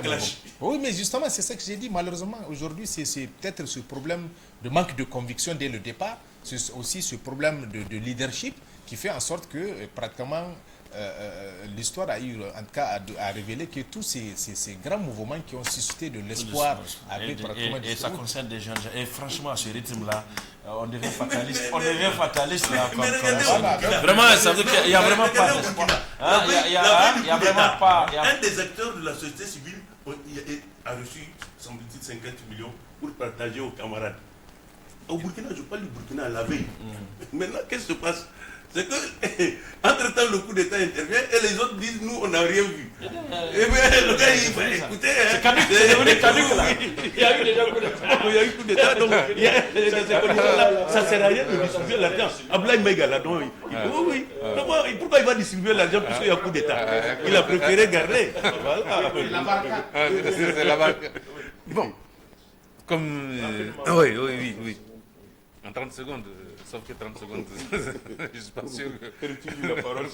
Oui, mais justement, c'est ça que j'ai dit. Malheureusement, aujourd'hui, c'est peut-être ce problème de manque de conviction dès le départ. C'est aussi ce problème de leadership qui fait en sorte que, pratiquement, l'histoire a eu, en tout cas, a révélé que tous ces grands mouvements qui ont suscité de l'espoir avec pratiquement... Et ça concerne des jeunes gens. Et franchement, à ce rythme-là, on devient fataliste. On devient fataliste, là. Vraiment, ça veut dire qu'il n'y a vraiment pas d'espoir. Il n'y a vraiment pas... Un des acteurs de la société civile a reçu, semble-t-il, 50 millions pour partager aux camarades. Au Burkina, je parle du Burkina à la veille. Maintenant, qu'est-ce qui se passe? C'est que, entre-temps, le coup d'État intervient et les autres disent, nous, on n'a rien vu. Et bien, le gars, il va écouter. C'est devenu caduc, là. Il y a eu déjà coup d'État. Il y a eu coup d'État, donc, il y a ces conditions-là. Ça ne sert à rien de distribuer l'argent. Ablaï Maïga, là, donc, oui. Pourquoi il va distribuer l'argent puisqu'il y a coup d'État? Il a préféré garder. Voilà. C'est la barque. Bon, comme... Oui. En 30 secondes, sauf que 30 secondes, je suis pas sûr que... la parole.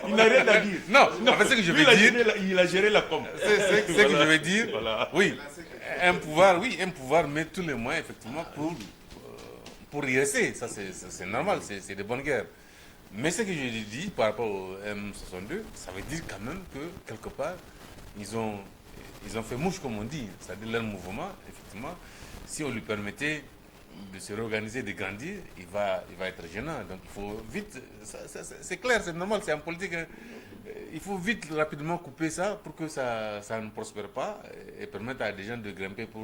Il n'a rien à dire. Non, en fait, ce que je veux dire... Il a géré la com. C'est ce que je veux dire. Voilà. Oui, un pouvoir met tous les moyens, effectivement, pour y rester. Ça, c'est normal, c'est de bonne guerre. Mais ce que je dis par rapport au M62, ça veut dire quand même que, quelque part, ils ont fait mouche, comme on dit. C'est-à-dire leur mouvement, effectivement, si on lui permettait de se réorganiser, de grandir, il va être gênant. Donc il faut vite, c'est clair, c'est normal, c'est en politique, hein. Il faut vite, rapidement couper ça pour que ça ne prospère pas et permettre à des gens de grimper pour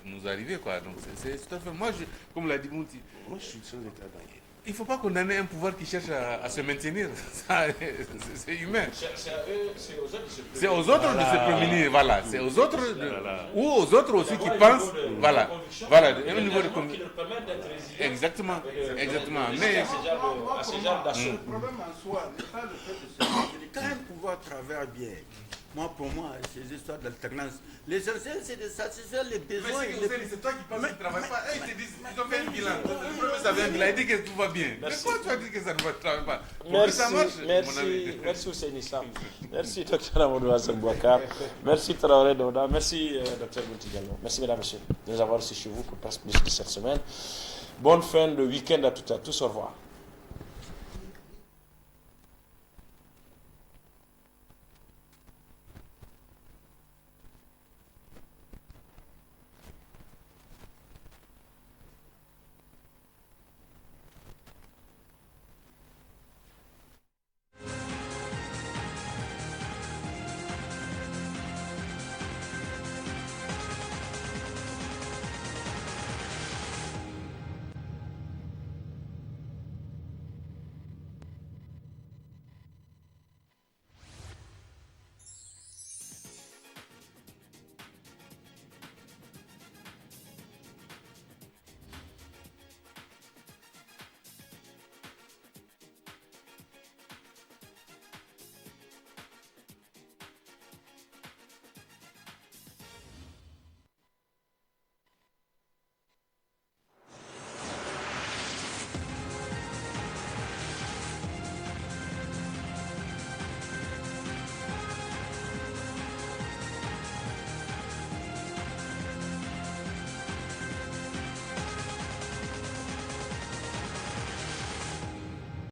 nous arriver, quoi. Donc c'est tout à fait, moi, comme l'a dit Mouti, moi je suis sans état d'âme. Il ne faut pas condamner un pouvoir qui cherche à se maintenir. C'est humain. C'est aux autres de se prémunir. Voilà. C'est aux autres, ou aux autres aussi qui pensent. Voilà. Un niveau de conviction. Exactement. Mais le problème en soi n'est pas le fait de se maintenir. Quand un pouvoir travaille bien, pour moi, ces histoires d'alternance, l'essentiel, c'est de satisfaire les besoins. C'est toi qui penses qu'ils ne travaillent pas. Ils te disent, ils ont fait un bilan. Vous avez un bilan, ils disent que tout va bien. Mais pourquoi tu as dit que ça ne travaille pas? Merci Hussein Issa. Merci Dr Amadou Hassan Bouakar. Merci Traoré Douda. Merci Dr Mouti Diallo. Merci mesdames et messieurs de nous avoir reçus chez vous pour Presse Plus de cette semaine. Bonne fin de week-end à toutes et à tous. Au revoir.